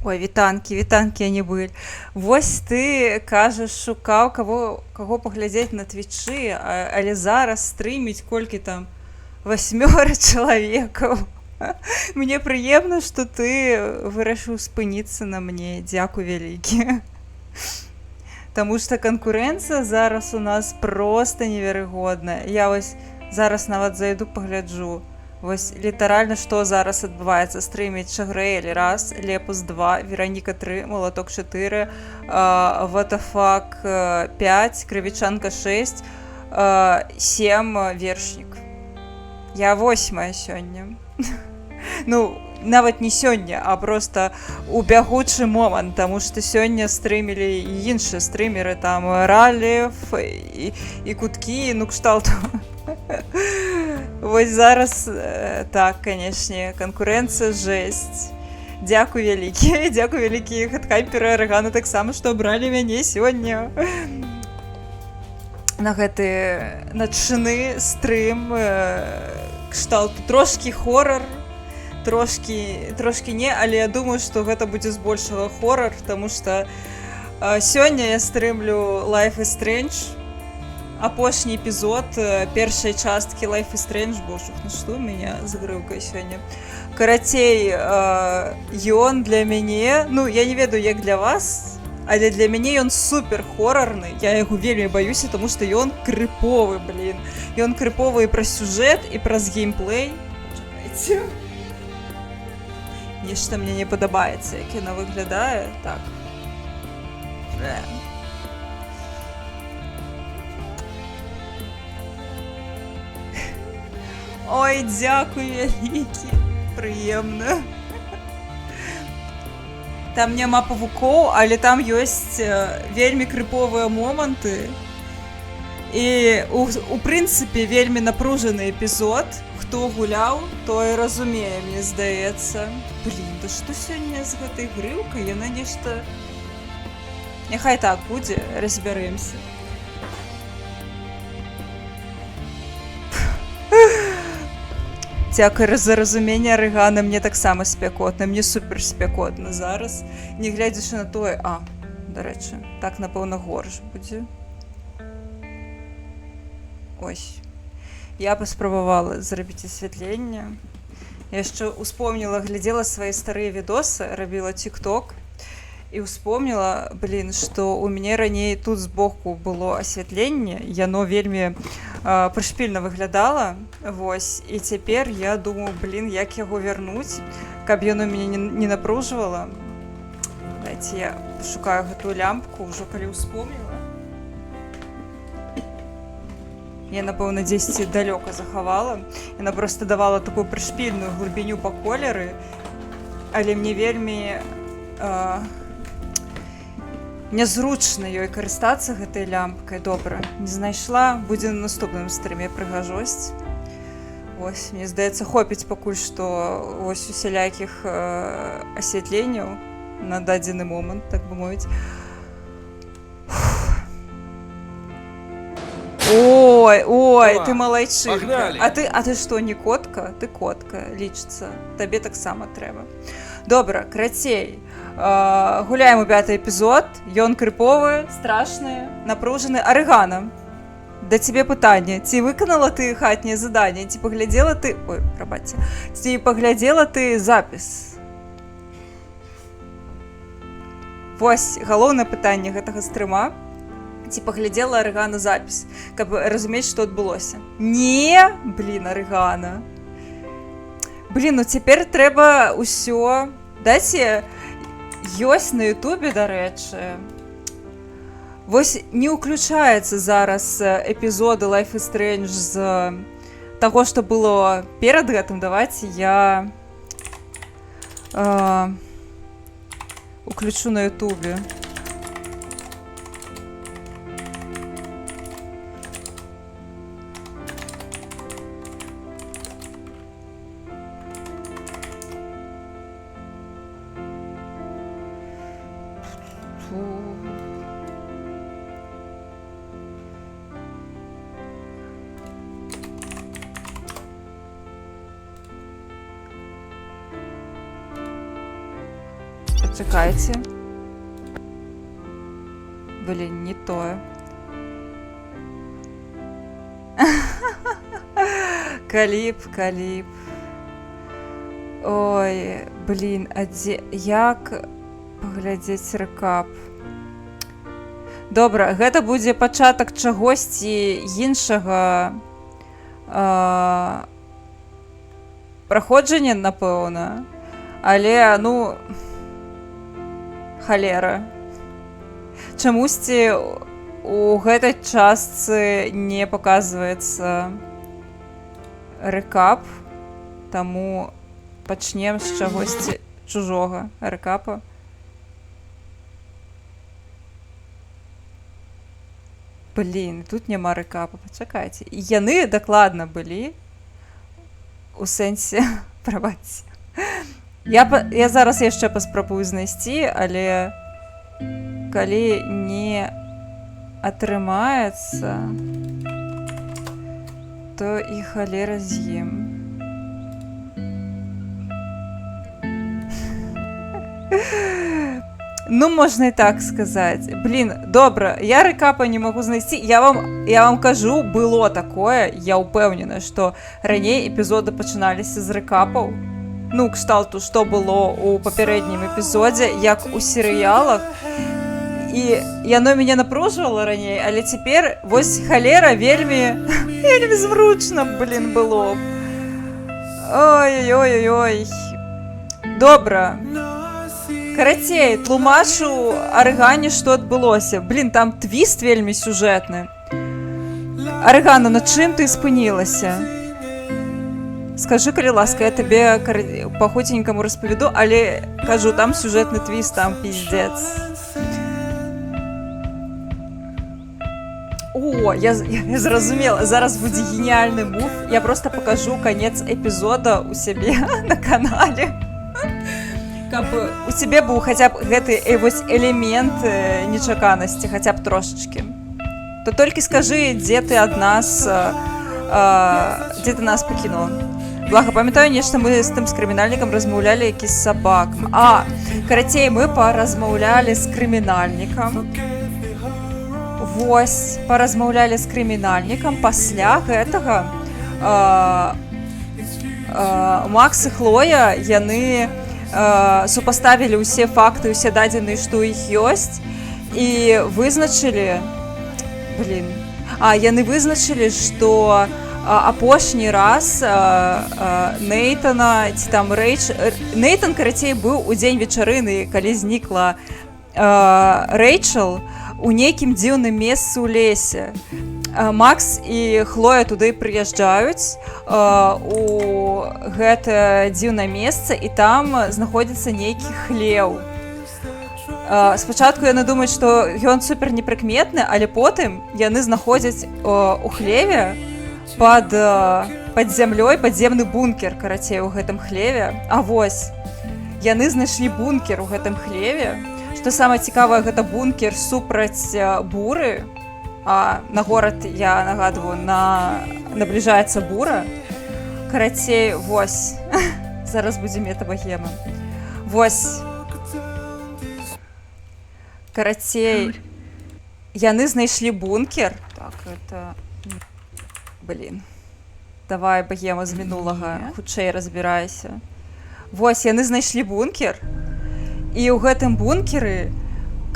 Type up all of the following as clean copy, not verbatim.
Ой, вітанкі они былі. Вось ты кажаш, шукаў каго паглядзець на твічы, але зараз стрыміць колькі там 8 чалавекаў. Мне прыемна, што ты вырашыў спыніцца на мне. Дзякуй вялікі. Таму што канкурэнцыя зараз у нас проста неверагодная. Я вось зараз нават зайду пагляджу. Вось літаральна што зараз адбываецца. Стрыміць Шагрээль 1, Лепус 2, Вераніка 3, Малаток 4, Ватафак 5, Крывічанка 6, 7 Вершнік. Я 8 сёння. Ну, нават не сёння, а проста у бягучы момант, таму што сёння стрымілі і іншыя стрымеры, там Ралев і Куткі, ну кшталту. Вось зараз, так, канешне, канкурэнцыя жэсць. Дзякуй вялікі хэдхамперы Арэгана таксама, што абралі мяне сёння на гэты начны стрым, кшталту трошкі хорар, трошкі не, але я думаю, што гэта будзе збольшага хорар, таму што сёння я стрымлю Life is Strange. апошні эпізод першай часткі Life is Strange. Боже, ну што ў мяне з грыўкай сёння. Карацей, ён для мяне, ну я не ведаю як для вас, але для мяне ён супер хорарны. Я яго вельмі баюся, тому што ён крыповы, блин. Ён крыповы і праз сюжэт, і праз геймплей. Чакайце. Нешта мне не падабаецца, як яна выглядае. Так. Ой, дзякуй вялікі. Прыемна. Там няма павукоў, але там ёсць вельмі крыповыя моманты. І у прынцыпе вельмі напружаны эпізод. Хто гуляў, той разумее, мне здаецца. Блін, да што сёння з гэтай грыўкай? Яна нешта... Няхай так будзе, разбярэмся. Дзякуй за разуменне, Арыгана, мне таксама спякотна, мне супер спякотна зараз, не глядзячы на тое... Дарэчы, так, напэўна, горш будзе. Ось. Я паспрабавала зрабіць асвятленне. Я яшчэ успомніла, глядзела свае старыя відосы, рабіла тик-ток, і успомніла, блин, што у мяне раней тут збоку было асвятленне, яно вельмі прышпільна выглядала, вось, і цяпер я думаю, блин, як яго вярнуць, каб яно мяне не напружвала. Дайце я пашукаю гэтую лямпку, ўжо калі ўспомніла. Я, напэўна, дзесьці далёка захавала. Яна проста давала такую прышпільную глыбіню па колеры, але мне вельмі нязручна ёй карыстацца гэтай лямпкай. Добра, не знайшла, будзе на наступным стрыме прыгажосць. Вось, мне здаецца, хопіць пакуль што вось усялякіх асвятленняў на дадзены момант, так бы мовіць. Ой, ты малайчынка. А ты што, не котка? Ты котка, лічыцца. Табе таксама трэба. Добра, крацей. Гуляем у 5-й эпізод. Ён крыповы, страшны, напружаны. Арыгана, да цябе пытанне. Ці выканала ты хатняе заданне? Ці паглядзела ты... Ой, прабачце. Ці паглядзела ты запіс? Вось, галоўнае пытанне гэтага стрыма. Ці паглядзела Арыгана запіс, каб разумець, што адбылося. Не, блин, Арыгана. Блин, ну цяпер трэба ўсё. Дайце, ёсць на ютубе, дарэчы. Вось не ўключаецца зараз эпізоды Life is Strange з таго, што было перад гэтым. Давайце я уключу на ютубе. Чакайце. Блин, не тое. Каліп. Ой, блин, а дзе... Як паглядзець рэкап? Добра, гэта будзе пачатак чагосьці іншага праходжання, напэўна. Але, ну... Халера. Чамусьці у гэтай частцы не паказваецца рэкап, таму пачнем з чагосьці чужога рэкапа. Блін, тут няма рэкапа, пачакайце. І яны дакладна былі у сэнсе, прабачце. Я зараз яшчэ паспрабую знайсці, але калі не атрымаецца, то і халера з ім. Ну, можна і так сказати. Блін, добре, я рекапа не можу знайти. Я вам кажу, було такое, я упевнена, що ранее епізоди починалися з рекапів. Ну, кшталту, що було у попереднім епізоді, як у серіалах. І яно мяне напружвала раней, але цяпер вось халера вельмі зручна, блін, было. Ой-ой-ой-ой. Добра. Карацей, тлумачу Арыгане, што адбылося. Блін, там твіст вельмі сюжэтны. Арыгана, на чым ты спынілася? Скажы, калі ласка, я табе па-хуценькаму распавяду, але, кажу, там сюжэтны твіст, там пиздец. О, я зразумела, зараз будзе геніальны мув. Я просто покажу конец эпізода у сябе на канале. Каб у цябе быў хаця б гэты вось элемент нечаканасці, хаця б трошачкі. То толькі скажы, дзе ты ад нас, дзе ты нас пакінуў. Блага, памятаю нешта, мы з тым з крымінальнікам размаўлялі які з сабакам. Карацей, мы паразмаўлялі з крымінальнікам. Вось, паразмаўлялі з крымінальнікам. Пасля гэтага Макс і Хлоя, яны супаставілі ўсе факты, ўсе дадзеныя, што ў іх ёсць, і вызначылі, яны вызначылі, што апошні раз Нейтана, ці там Нейтан, карацей, быў у дзень вечарыны, калі знікла Рэйчел, у нейкім дзіўным месцы ў лесе. Макс і Хлоя туды прыязджаюць у гэта дзіўнае месца, і там знаходзіцца нейкі хлеў. Спачатку яны думаюць, што ён супер непрыкметны, але потым яны знаходзяць у хлеве пад зямлёй падземны бункер, карацей, у гэтым хлеве. А вось, яны знайшлі бункер у гэтым хлеве. Што самае цікавае, гэта бункер супраць буры. На горад, я нагадваю, набліжаецца бура. Карацей, вось. Зараз будзе метабагема. Вось. Карацей, яны знайшлі бункер. Так, это... Блін. Давай, багема з мінулага, хутчэй разбірайся. Вось, яны знайшлі бункер. І ў гэтым бункеры,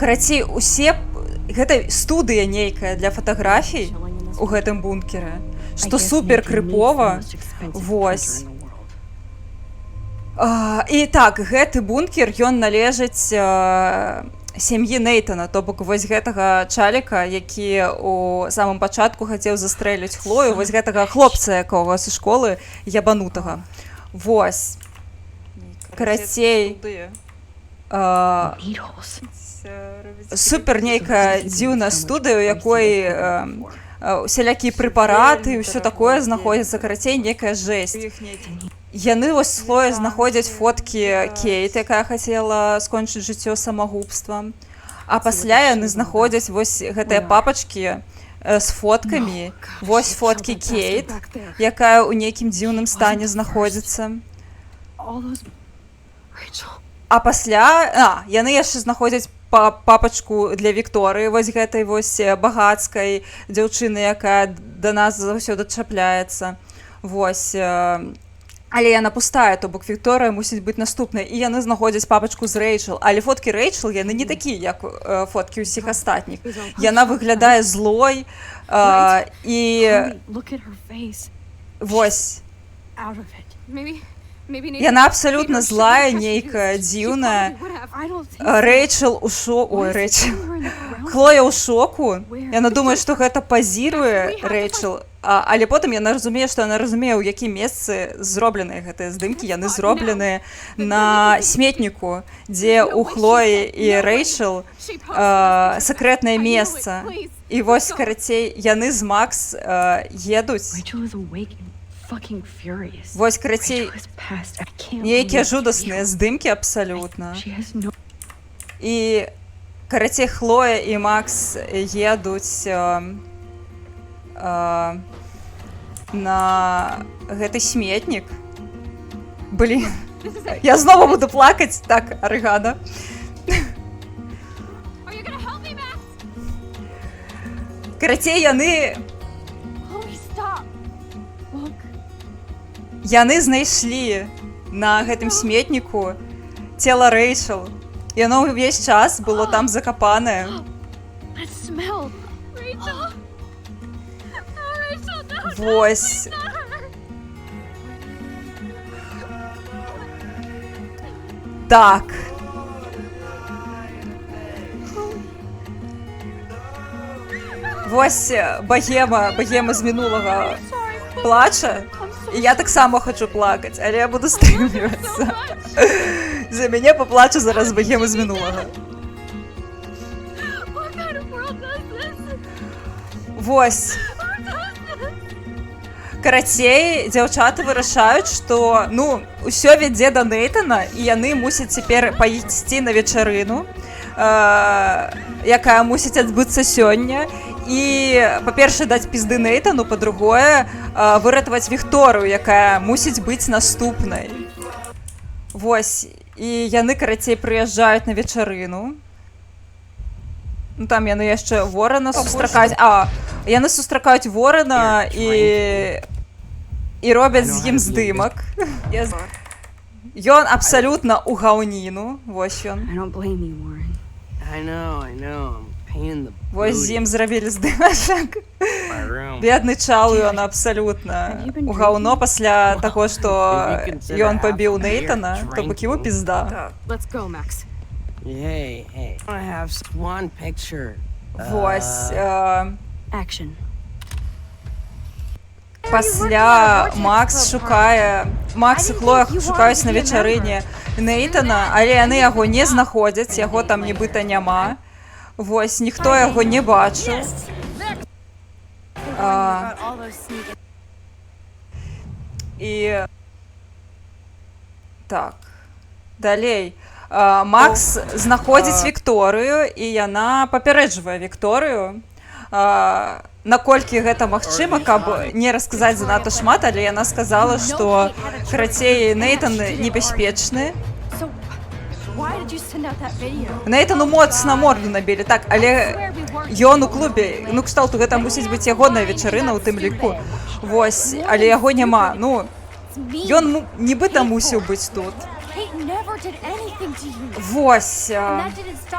карацей, усе... Гэта студыя нейкая для фатаграфій у гэтым бункеры, што супер крыпова. Вось. І так, гэты бункер, ён належыць сям'і Нейтана, то бок вось гэтага чаліка, які у самым пачатку хацеў застрэліць Хлою, вось гэтага хлопца, якога са школы ябанутага. Вось. Карацей, супер нейкая дзіўная студыя, у якой усялякія прэпараты і ўсё такое знаходзіцца, карацей, нейкая жэсць. Яны вось з Хлояй знаходзяць фоткі Кейт, якая хацела скончыць жыццё самагубствам. А пасля яны знаходзяць вось гэтыя папачкі з фоткамі. Вось фоткі Кейт, якая ў нейкім дзіўным стане знаходзіцца. А пасля... яны яшчэ знаходзяць папачку для Вікторыі, вось гэтай вось багацкай дзяўчыны, якая да нас заўсёды чапляецца. Вось. Але яна пустая, то бок Вікторыя мусіць быць наступнай. І яны знаходзяць папачку з Рэйчел. Але фоткі Рэйчел, яны не такія, як фоткі ўсіх астатніх. Яна выглядае злой. І... Вось. Яна абсалютна злая, нейкая, дзіўная. Рэйчел у шоку... Ой, Рэйчел. Хлоя ў шоку. Яна думае, што гэта пазіруе Рэйчел. Але потым яна разумее, што яна разумее, у якім месцы зробленыя гэтыя здымкі. Яны зробленыя на сметніку, дзе ў Хлоі і Рэйчел сакрэтнае месца. І вось, карацей, яны з Макс едуць. Вось, карацей, нейкія жудасныя здымкі абсалютна. І, карацей, Хлоя і Макс едуць на гэты сметнік. Блін, я знову буду плакаць. Так, Арыгана. Карацей, яны Chloe, stop. Look. яны знайшлі на гэтым сметніку цела Рэйчел. Яно ўвесь час было там закапанае. That smell. Rachel. Rachel, no. Вось. Так. Вось богема з мінулага плача. І я так само хочу плакаць, але я буду стрымлівацца. За мяне паплачу зараз богема з мінулага. What kind of world does this? Вось. Карацей, дзяўчаты вырашаюць, што, ну, усё вядзе да Нейтана, і яны мусяць цяпер паісці на вечарыну, якая мусіць адбыцца сёння. І, па-першае, даць пізды Нейтану, па-другое, выратаваць Вікторыю, якая мусіць быць наступнай. Вось. І яны, карацей, прыязджаюць на вечарыну. Ну, там яны яшчэ Ворана сустракаюць. Яны сустракаюць Ворана і робяць з ім здымак. Ён абсалютна ў гаўніну. Вось ён. I don't blame you, Warren. I know. I'm pain in the Вось з ім booty. зрабілі здымачак. My room. Бедны чал, ён абсалютна ў гаўно пасля таго, што ён пабіў Нейтана, то бок яму пізда. Let's go, Max. Hey. I wanna have one picture. Вось. Action. Пасля Макс і Хлоя шукаюць на вечарыне Нейтана, але яны яго не знаходзяць, яго там нібыта няма. Вось, ніхто яго не бачыў. І... Так. Далей. Макс знаходзіць Вікторыю, і яна папярэджвае Вікторыю, наколькі гэта магчыма, каб не расказаць занадта шмат, але яна сказала, што, карацей, Нейтан небяспечны. So, why did you send out that video? Нейтану моцна морду набілі, так, але ён у клубе, ну, кшталту, гэта мусіць быць ягоная вечарына ў тым ліку. Вось, але яго няма, ну, ён нібыта мусіў быць тут. Kate never did anything to you. Вось,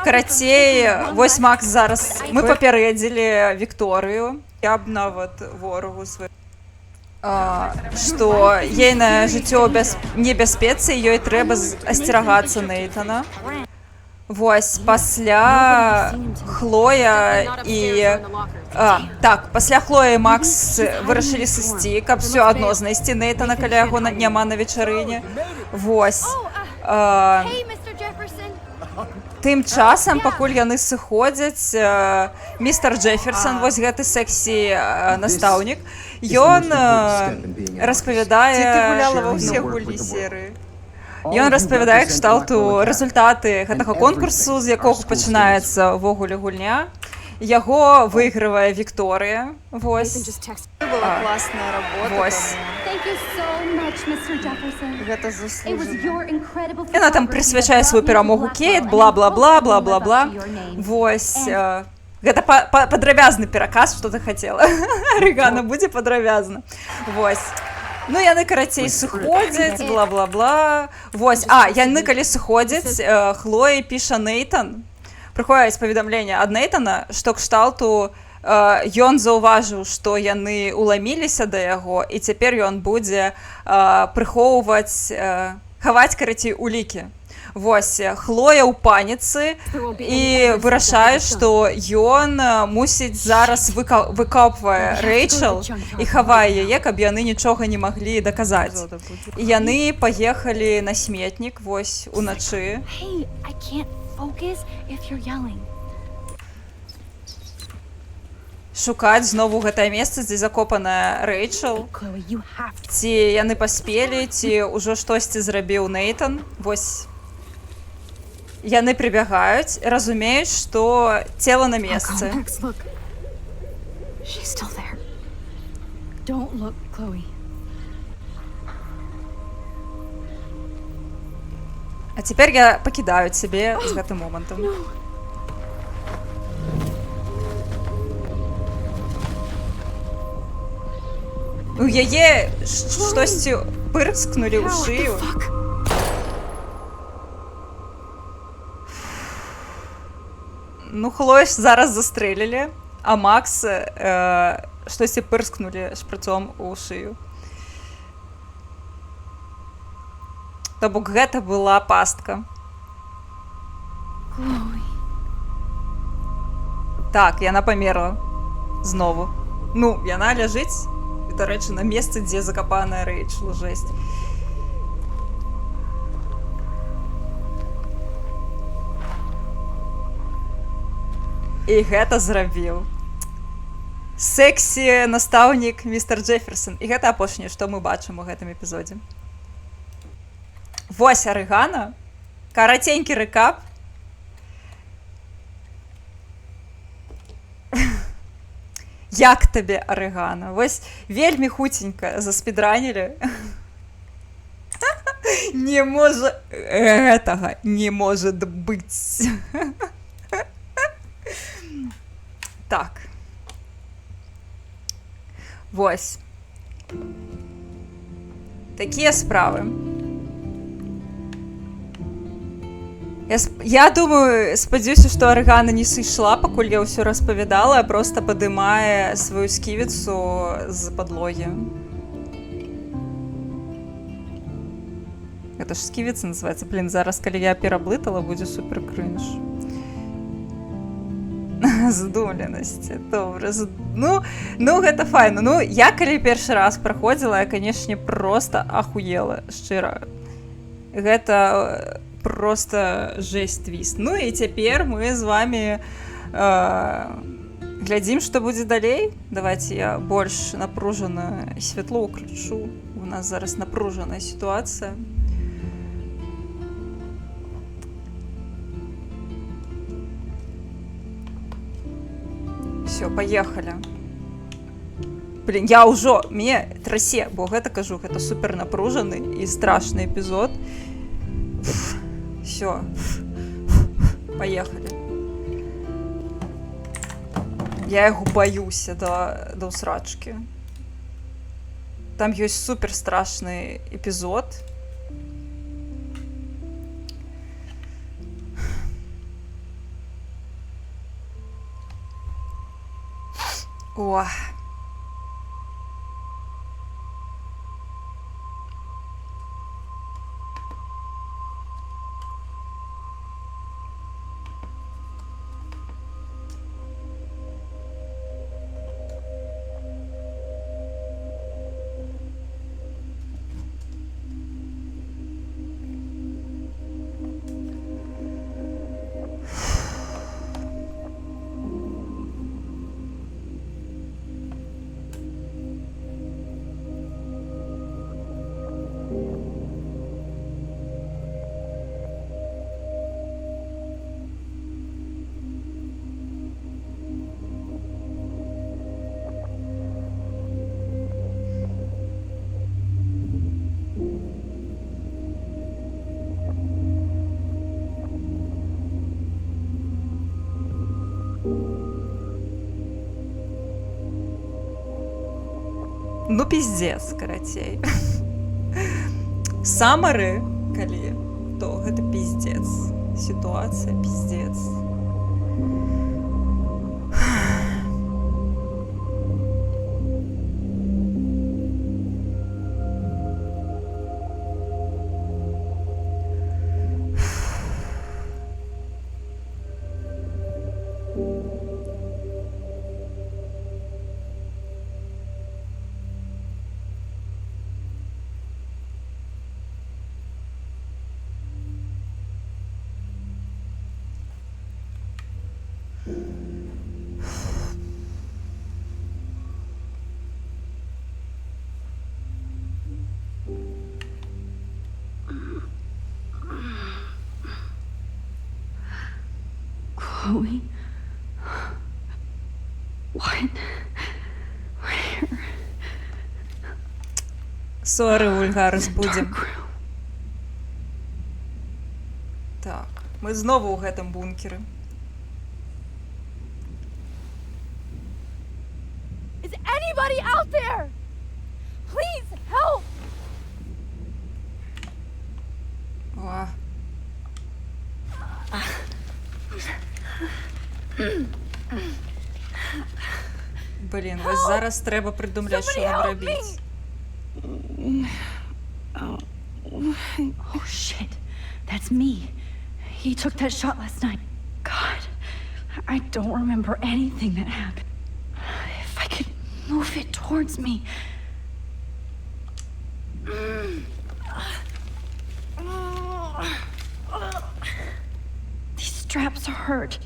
карацей, вось Макс зараз, мы папярэдзілі Вікторыю, я б нават ворагу сваю, што ейнае жыццё небяспецы, ёй трэба асцерагацца Нейтана. Вось, пасля Хлоя і... Так, пасля Хлоя і Макс вырашылі сысці, каб всё адно знайсці Нейтана, каля яго няма на вечарыне. Вось. Hey, Mr. Jefferson. Тым часам, пакуль яны сыходзяць, містер Джеферсон, вось гэты сэксі настаўнік, ён распавядае... Ці ты гуляла ва ўсе гульні серыі? Ён распавядае кшталту рэзультаты гэтага конкурсу, з якога пачынаецца ўвогуле гульня. Яго выйгрывае Вікторыя. Вось. Была классная работа. Вось. Thank you so much, Mr. Jefferson. Гэта It was заслужана. your incredible Яна там прысвячае сваю перамогу Кейт, бла-бла-бла, бла-бла-бла. Вось. Гэта падрабязны пераказ, што ты хацела. Арыгана, будзе падрабязна. Вось. Ну, яны, карацей, сыходзяць, бла-бла-бла. Вось. Яны, калі сыходзяць, Хлоі піша Нейтан. Прыходзіць паведамленне ад Нейтана, што кшталту ён заўважыў, што яны ўламіліся да яго, і цяпер ён будзе прыхоўваць, хаваць, карацей, улікі. Вось, Хлоя ў паніцы і вырашае, што ён мусіць зараз выкапвае Рэйчел і хавае яе, каб яны нічога не маглі даказаць. І яны паехалі на сметнік, вось, уначы. Hey, I can't focus if you're yelling. Шукаць знову гэтае месца, дзе закопаная Рэйчел. Chloe, you have to. Ці яны паспелі, ці ўжо штосьці зрабіў Нейтан. Вось. Яны прыбягаюць, разумеюць, што цела на месцы. Max, look. She's still there. Don't look, Chloe. А цяпер я пакідаю цябе з гэтым момантам. У яе штосьці пырскнулі ў шыю. Fuck. Ну, Хлою ж зараз застрэлілі, а Макс штосьці пырскнулі шпрыцом у шыю. То бок гэта была пастка. Chloe. Так, яна памерла. Знову. Ну, яна ляжыць, дарэчы, на месцы, дзе закапаная Рэйчел, жэсць. І гэта зрабіў сэксі настаўнік містер Джефферсон. І гэта апошняе, што мы бачым у гэтым эпізодзе. Вось арыгана. Караценькі рэкап. Як табе арыгана? Вось вельмі хуценька заспідранілі. Не можа... Гэтага не может быць. Так. Вось. Такія справы. Я думаю, спадзяюся, што арыгана не сышла, пакуль я ўсё распавядала, а проста падымае сваю сківіцу з падлогі. Гэта ж сківіца называецца. Блін, зараз, калі я пераблытала, будзе супер крынж. Задумленасці. Добра. Ну, гэта файна. Ну, я калі першы раз праходзіла, я, канешне, проста ахуела, шчыра. Гэта просто жесть твіст. Ну і цяпер мы з вами глядзім, што будзе далей. Давайте я больш напружана святло ўключу. У нас зараз напружаная сітуацыя. Все, поехали. Блин, я ўжо, мне трасе, бо гэта кажу, гэта супер напружаны і страшны эпізод. Все, поехали. Я яго баюся да ўсрачкі. Там ёсць супер страшны эпізод. О. Ну, пиздец, карацей. Самары, калі, то гэта пиздец. Ситуация пиздец. Chloe? What? Where? Сорі, Ольга, розбудім. Dark room. Так, ми знову у гэтым бункері. Is anybody out there? Please help! О. Блін, ось зараз треба придумляти, що нам робити. Oh shit. That's me. He took that shot last night. God, I don't remember anything that happened. If I could move it towards me. These straps hurt.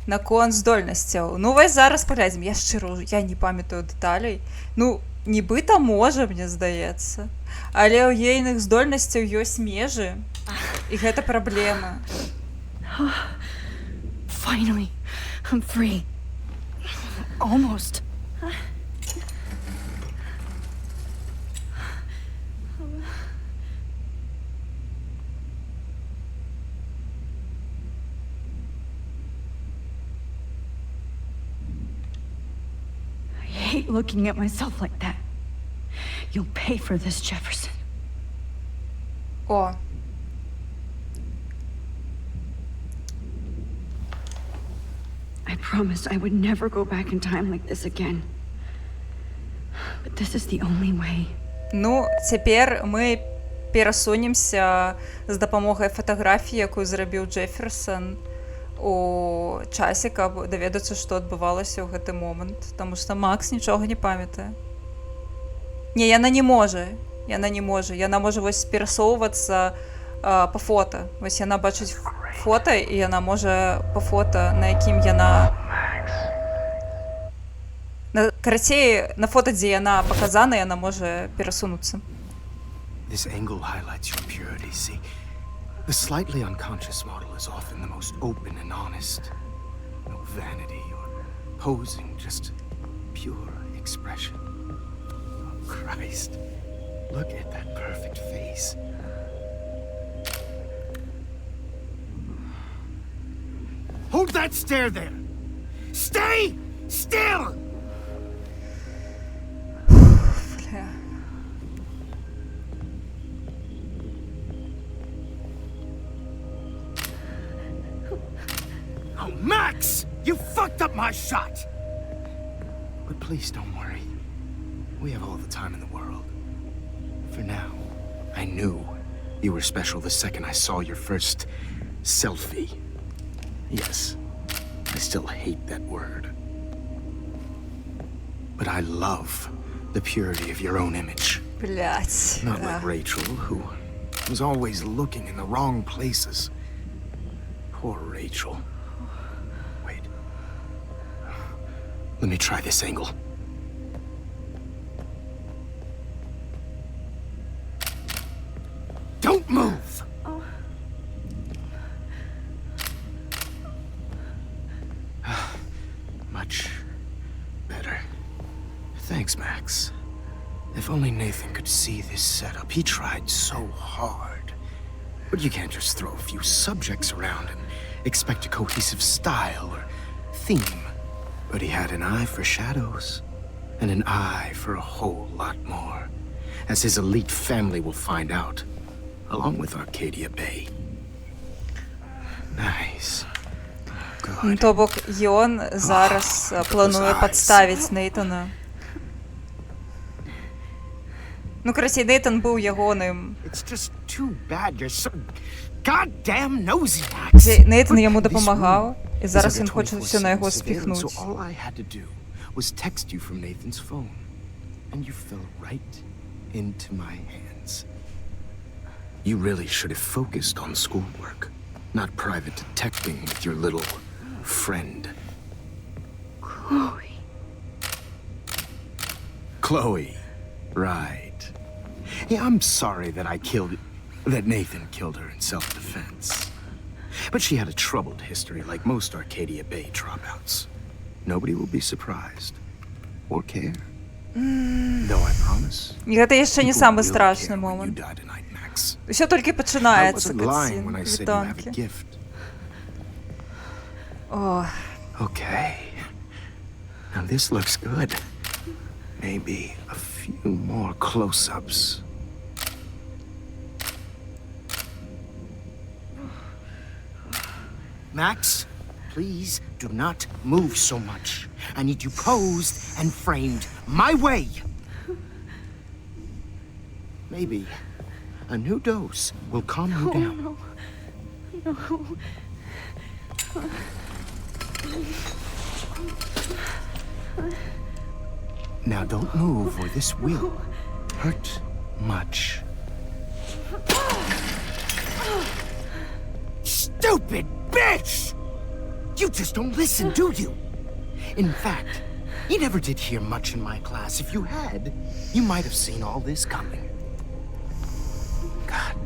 Након здольнасцяў. Ну вось зараз паглядзім. Я шчыра, я не памятаю дэталей. Ну, нібыта можа, мне здаецца. Але ў ейных здольнасцяў ёсць межы. І гэта праблема. Finally, I'm free. Almost. I hate looking at myself like that. You'll pay for this, Jefferson. О, I promised I would never go back in time like this again. But this is the only way. ну, цяпер мы перасунемся з дапамогай фатаграфіі, якую зрабіў Джеферсон у часе, каб даведацца, што адбывалася ў гэты момант. Таму што Макс нічога не памятае. Не, яна не можа. Яна не можа. Яна можа вось перасоўвацца па фота. Вось яна бачыць фота, і яна можа па фота, на якім яна... Карацей, на фота, дзе яна паказана, яна можа перасунуцца. This angle highlights your purity, see? The slightly unconscious model is often the most open and honest. No vanity or posing, just pure expression. Oh, Christ. Look at that perfect face. Hold that stare there! Stay still! Бля. Oh, Max! You fucked up my shot! But please don't worry. We have all the time in the world. For now, I knew you were special the second I saw your first selfie. Yes, I still hate that word. But I love the purity of your own image. Блять. Not like Rachel, who was always looking in the wrong places. Poor Rachel. Wait. Let me try this angle. Don't move! Much better. Thanks, Max. If only Nathan could see this setup. He tried so hard. But you can't just throw a few subjects around and expect a cohesive style or theme. But he had an eye for shadows, and an eye for a whole lot more, as his elite family will find out, along with Arcadia Bay. Nice. Good. То бок ён зараз плануе падставіць Нейтана. Ну, карацей, Нейтан быў ягоным. It's just too bad you're so goddamn nosy, Max. Нейтан яму дапамагаў, і зараз ён хоча ўсё на яго спіхнуць. So all I had to do was text you from Nathan's phone, and you fell right into my hands. You really should have focused on schoolwork, not private detecting with your little friend. Chloe. Chloe, right. Yeah, I'm sorry that Nathan killed her in self-defense. But she had a troubled history like most Arcadia Bay dropouts. Nobody will be surprised or care. Though I promise. І гэта яшчэ не people самы will страшны care when you момант. die tonight, Max. Усё толькі I пачынаецца, wasn't lying when I said you have a вітанкі. gift. О, Okay. this looks good. Maybe a few more close-ups. Max, please do not move so much. I need you posed and framed my way. Maybe a new dose will calm you down. Now don't move or this will hurt much. Stupid bitch! You just don't listen, do you? In fact, you never did hear much in my class. If you had, you might have seen all this coming. God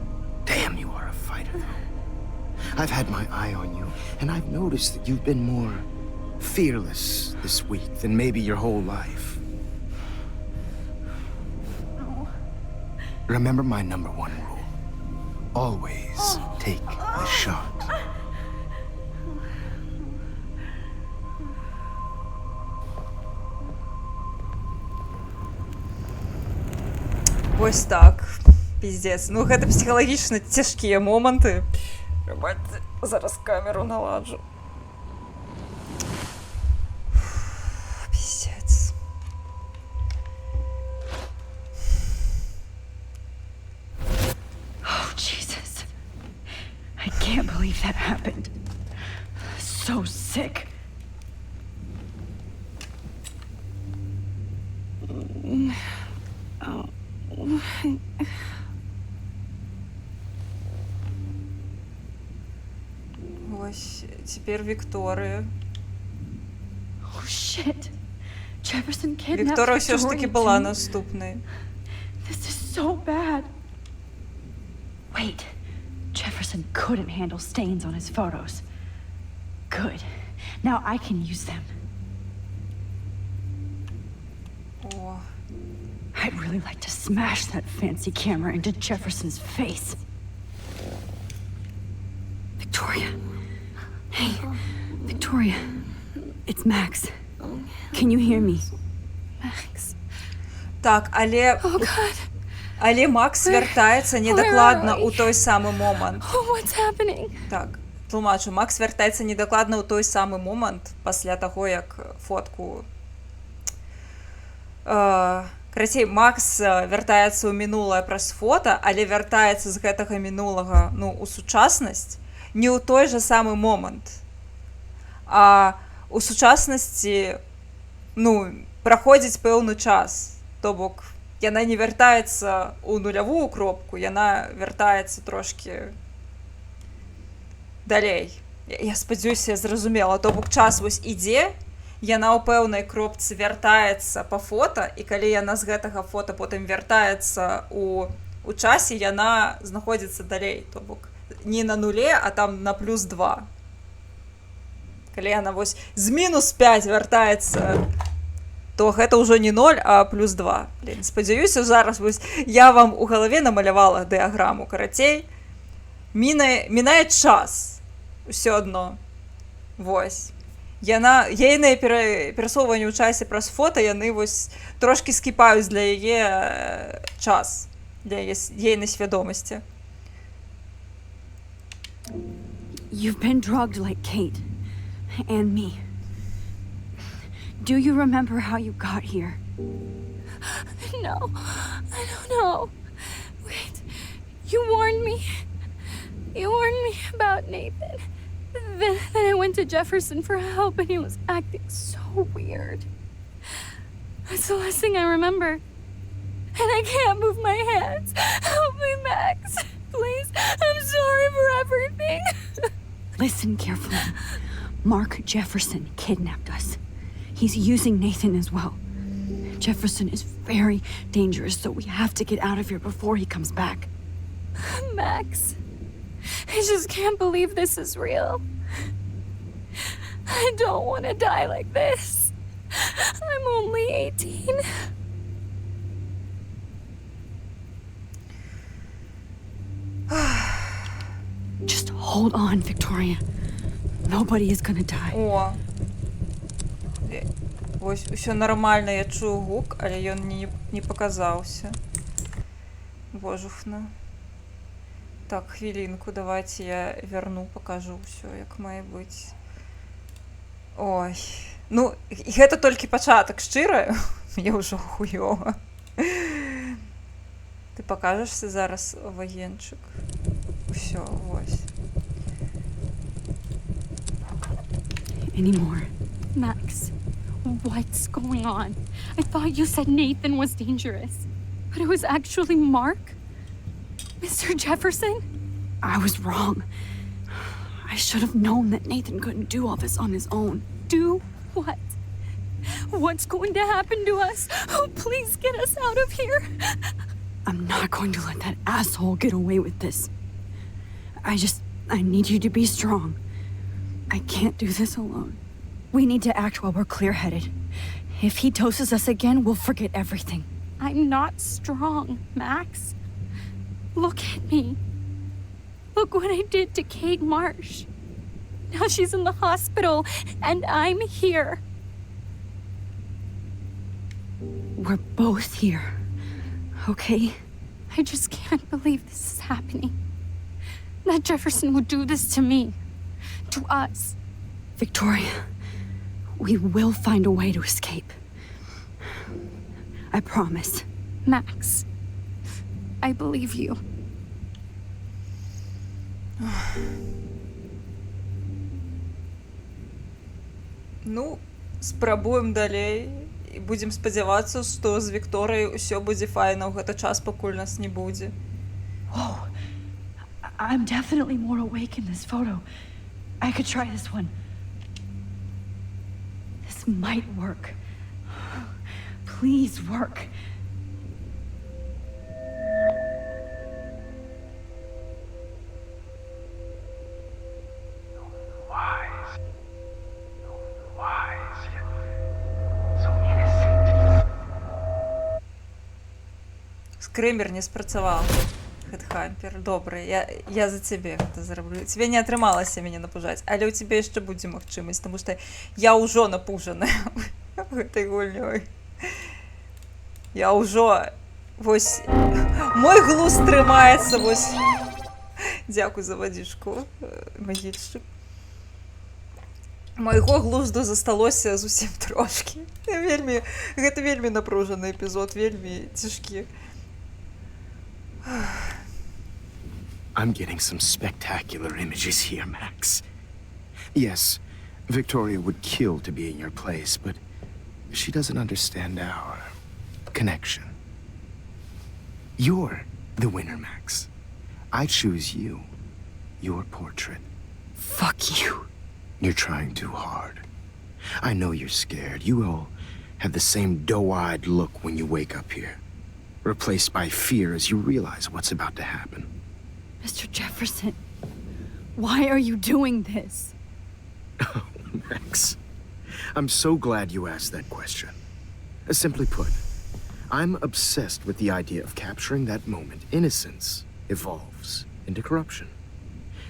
damn, you are a fighter, though. I've had my eye on you, and I've noticed that you've been more fearless this week than maybe your whole life. Remember my #1 rule. Always take the shot. Вось так. Пиздец. Ну, гэта псіхалагічна цяжкія моманты. Зараз камеру наладжу. Пиздец. Oh, Jesus. I can't believe that happened. So sick. Ось, тепер Вікторія. Oh, shit. Jefferson kidnapped Вікторія все ж таки Victoria була too? наступною. This is so bad. Wait. Jefferson couldn't handle stains on his photos. Good. Now I can use them. О, I'd really like to smash that fancy camera into Jefferson's face. Victoria. Hey, Victoria. It's Max. Can you hear me? Max. так, але Oh God. але Макс вяртаецца недакладна ў той самы момант. Oh, what's happening? Так, тлумачу, Макс вяртаецца недакладна ў той самы момант пасля таго, як фотку. Карацей, Макс вяртаецца ў мінулае праз фота, але вяртаецца з гэтага мінулага, ну, у сучаснасць не ў той жа самы момант. А у сучаснасці, ну, праходзіць пэўны час. То бок, яна не вяртаецца ў нулявую кропку, яна вяртаецца трошкі далей. Я спадзяюся, я зразумела. То бок, час вось ідзе, яна ў пэўнай кропцы вяртаецца па фота, і калі яна з гэтага фота потым вяртаецца у часе, яна знаходзіцца далей. То бок, не на нуле, а там на +2. Калі яна вось з -5 вяртаецца, то гэта ўжо не 0, а +2. Блін, спадзяюся, зараз вось я вам у галаве намалявала дыяграму. Карацей, мінае час. Усё адно. Вось. Ейныя перасоўванні ў часе праз фота, яны вось трошкі скіпаюць для яе час, для ейнай свядомасці. You've been drugged like Kate. And me. Do you remember how you got here? No, I don't know. Wait, you warned me. You warned me about Nathan. Then I went to Jefferson for help and he was acting so weird. That's the last thing I remember. And I can't move my hands. Help me, Max. Please, I'm sorry for everything. Listen carefully. Mark Jefferson kidnapped us. He's using Nathan as well. Jefferson is very dangerous, so we have to get out of here before he comes back. Max, I just can't believe this is real. I don't want to die like this. I'm only 18. Just hold on, Victoria. Nobody is gonna die. О. Вось, усё нармальна, я чую гук, але ён не паказаўся. Божухна. Так, хвілінку, давайте я верну, покажу ўсё, як мае быць. Ой. Ну, гэта толькі пачатак, шчыра, мне ўжо хуёва. Ты пакажешся зараз, вагенчык? Усё, вось. Any more? Max, what's going on? I thought you said Nathan was dangerous, but it was actually Mark? Mr. Jefferson? I was wrong. I should have known that Nathan couldn't do all this on his own. Do what? What's going to happen to us? Oh, please get us out of here. I'm not going to let that asshole get away with this. I need you to be strong. I can't do this alone. We need to act while we're clear-headed. If he doses us again, we'll forget everything. I'm not strong, Max. Look at me. Look what I did to Kate Marsh. Now she's in the hospital, and I'm here. We're both here, okay? I just can't believe this is happening. That Jefferson would do this to me. To us. Victoria, we will find a way to escape. I promise. Max, I believe you. Ну, спрабуем далей і будзем спадзявацца, што з Вікторыяй усё будзе файна ў гэты час, пакуль нас не будзе. Whoa. I'm definitely more awake in this photo. I could try this one. This might work. Please work. Скрымер не спрацаваў. Хедхампер, добры, я за цябе гэта зраблю. Цябе не атрымалася мяне напужаць, але ў цябе яшчэ будзе магчымасць, таму што я ўжо напужаная гэтай гульнёй. Я ўжо, вось, мой глузд трымаецца, вось. Дзякуй за вадзічку, магільшчык. Майго глузду засталося зусім трошкі. Гэта вельмі напружаны эпізод, вельмі цяжкі. I'm getting some spectacular images here, Max. Yes, Victoria would kill to be in your place, but she doesn't understand our connection. You're the winner, Max. I choose you. Your portrait. Fuck you. You're trying too hard. I know you're scared. You all have the same doe-eyed look when you wake up here, replaced by fear as you realize what's about to happen. Mr. Jefferson, why are you doing this? Oh, Max. I'm so glad you asked that question. Simply put, I'm obsessed with the idea of capturing that moment innocence evolves into corruption.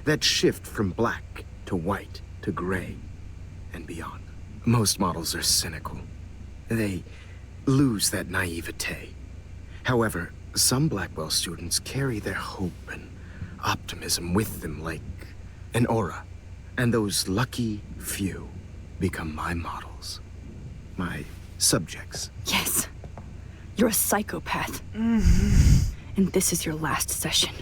That shift from black to white to gray and beyond. Most models are cynical. They lose that naivete. However, some Blackwell students carry their hope and optimism with them like an aura. And those lucky few become my models. My subjects. Yes. You're a psychopath. And this is your last session.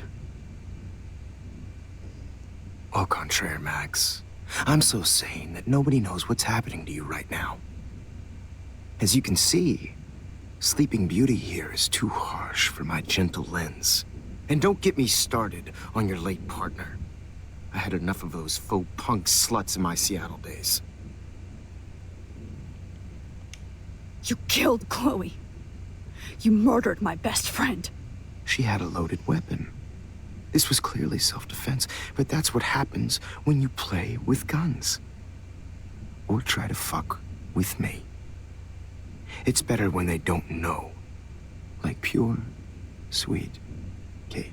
Au contraire, Max. I'm so sane that nobody knows what's happening to you right now. As you can see, Sleeping Beauty here is too harsh for my gentle lens. And don't get me started on your late partner. I had enough of those faux punk sluts in my Seattle days. You killed Chloe. You murdered my best friend. She had a loaded weapon. This was clearly self-defense, but that's what happens when you play with guns. Or try to fuck with me. It's better when they don't know. Like pure, sweet Kate.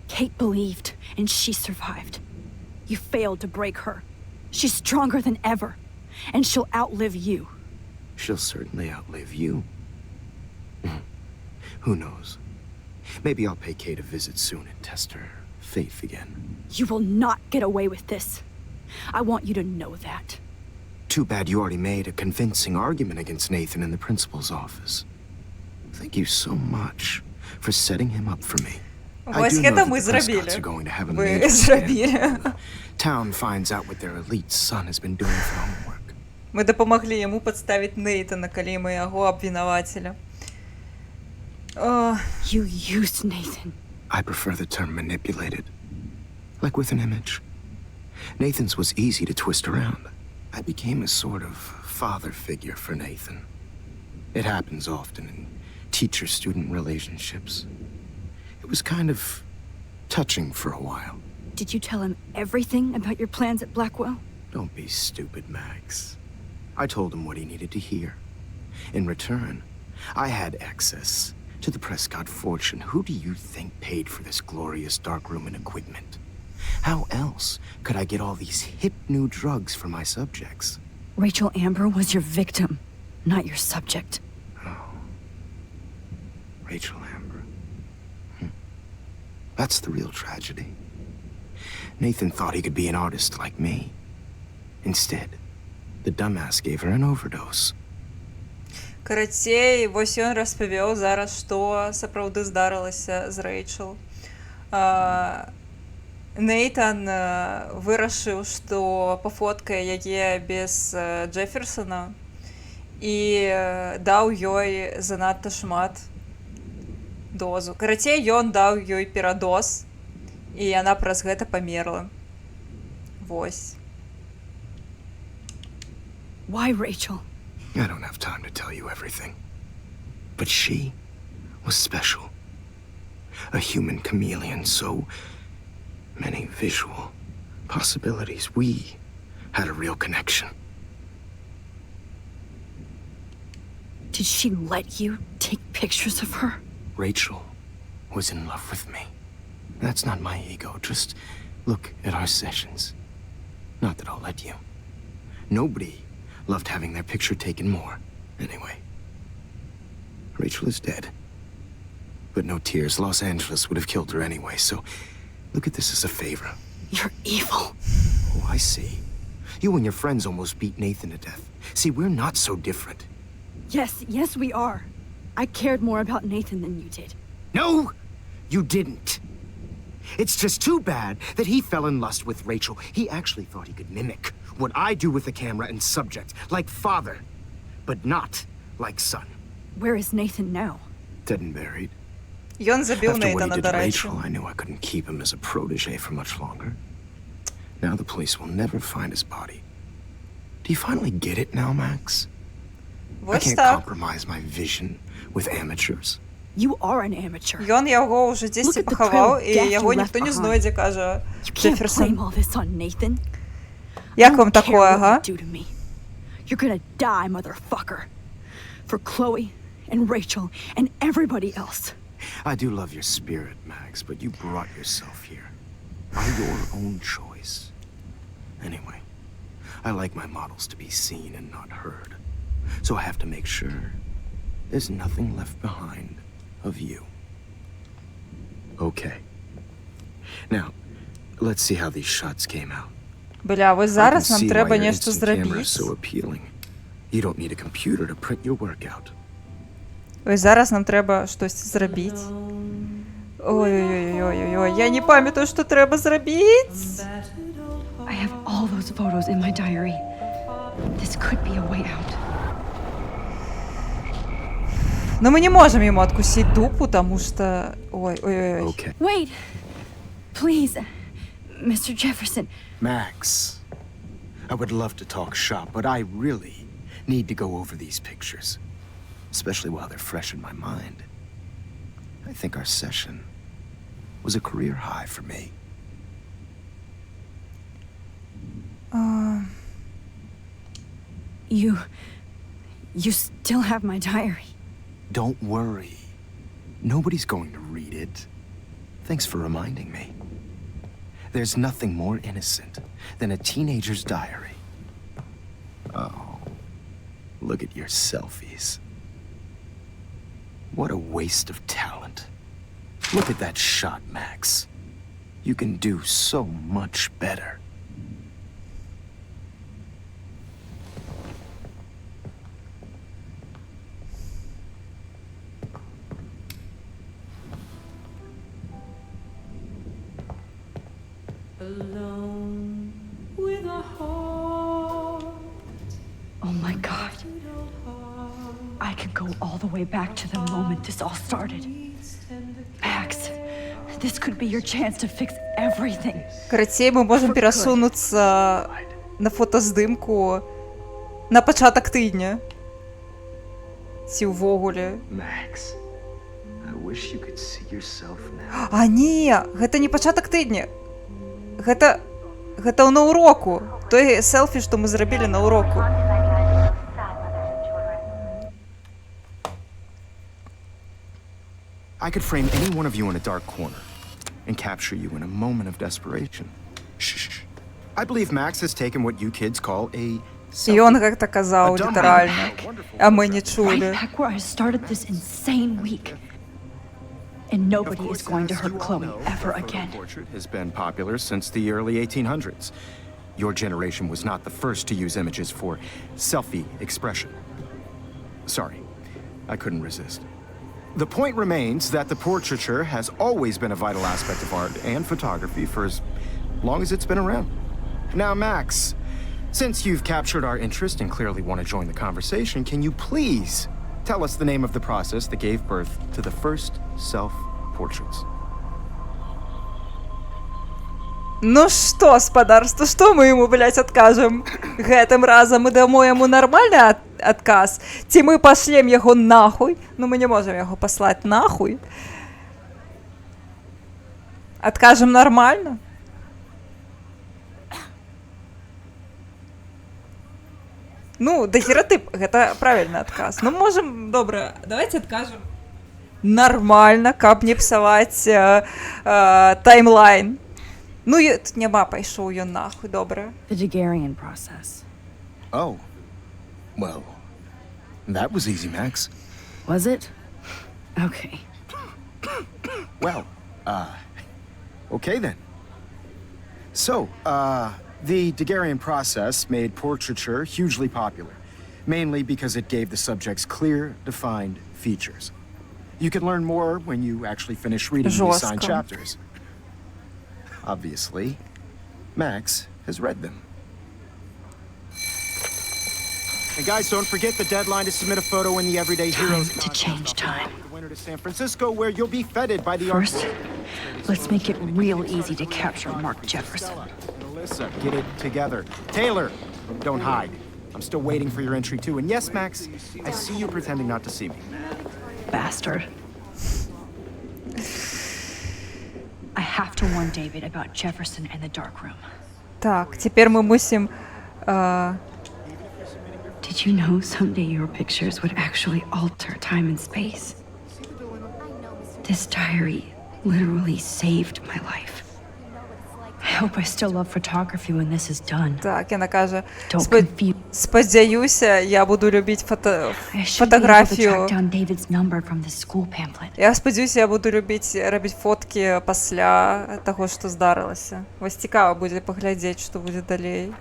Kate believed, and she survived. You failed to break her. She's stronger than ever. and she'll outlive you. She'll certainly outlive you. Who knows? Maybe I'll pay Kate a visit soon and test her faith again. You will not get away with this. I want you to know that. Too bad you already made a convincing argument against Nathan in the principal's office. Thank you so much for setting him up for me. Ось I do know это that мы the Prescotts зробили. are going to have a Вы major зробили. scandal. Town finds out what their elite son has been doing for homework. Мы дапамаглі яму падставіць Нейтана, калі мы яго абвінавацілі. You used Nathan. I prefer the term manipulated. Like with an image. Nathan's was easy to twist around. I became a sort of father figure for Nathan. It happens often in teacher-student relationships. It was kind of touching for a while. Did you tell him everything about your plans at Blackwell? Don't be stupid, Max. I told him what he needed to hear. In return, I had access to the Prescott fortune. Who do you think paid for this glorious darkroom and equipment? How else could I get all these hip new drugs for my subjects? Rachel Amber was your victim, not your subject. Rachel Amber. That's the real tragedy. Nathan thought he could be an artist like me. Instead, the dumbass gave her an overdose. Карацей, вось ён распавёў зараз, што сапраўды здарылася з Рэйчел. Нейтан вырашыў, што пафоткае яе без Джефферсона і даў ёй занадта шмат дозу. Карацей, ён даў ёй перадоз, і яна праз гэта памерла. Вось. Why, Rachel? I don't have time to tell you everything. But she was special. A human chameleon, so many visual possibilities. We had a real connection. Did she let you take pictures of her? Rachel was in love with me. That's not my ego. Just look at our sessions. Not that I'll let you. Nobody loved having their picture taken more. Anyway, Rachel is dead. But no tears. Los Angeles would have killed her anyway, so look at this as a favor. You're evil. Oh, I see. You and your friends almost beat Nathan to death. See, we're not so different. Yes, we are. I cared more about Nathan than you did. No, you didn't. It's just too bad that he fell in lust with Rachel. He actually thought he could mimic what I do with the camera and subject, like father, but not like son. Where is Nathan now? Dead and buried. Ён забіў After what he Нейтана, did да to рэчы. Rachel, I knew I couldn't keep him as a protege for much longer. Now the police will never find his body. Do you finally get it now, Max? I Вось can't так. compromise my vision with amateurs. You are an amateur. Ён яго ўжо дзесьці Look at the пахаваў, trail of і death яго you ніхто left не behind. знойдзе, кажа You can't Джефферсон. blame all this on Nathan. Як I вам don't care такое, what га? you do to me. You're gonna die, motherfucker. For Chloe and Rachel and everybody else. I do love your spirit, Max, but you brought yourself here. By your own choice. Anyway, I like my models to be seen and not heard. So I have to make sure there's nothing left behind of you. Okay. Now, let's see how these shots came out. Бля, вось I can зараз нам see why трэба your нешта instant camera is зрабіць. so appealing. You don't need a computer to print your work out. Ось зараз нам трэба штосьці зрабіць. Ой-ой-ой-ой-ой, я не памятаю, што трэба зрабіць. I have all those photos in my diary. This could be a way out. Но мы не можем ему откусить дупу, потому что... Ой-ой-ой. Okay. Wait! Please, Mr. Jefferson. Max, I would love to talk shop, but I really need to go over these pictures. Especially while they're fresh in my mind. I think our session was a career high for me. You still have my diary. Don't worry. Nobody's going to read it. Thanks for reminding me. There's nothing more innocent than a teenager's diary. Oh, look at your selfies. What a waste of talent. Look at that shot, Max. You can do so much better. Oh my god. I can go all the way back to the moment this all started. Max, this could be your chance to fix everything. Коротше, ми можемо пересунутися на фотоздимку на початок тижня. Ці ввогуле. Max, I wish you could see yourself now. А ні, гэта не пачатак тыдня. Гэта на уроку. Той селфі, што мы зрабілі на уроку. I could frame any one of you in a dark corner and capture you in a moment of desperation. Shh. I believe Max has taken what you kids call a І ён гэта казаў літаральна. А мы не Right чулі. back where I started this insane week. And nobody is going to hurt Chloe ever again. Portrait has been popular since the early 1800s. Your generation was not the first to use images for selfie expression. Sorry, I couldn't resist. The point remains that the portraiture has always been a vital aspect of art and photography for as long as it's been around. Now, Max, since you've captured our interest and clearly want to join the conversation, can you please tell us the name of the process that gave birth to the first self-portraits? Ну што, спадарства, што мы яму, блядь, адкажам? Гэтым разам мы дамо яму нармальны адказ? Ці мы пашлем яго нахуй? Ну мы не можам яго паслаць нахуй. Адкажам нармальна? Ну, дагератып, гэта правільны адказ. Ну можам, добра, давайте адкажам нармальна, каб не псаваць таймлайн. Ну, тут няма, пайшоў ён нахуй, добра. The Daguerrean process. Oh, well, that was easy, Max. Was it? Okay. Well, okay then. So, the Daguerrean process made portraiture hugely popular, mainly because it gave the subjects clear, defined features. You can learn more when you actually finish reading the assigned Жестко. chapters. Obviously, Max has read them. And guys, don't forget the deadline to submit a photo in the Everyday Heroes Time to change time. The winter to San Francisco, where you'll be feted by the First, let's make it real easy to capture Mark Jefferson. And Alyssa, get it together. Taylor, don't hide. I'm still waiting for your entry too. And yes, Max, I see you pretending not to see me. Bastard. I have to warn David about Jefferson and the dark room. Так, цяпер мы мусім... Did you know someday your pictures would actually alter time and space? This diary literally saved my life. I hope I still love photography when this is done. Так, яна кажа, Don't confuse. спадзяюся, я буду любіць I should be able to track фотаграфію. down David's number from the school pamphlet. Я спадзяюся, я буду любіць рабіць фоткі пасля таго, што здарылася. Вось цікава будзе паглядзець, што будзе далей.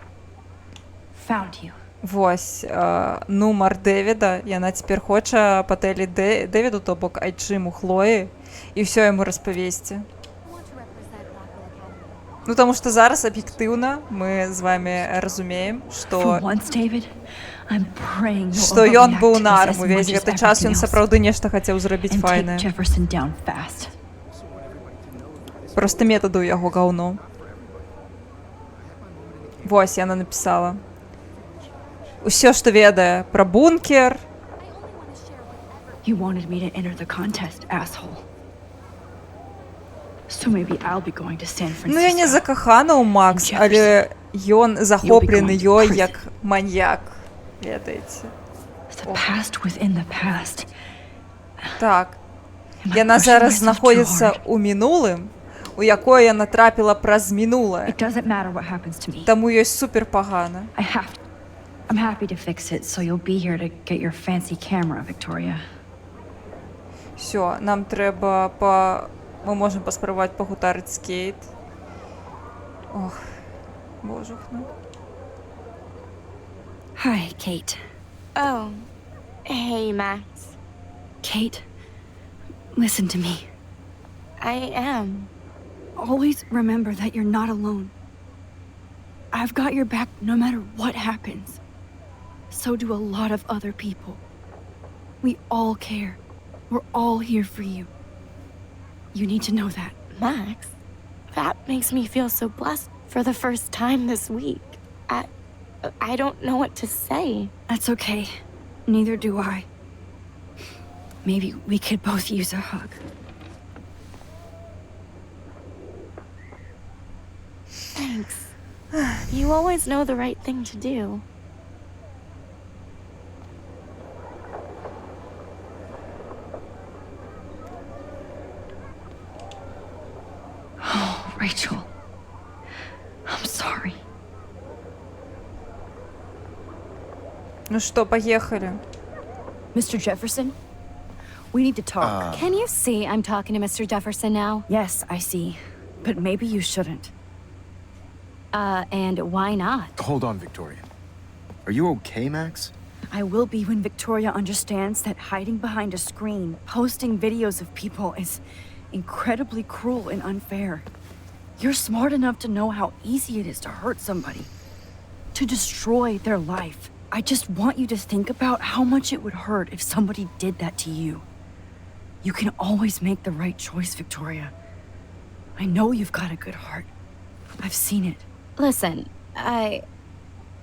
Found you. Вось, нумар Дэвіда, яна цяпер хоча патэліць Дэвіду, то бок айчыму Хлоі, і ўсё яму распавесці. Ну, таму што зараз аб'ектыўна мы з вамі разумеем, For што once, David, I'm praying you'll што ён overreact быў to this нарм as увесь much as гэты час, everything ён else. сапраўды нешта хацеў зрабіць And take файнае. Jefferson down fast. Проста метаду ў яго гаўно. Вось, яна напісала. Усё, што ведае пра бункер. You wanted me to enter the contest, asshole. So maybe I'll be going to San Francisco. Ну, я не закахана ў Макс, але ён захоплены ёй як маньяк, ведаеце. The past within the past. Так, Am I яна pushing зараз myself too знаходзіцца hard? ў мінулым, у якое яна трапіла праз мінулае. It doesn't matter what happens to me. Таму ёй супер пагана. I have to. I'm happy to fix it, so you'll be here to get your fancy camera, Victoria. Все, нам треба Ми можемо поспробувати погутарити з Кейт. Ох, божухну. Hi, Kate. Oh, hey, Max. Kate, listen to me. I am. Always remember that you're not alone. I've got your back no matter what happens. So do a lot of other people. We all care. We're all here for you. You need to know that. Max, that makes me feel so blessed for the first time this week. I don't know what to say. That's okay. Neither do I. Maybe we could both use a hug. Thanks. You always know the right thing to do. Oh, Rachel. I'm sorry. Ну что, поехали. Mr. Jefferson, we need to talk. Can you see I'm talking to Mr. Jefferson now? Yes, I see. But maybe you shouldn't. And why not? Hold on, Victoria. Are you okay, Max? I will be when Victoria understands that hiding behind a screen, posting videos of people is incredibly cruel and unfair. You're smart enough to know how easy it is to hurt somebody, to destroy their life. I just want you to think about how much it would hurt if somebody did that to you. You can always make the right choice, Victoria. I know you've got a good heart. I've seen it. Listen, I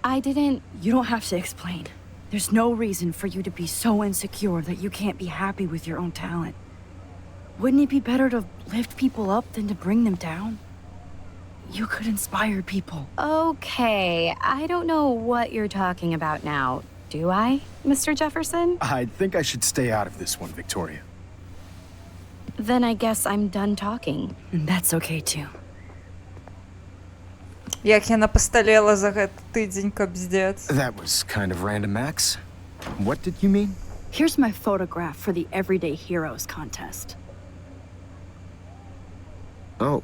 didn't... You don't have to explain. There's no reason for you to be so insecure that you can't be happy with your own talent. Wouldn't it be better to lift people up than to bring them down? You could inspire people. Okay, I don't know what you're talking about now. Do I, Mr. Jefferson? I think I should stay out of this one, Victoria. Then I guess I'm done talking. And that's okay too. Як яна пасталела за гэты тыдзень, капздец. That was kind of random, Max. What did you mean? Here's my photograph for the Everyday Heroes contest. Oh,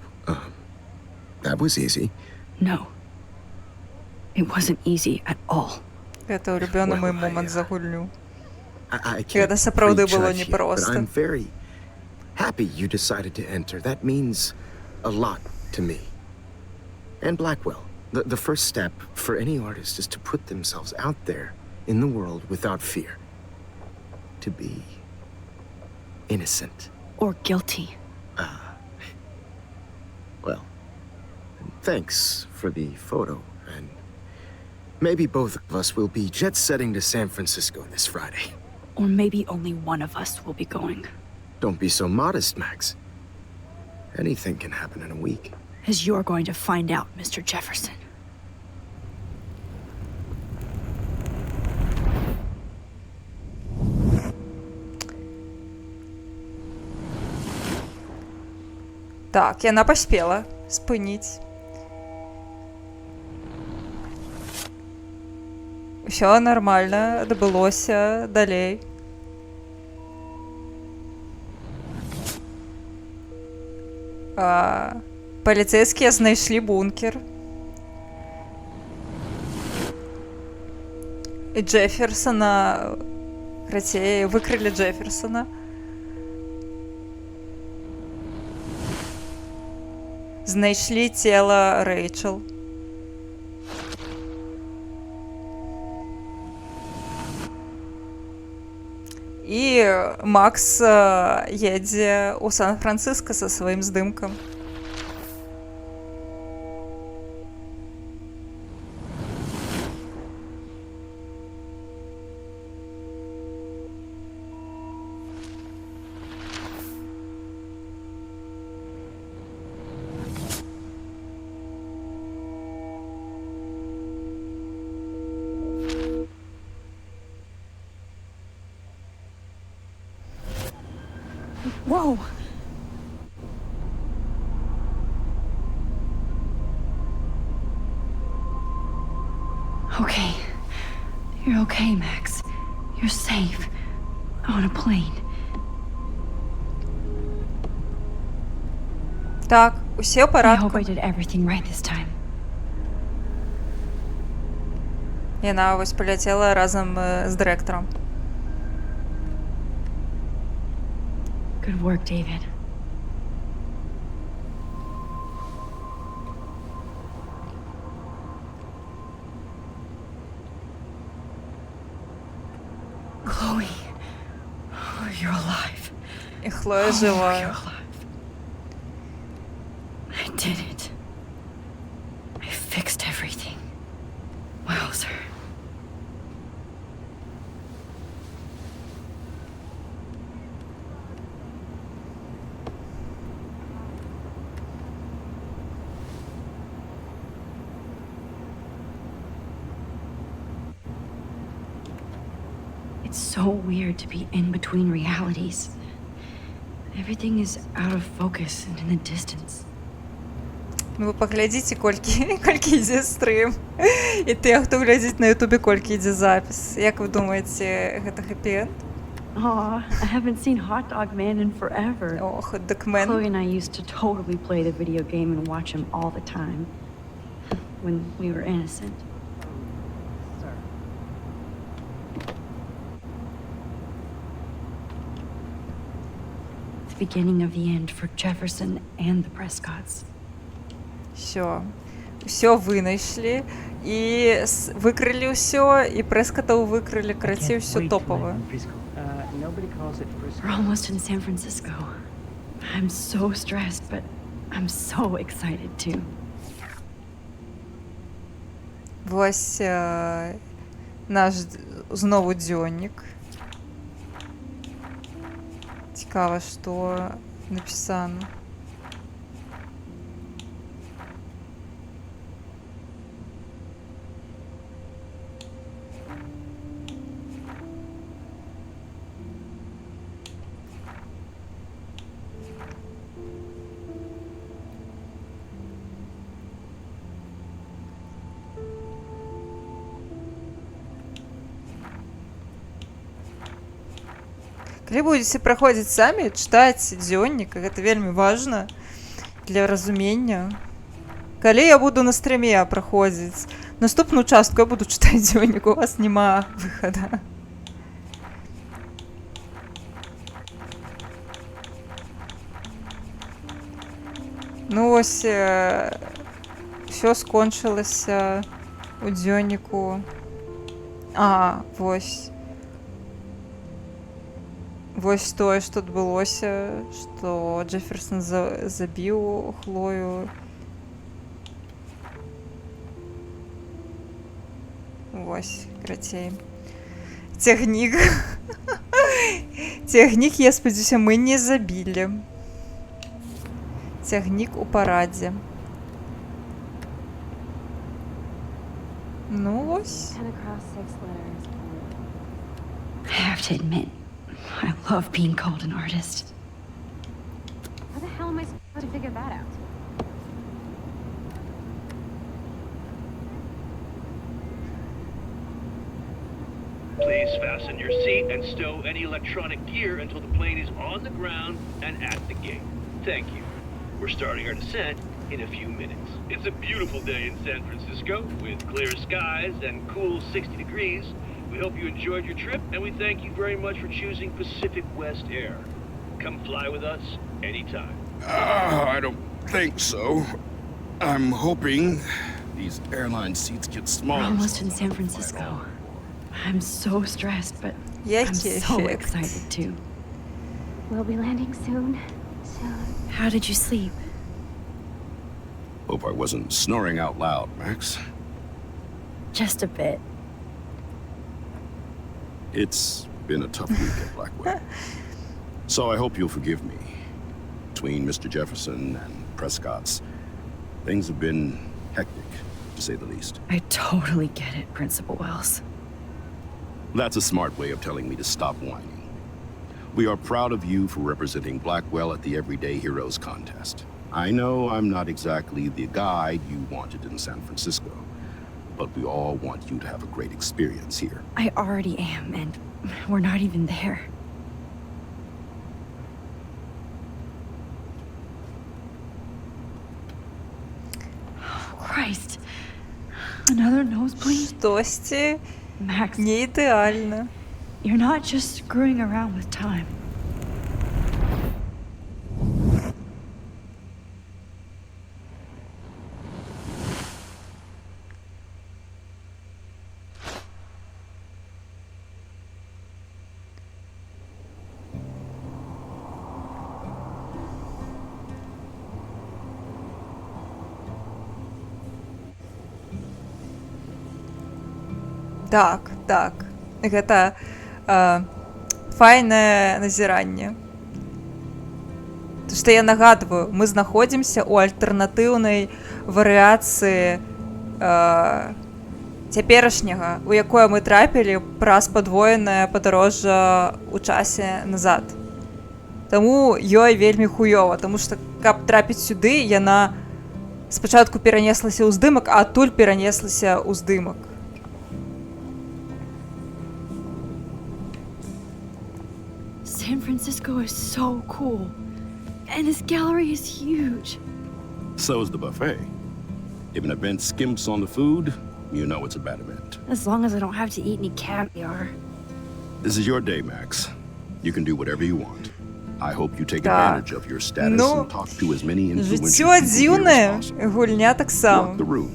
that was easy. No. It wasn't easy at all. Гэта улюбёны мой Well, момант за гульню. I can't Гэта сапраўды было prejudge yet, but непросто. I'm very happy you decided to enter. That means a lot to me. And Blackwell. The first step for any artist is to put themselves out there in the world without fear. To be innocent. Or guilty. Well, thanks for the photo, and maybe both of us will be jet-setting to San Francisco this Friday. Or maybe only one of us will be going. Don't be so modest, Max. Anything can happen in a week. As you're going to find out, Mr. Jefferson. Так, яна паспела спыніць. Усё нармальна, адбылося далей. Паліцэйскія знайшлі бункер. І Джефферсона... Крацей, выкрылі Джефферсона. Знайшлі цела Рэйчел. І Макс едзе ў Сан-Францыска са сваім здымкам. Whoa! Okay. You're okay, Max. You're safe. On a plane. Так, усе ў I hope парадку. I did everything right this time. Яна вось паляцела разам з дырэктарам. Good work, David. Chloe. Oh, you're alive. І Хлоя You're жива. alive. I did it. I fixed everything. Wowzer. It's so weird to be in between realities. Everything is out of focus and in the distance. Ну вы паглядзіце, колькі ідзе стрым. І тыя, хто глядзіць на ютубе, колькі ідзе запіс. Як вы думаеце, гэта хэпі-энд? Aw, I haven't seen Hot Dog Man in forever. О, хот-догмен. Chloe and I used to totally play the video game and watch him all the time. When we were innocent. The beginning of the end for Jefferson and the Prescotts. Все вынайшлі і выкрылі ўсё, і Прэскатаў выкрылі, карацей, ўсё топава. Nobody calls it Frisco. We're almost in San Francisco. I'm so stressed, but I'm so excited too. Вось наш знову дзённік. Цікава, што напісана. Калі будзеце праходзіць самі, чытаць дзённік, гэта вельмі важна для разумення. Калі я буду на стрыме праходзіць наступную частку, я буду чытаць дзённік, у вас няма выхада. Ну вось, ўсё скончылася у дзённіку. Вось. Вось тое, што адбылося, што Джеферсон забіў Хлою. Вось, карацей. Цягнік. Цягнік, я спадзяюся, мы не забілі. Цягнік у парадзе. Ну вось. I have to admit, I love being called an artist. How the hell am I supposed to figure that out? Please fasten your seat and stow any electronic gear until the plane is on the ground and at the gate. Thank you. We're starting our descent in a few minutes. It's a beautiful day in San Francisco with clear skies and cool 60 degrees. We hope you enjoyed your trip, and we thank you very much for choosing Pacific West Air. Come fly with us anytime. I don't think so. I'm hoping these airline seats get We're smaller. almost in San Francisco. I'm so stressed, but I'm Який so ефект. excited too. We'll be landing soon. How did you sleep? Hope I wasn't snoring out loud, Max. Just a bit. It's been a tough week at Blackwell. So I hope you'll forgive me. Between Mr. Jefferson and Prescott's, things have been hectic, to say the least. I totally get it, Principal Wells. That's a smart way of telling me to stop whining. We are proud of you for representing Blackwell at the Everyday Heroes contest. I know I'm not exactly the guide you wanted in San Francisco, but we all want you to have a great experience here. I already am, and we're not even there. Oh, Christ. Another nosebleed? Штосьці Max, не ідеально. you're not just screwing around with time. Так, так. Гэта файнае назіранне. То што я нагадваю, мы знаходзімся ў альтэрнатыўнай варыяцыі цяперашняга, у якое мы трапілі праз падвоенае падарожжа ў часе назад. Таму ёй вельмі хуёва, таму што каб трапіць сюды, яна спачатку перанеслася ў здымак, а адтуль перанеслася ў здымак. San Francisco is so cool. And this gallery is huge. So is the buffet. If an event skimps on the food, you know it's a bad event. As long as I don't have to eat any caviar. This is your day, Max. You can do whatever you want. I hope you take Так. advantage of your status Ну, and talk to as many influential Жыццё people here дзіўнае, as possible. гульня Walk the таксама. room.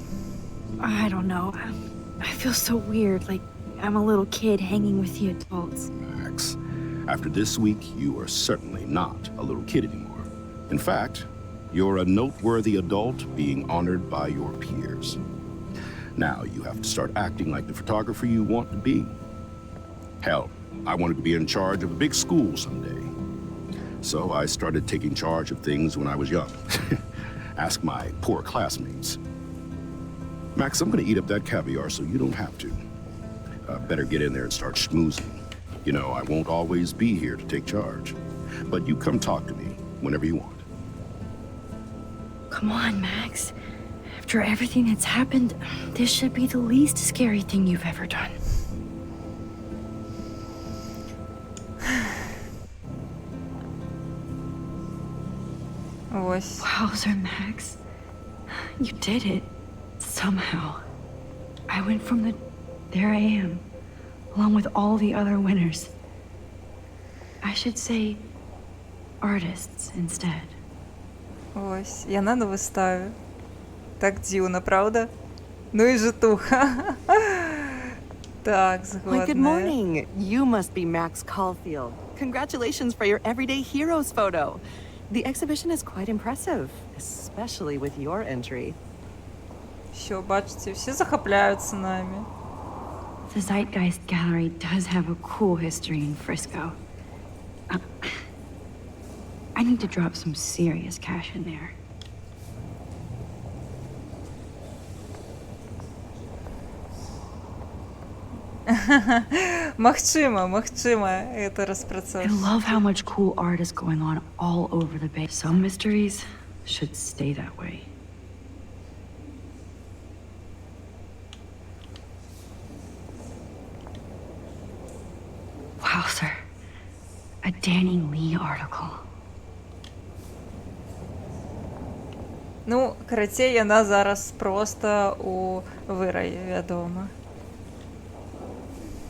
I don't know. I feel so weird, like I'm a little kid hanging with the adults. Max, after this week, you are certainly not a little kid anymore. In fact, you're a noteworthy adult being honored by your peers. Now you have to start acting like the photographer you want to be. Hell, I wanted to be in charge of a big school someday. So I started taking charge of things when I was young. Ask my poor classmates. Max, I'm gonna eat up that caviar so you don't have to. Better get in there and start schmoozing. You know, I won't always be here to take charge. But you come talk to me whenever you want. Come on, Max. After everything that's happened, this should be the least scary thing you've ever done. Ось. Wowzer, Max. You did it. Somehow. I went from the... There I am. Along with all the other winners. I should say... artists instead. Ось. Яна на виставі. Так дзіўна, правда? Ну і житуха. Так, згодна. Why, good morning. You must be Max Caulfield. Congratulations for your Everyday Heroes photo. The exhibition is quite impressive, especially with your entry. Що, бачите, всі захопляються нами. The Zeitgeist Gallery does have a cool history in Frisco. I need to drop some serious cash in there. Магчыма, это I распрацоўваць. love how much cool art is going on all over the Bay. Some mysteries should stay that way. Wow, sir. A Danny Lee article. Ну, карацей, яна зараз проста у вираі, вядома.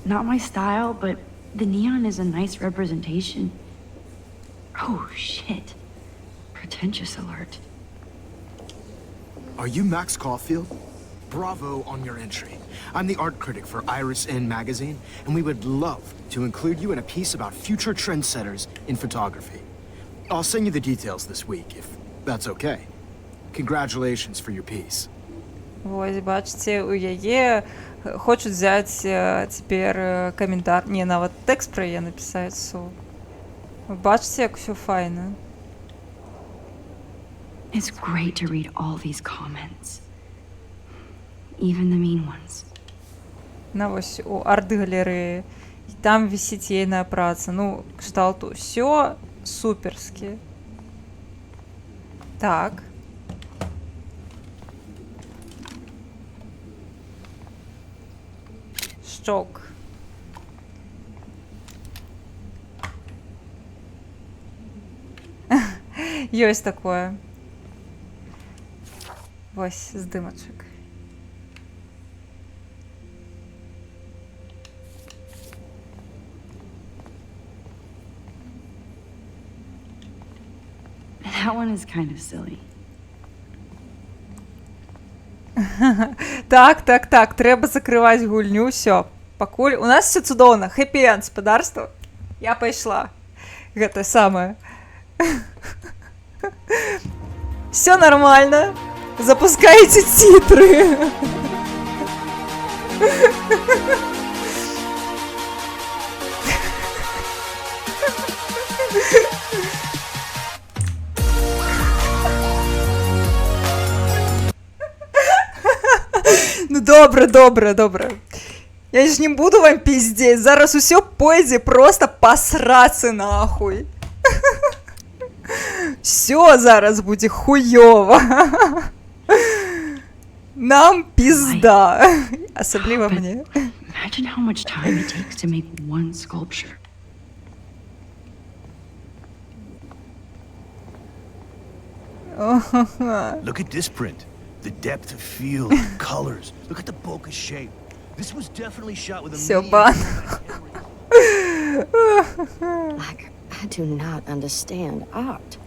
Not my style, but the neon is a nice representation. Oh, shit. Pretentious alert. Are you Max Caulfield? Bravo on your entry. I'm the art critic for Iris N magazine, and we would love to include you in a piece about future trendsetters in photography. I'll send you the details this week, if that's okay. Congratulations for your piece. Вось, бачыце, у яе хочуць взяць цяпер каментар, не, нават тэкст пра яе напісаць. Бачыце, як усё файна. It's great to read all these comments. Even the mean ones. На вось у арт-галерэі. І там вісіць ейная праца. Ну, кшталту, ўсё суперскі. Так. Щок. Ёсць такое. Вось, здымачак. That one is kind of silly. Так, трэба закрываць гульню, ўсё. Пакуль у нас все цудоўна, хэпі-энд, спадарства. Я пайшла. Гэта самае. Все нормально. Запускаете титры. Ну добра. Я ж не буду вам пиздеть. Зараз усё пойдзе просто посрацы нахуй. Все зараз будзе хуёво. Нам пизда. Асабліва мне. Imagine how much time it takes to make one sculpture. Look at this print. The depth of field, the colors. Look at the bokeh shape. This was definitely shot with a Всё, medium бан. Like, I do not understand art.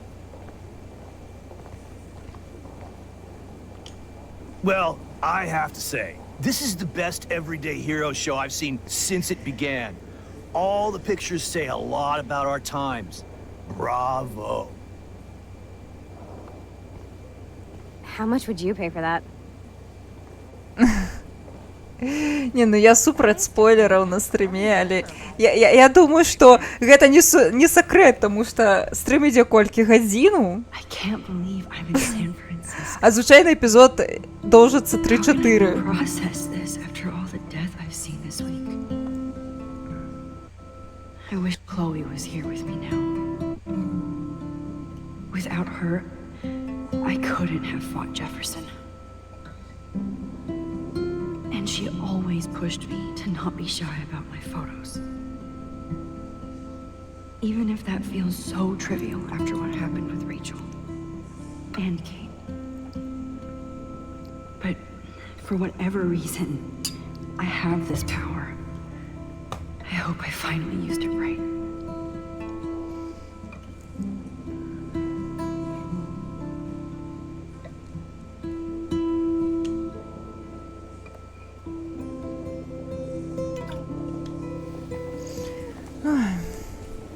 Well, I have to say, this is the best everyday hero show I've seen since it began. All the pictures say a lot about our times. Bravo. How much would you pay for that? Не, ну я супраць спойлераў на стрыме, але я думаю, што гэта не сакрэт, таму што стрым ідзе колькі гадзіну, I can't believe I'm in San Francisco. а звычайны эпізод доўжыцца How can I 3-4. process this after all the death I've seen this week? I wish Chloe was here with me now. Without her, I couldn't have fought Jefferson. And she always pushed me to not be shy about my photos. Even if that feels so trivial after what happened with Rachel and Kate. But for whatever reason, I have this power. I hope I finally used it right.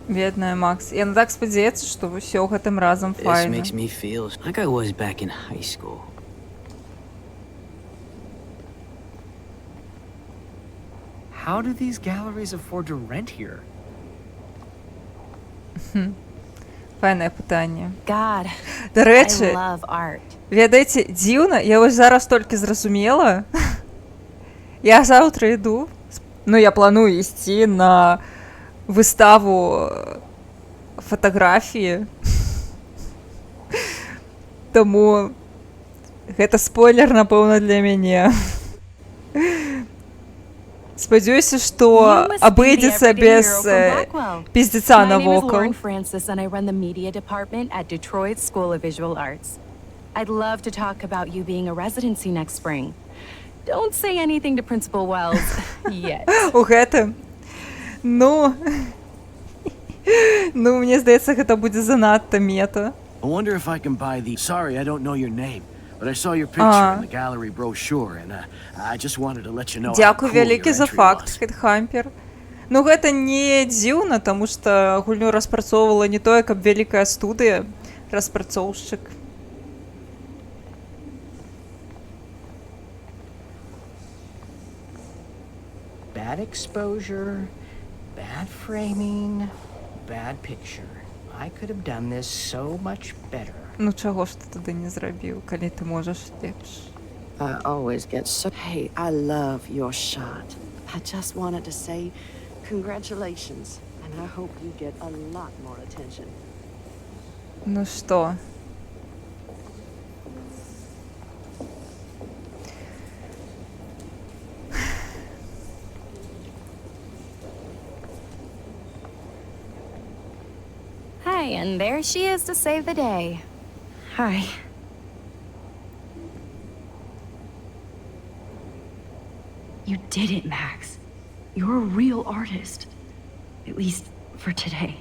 Бедная Макс. Яна так спадзяецца, што ўсё гэтым разам This файна. makes me feel like I was back in high school. How do these galleries afford to rent here? Файнае пытанне. God, Да I рэчы, love art. ведаеце, дзіўна, я вось зараз толькі зразумела. Я заўтра іду, ну я планую ісці на выставу фатаграфіі. Таму гэта спойлер, напэўна, для мяне. Спадзяюся, што абыдзецца без пиздеца My name is навокал. Lauren Francis, and I run the media department at Detroit School of Visual Arts. I'd love to talk about you being a residency next spring. Don't say anything to Principal Wells yet. У гэтым. Ну, мне здаецца, гэта будзе занадта мета. I wonder if I can buy the. Sorry, I don't know your name, but I saw your picture in the gallery brochure, and I just wanted to let you know. Дзякуй вялікі за факт, Хедхампер. Ну, гэта не дзіўна, таму што гульню распрацоўвала не тое, каб вялікая студыя, распрацоўшчык. Bad exposure, bad framing, bad picture. I could have done this so much better. Ну, чаго ж ты тады не зрабіў, калі ты можаш лепш? I always get so. Hey, I love your shot. I just wanted to say congratulations, and I hope you get a lot more attention. Ну што? and there she is to save the day. Hi. You did it, Max. You're a real artist. At least for today.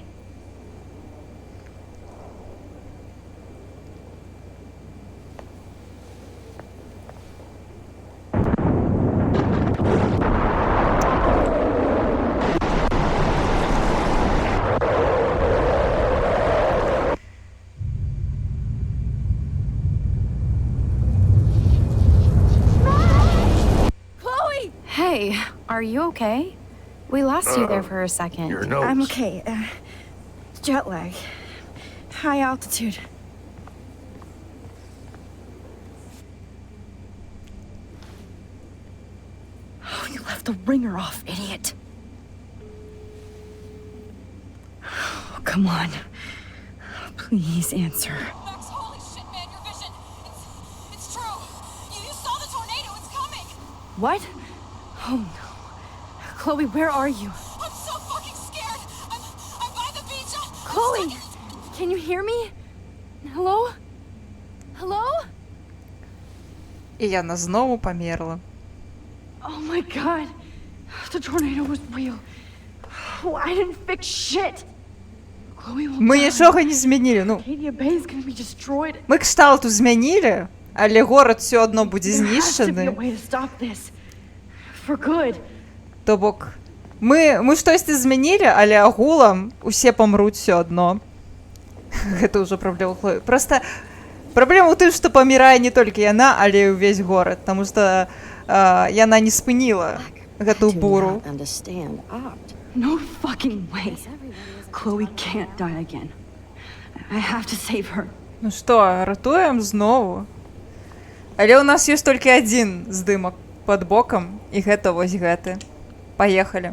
Chloe! Hey, are you okay? We lost you there for a second. Your nose. I'm okay. Jet lag. High altitude. Oh, you left the ringer off, idiot. Oh, come on. Please answer. Max, holy shit, man, your vision. It's true. You saw the tornado. It's coming. What? Oh no. Chloe, where are you? I'm so fucking scared. I'm by the beach. Chloe! Can you hear me? Hello? Hello? І Яна знову померла. Oh my god. The tornado was real. Oh, I didn't fix shit. Chloe will Ми die. нічого не змінили. Ну, Arcadia Bay is gonna be destroyed. ми кшталту змінили, але город все одно буде There has to be a знищений. way to stop this. For good. То бок, ми штосьці змінили, але агулам усе помруть все одно. Гэта ўжо праблема Хлоі. Просто праблема ў тым, што памірае не толькі яна, але і ўвесь горад, таму што яна не спыніла гэту буру. Understand art. No fucking way. Chloe can't die again. I have to save her. Ну што, ратуем знову. Але ў нас ёсць толькі адзін здымак пад бокам, і гэта вось гэты. Паехалі.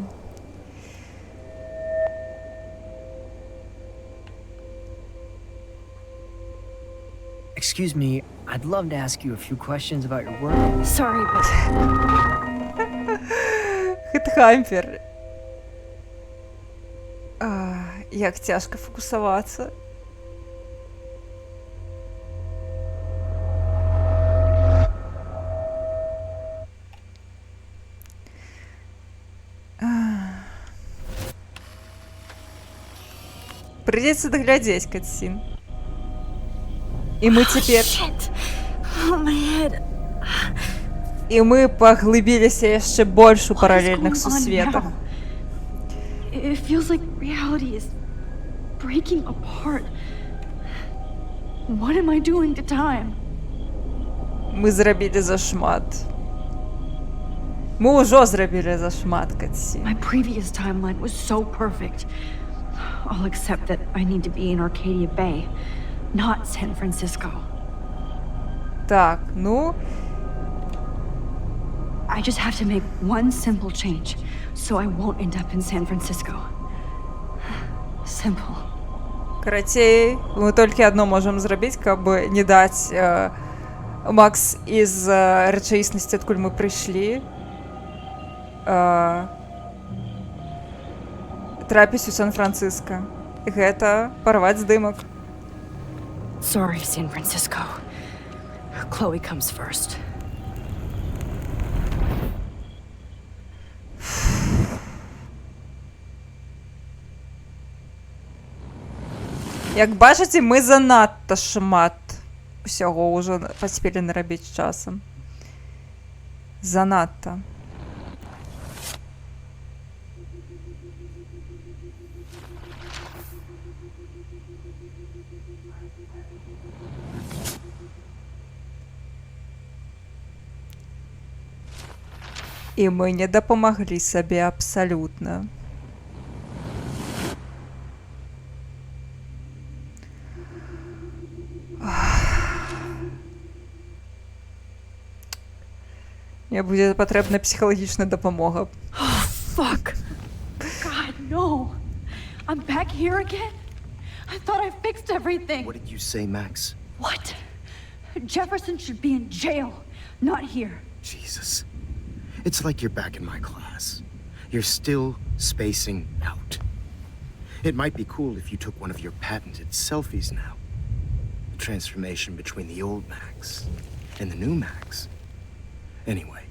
Excuse me, I'd love to ask you a few questions about your work. Sorry, but Хитхампер. Як цяжка фокусавацца. Придется доглядеть катсин. И мы теперь... oh my head. И мы поглыбіліся яшчэ больш у What is паралельных going on сусветах. now? It feels like reality is breaking apart. What am I doing to time? Мы зрабілі зашмат. Мы ўжо зрабілі зашмат, катсін. My previous timeline was so perfect. I'll accept that I need to be in Arcadia Bay, not San Francisco. Так, ну... I just have to make one simple change, so I won't end up in San Francisco. Simple. Карацей, мы толькі адно можам зрабіць, каб не даць Макс з рэчаіснасці, адкуль мы прыйшлі, трапіць у Сан-Францыска. Гэта парваць здымак. Sorry, San Francisco. Chloe comes first. Як бачыце, мы занадта шмат усяго ўжо паспелі нарабіць часам. Занадта. І мы не дапамаглі сабе абсалютна. Мне будзе патрэбна псіхалагічная дапамога. Oh, fuck. God, no. I'm back here again? I thought I fixed everything. What did you say, Max? What? Jefferson should be in jail, not here. Jesus. It's like you're back in my class. You're still spacing out. It might be cool if you took one of your patented selfies now. The transformation between the old Max and the new Max. Anyway,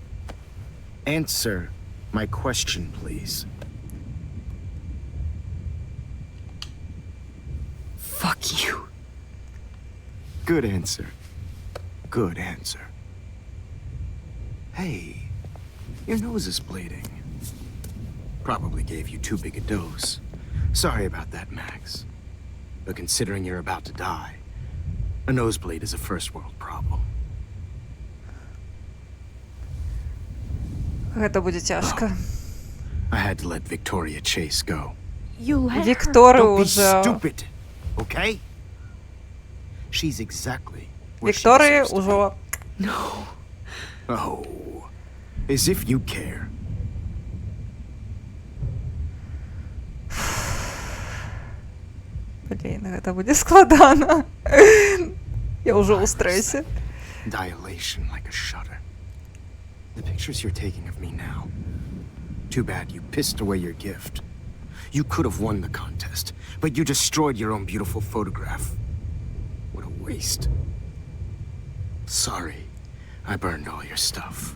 answer my question, please. Fuck you. Good answer. Good answer. Hey, your nose is bleeding. Probably gave you too big a dose. Sorry about that, Max. But considering you're about to die, a nosebleed is a first world problem. Гэта будзе цяжка. I had to let Victoria Chase go. You let her. Вікторію Don't be уже... stupid, okay? She's exactly where she Вікторії deserves to уже... No. be. Oh, as if you care. Блін, гэта будзе складана. Я уже у стрэсе. Dilation like a shutter. The pictures you're taking of me now. Too bad you pissed away your gift. You could have won the contest, but you destroyed your own beautiful photograph. What a waste. Sorry, I burned all your stuff.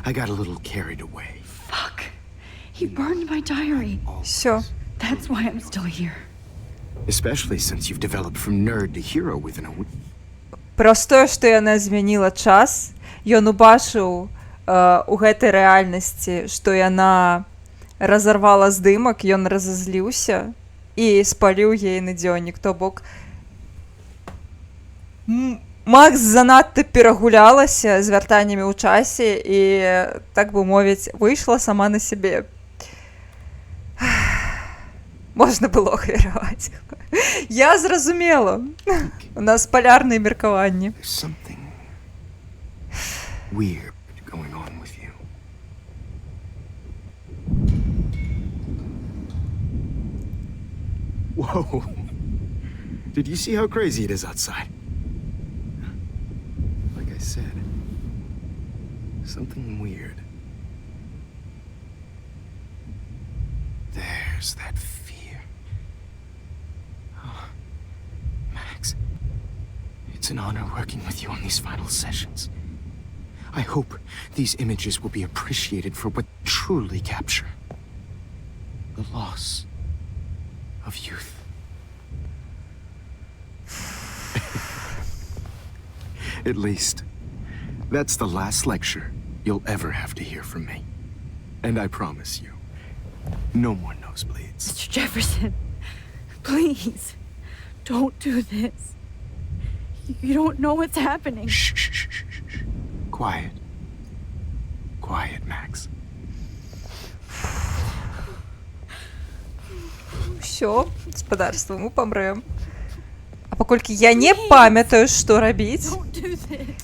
I got a little carried away. Fuck. He burned my diary. Всё. That's why I'm still here. Especially since you've developed from nerd to hero within a week. Праз тое, што яна змяніла час, ён убачыў у гэтай рэальнасці, што яна разарвала здымак, ён разазліўся і спаліў ейны дзённік. То бок Макс занадта перагулялася з вяртаннямі ў часе і, так бы мовіць, выйшла сама на сябе. Можна было ахвяраваць. Я зразумела. У нас палярныя меркаванні. There's something weird going on with you. Whoa. Did you see how crazy it is outside? Like I said, something weird. There's that fear. Oh, Max, it's an honor working with you on these final sessions. I hope these images will be appreciated for what they truly capture. The loss of youth. At least, that's the last lecture you'll ever have to hear from me. And I promise you, no more nosebleeds. Mr. Jefferson, please, don't do this. You don't know what's happening. Shh, shh, shh, shh, shh. Quiet. Quiet, Max. Всё, гаспадарства, мы памрэм. А паколькі я не памятаю, што рабіць. Don't do this.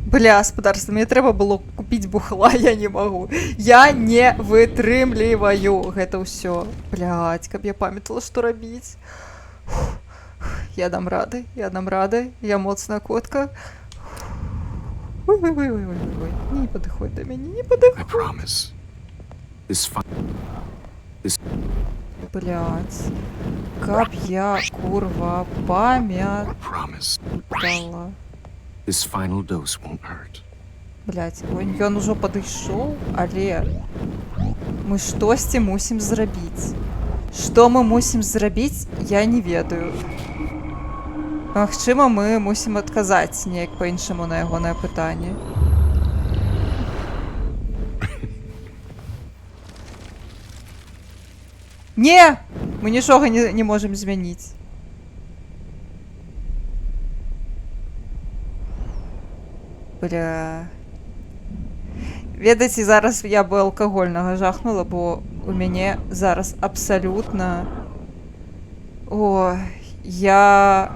Бля, гаспадарства, мне трэба было купіць бухла, я не магу. Я не вытрымліваю гэта ўсё. Блядь, каб я памятала, што рабіць. Я дам рады, я моцная котка. Ой, не падыходь да мяне, не I падыходь. promise. Блядь, каб я, курва, памятала. Promise. This final dose won't hurt. Блядь, ён ужо падышоў, але мы штосьці мусім зрабіць. Што мы мусім зрабіць, я не ведаю. Магчыма, мы мусім адказаць неяк па-іншаму на ягонае пытанне. Не! Мы нічога не можам змяніць. Бля... Ведаеце, зараз я бы алкагольнага жахнула, бо у мяне зараз абсалютна... О, я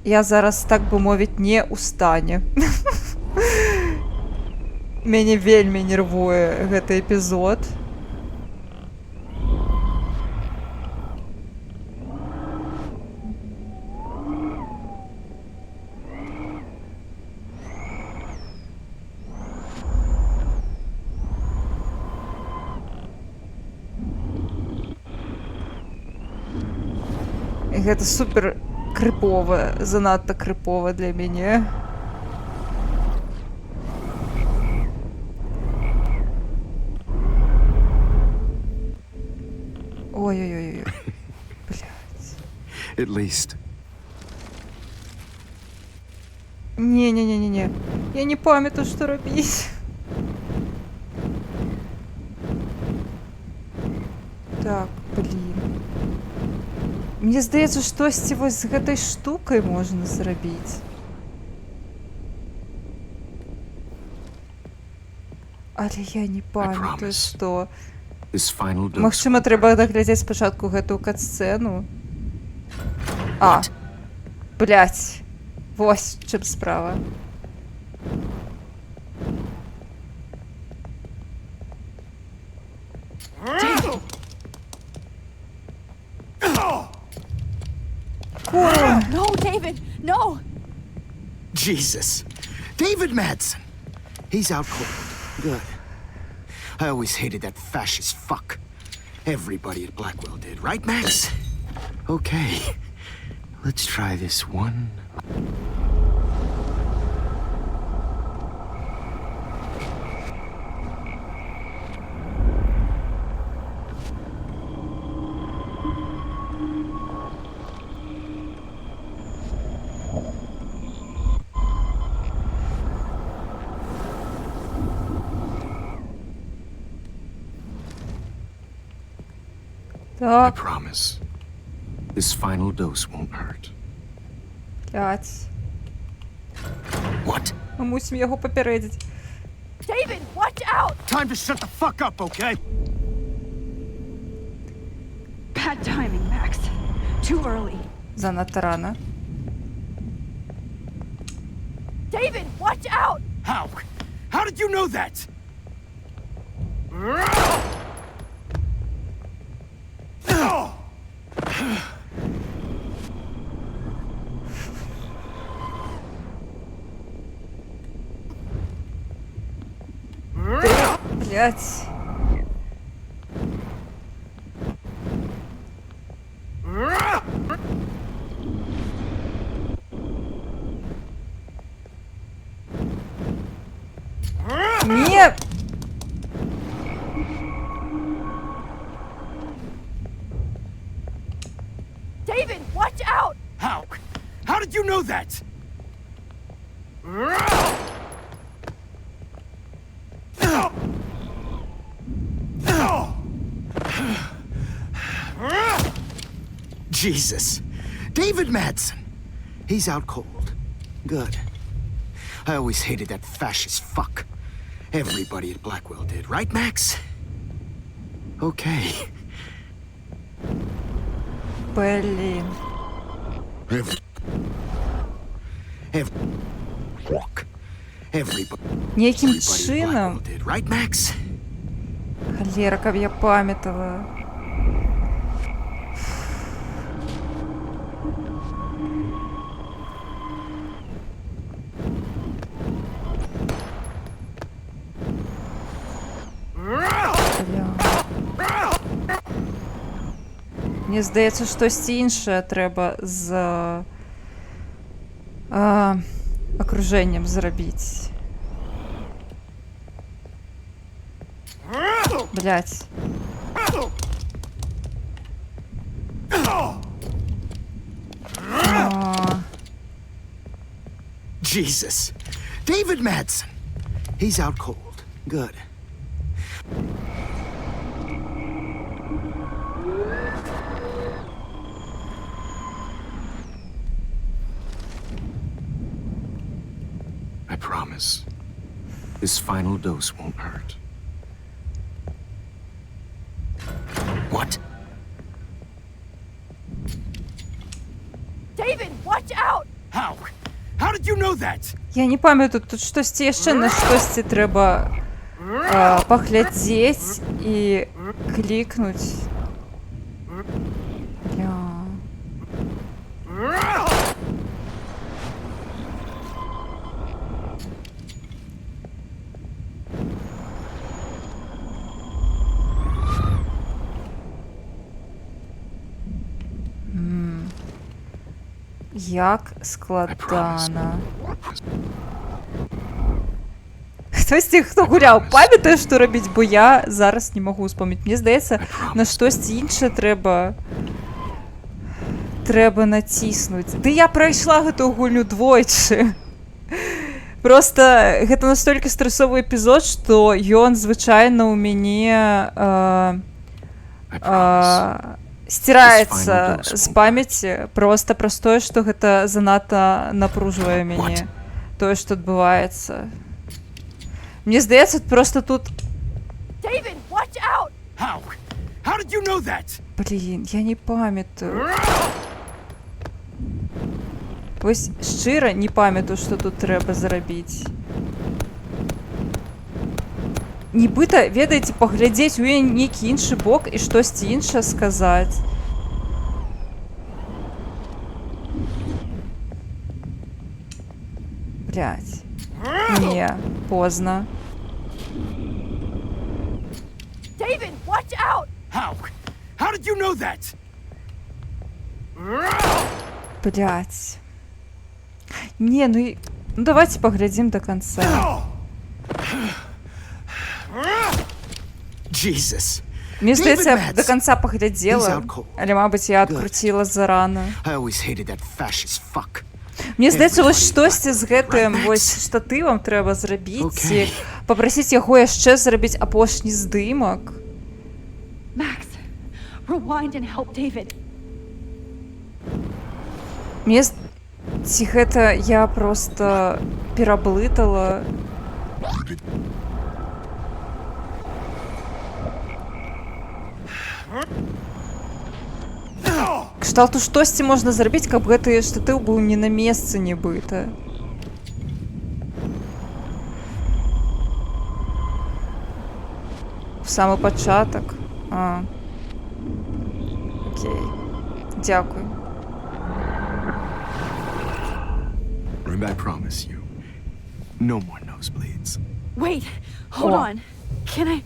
зараз, так бы мовіць, не ў стане. Мяне вельмі нервуе гэты эпізод. Гэта супер крыпова, занадта крыпова для мяне. Ой-ой-ой. Блядь. At least. Не-не-не-не-не. Я не памятаю, што рабіць. Так, блін. Мне здаецца, штосьці вось з гэтай штукай можна зрабіць. Але я не памятаю, promise. што... This final dose. Магчыма, трэба даглядзець спачатку гэтую кат-сцэну. А, блядь. Вось чым справа. Курва. No, David, no! Jesus. David Madsen. He's out cold. Good. I always hated that fascist fuck. Everybody at Blackwell did, right, Max? Okay. Let's try this one. I Так, promise. This final dose won't hurt. блядь. What? Мы мусім яго папярэдзіць. David, watch out! Time to shut the fuck up, okay? Bad timing, Max. Too early. Занадта рана. David, watch out! How? How did you know that? Блядь. Нет! David, watch out! How? How did you know that? Jesus. David Madsen. He's out cold. Good. I always hated that fascist fuck. Everybody at Blackwell did, right, Max? Okay. Блін. Everybody Неким at Blackwell чином... did, right, Max? Холера, каб я памятала. Мне здаецца, штосьці іншае трэба з акружэннем зрабіць. Блядь. Jesus. David Madsen. He's out cold. Good. I promise. This final dose won't hurt. What? David, watch out! How? How did you know that? Я не памятаю, тут штосьці яшчэ на штосьці трэба паглядзець і клікнуць. Бля. Як складана. Хтось, хто гуляв, пам'ятає, що робити, бо я зараз не можу вспомнити. Мені здається, на щось інше треба натиснути. Ды я пройшла гэту гульню двойчы. Просто гэта настолькі стрэсовы эпізод, што ён звычайна ў мяне стираецца з памяці проста праз тое, што гэта занадта напружвае мяне. Тое, што адбываецца. Мне здаецца, просто тут... David, watch out! How? How did you know that? Блін, я не памятаю. Вось шчыра не памятаю, што тут трэба зрабіць. Нібыта, ведаеце, паглядзець у нейкі іншы бок і штосьці іншае сказаць. Блядь. Не, позна. David, watch out! How? How did you know that? Блядь. Не, ну и... Ну давайте поглядим до конца. Jesus. Мне здаецца, я Mads. до конца поглядела, але, мабыць, я адкруціла зарана. I always hated that fascist fuck. Мне здаецца, вось штосьці з гэтым вось штатывам трэба зрабіць і папрасіць яго яшчэ зрабіць апошні здымак. Max, rewind and help David. Мне ці гэта я просто пераблытала. Кшталту штосьці можна зрабіць, каб гэты штатыў быў не на месцы нібыта. В самы пачатак. Окей. Дзякуй. I promise you, no more nosebleeds. Wait, hold on. Can I...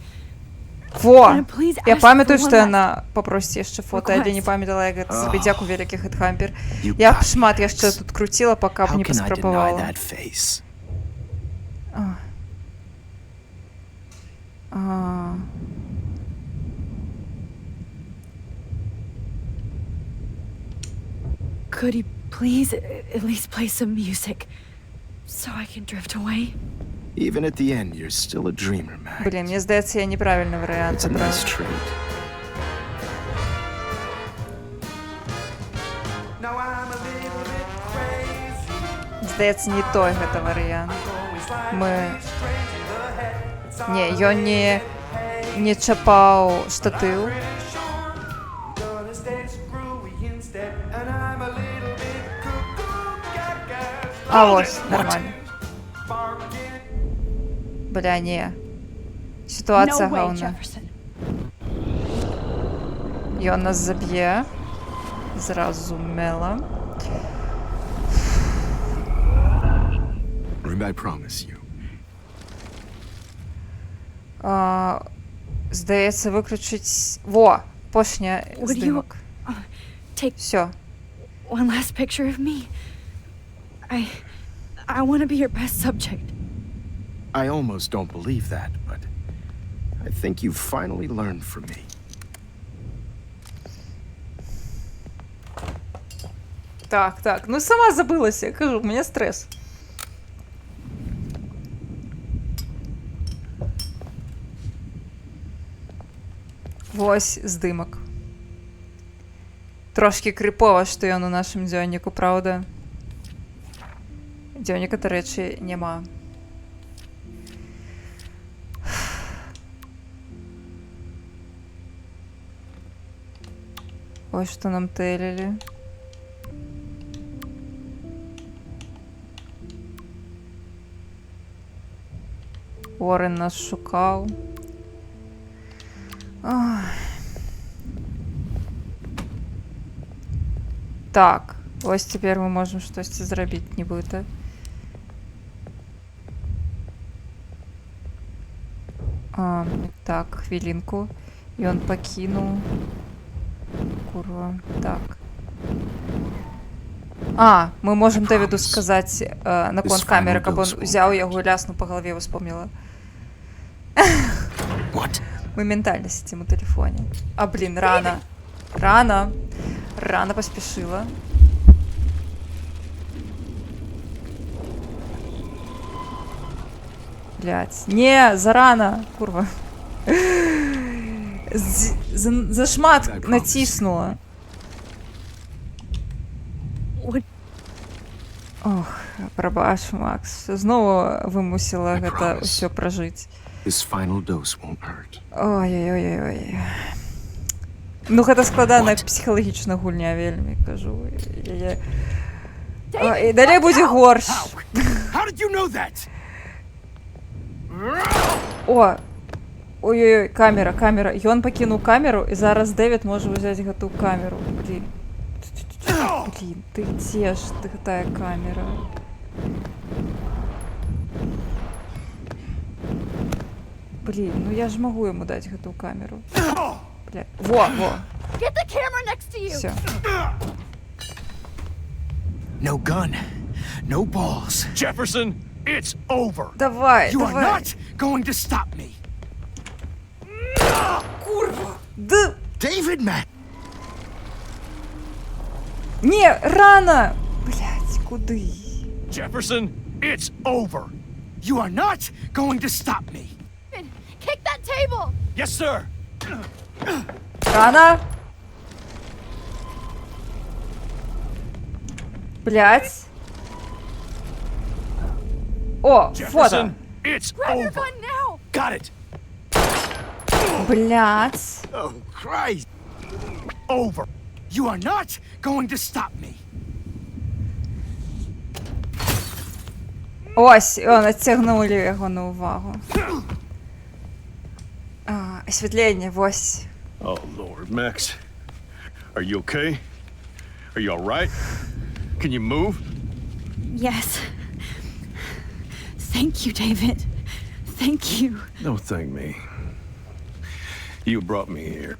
Во! Can I please Я ask памятаю, for што one яна попросіць яшчэ фота, але не памятала, як гэта зрабіць. Дзякуй вялікі, Хедхампер. You Я got б шмат me, яшчэ Max. тут круціла, пака б How не can I deny паспрабавала. that face? Could he please at least play some music so I can drift away? Even at the end, you're still a dreamer, Max. Блін, мені здається, я неправильний варіант It's a обрала. nice trait. Здаецца, не той гэта варыянт. Не, ён не чапаў штатыў. А вось, нормально. Бля, не. Сітуацыя No way, гаўна. Jefferson. Ён нас заб'е. Зразумела. I promise you. Здаецца, выключыць... Во! Апошня Would you здымак. take Всё. one last picture of me? I want to be your best subject. I almost don't believe that, but I think you've finally learned from me. Так. Ну сама забылася. Кажу, у меня стресс. Вось здымак. Трошки крыпова, што ён у нашым дзённіку, праўда? Дзённіка, дарэчы, няма. Ось што нам тэлілі. Уоррен нас шукаў. Ой. Так, ось цяпер мы можам штосьці зрабіць, нібыта. Так, хвілінку. Ён пакінуў. Курва, так. А, мы можем Дэвиду сказать наконт This камеры, final каб он dose won't взял hurt. яго, ляснул по голове, вспомнила. What? Моментально сидим у телефоне. А, блин, рано. Рано. Рано поспешила. Блять. Не, зарано. Курва. Зашмат натиснула. Ох, прабач, Макс. Знову вымусила гэта ўсё пражыць. This final dose won't hurt. Ой-ой-ой-ой. Ну, гэта складаная псіхалагічная гульня, вельмі, кажу. І далей будзе горш. How did you know that? О! Ой-ой-ой, камера, камера. Ён пакінуў камеру, і зараз Дэвід можа ўзяць гэтую камеру. Блін. Блін, ты дзе ж гэтая камера? Блін, ну я ж магу яму даць гэтую камеру. Бля. Во, во. Get the camera next to you! Всё. No gun, no balls. Jefferson, it's over. Давай, You are давай. not going to stop me. Да. David Mack. Не, рано! Блять, куди? Jefferson, it's over. You are not going to stop me. Kick that table! Yes, sir. Рано? Блять. О, фото. Jefferson, it's Grab your over. gun now! Got it. Блять. Oh, Christ. Over. You are not going to stop me. Ось, о, натягнули його на увагу. Освітлення, ось. Oh, Lord, Max. Are you okay? Are you all right? Can you move? Yes. Thank you, David. Thank you. No, thank me. You brought me here.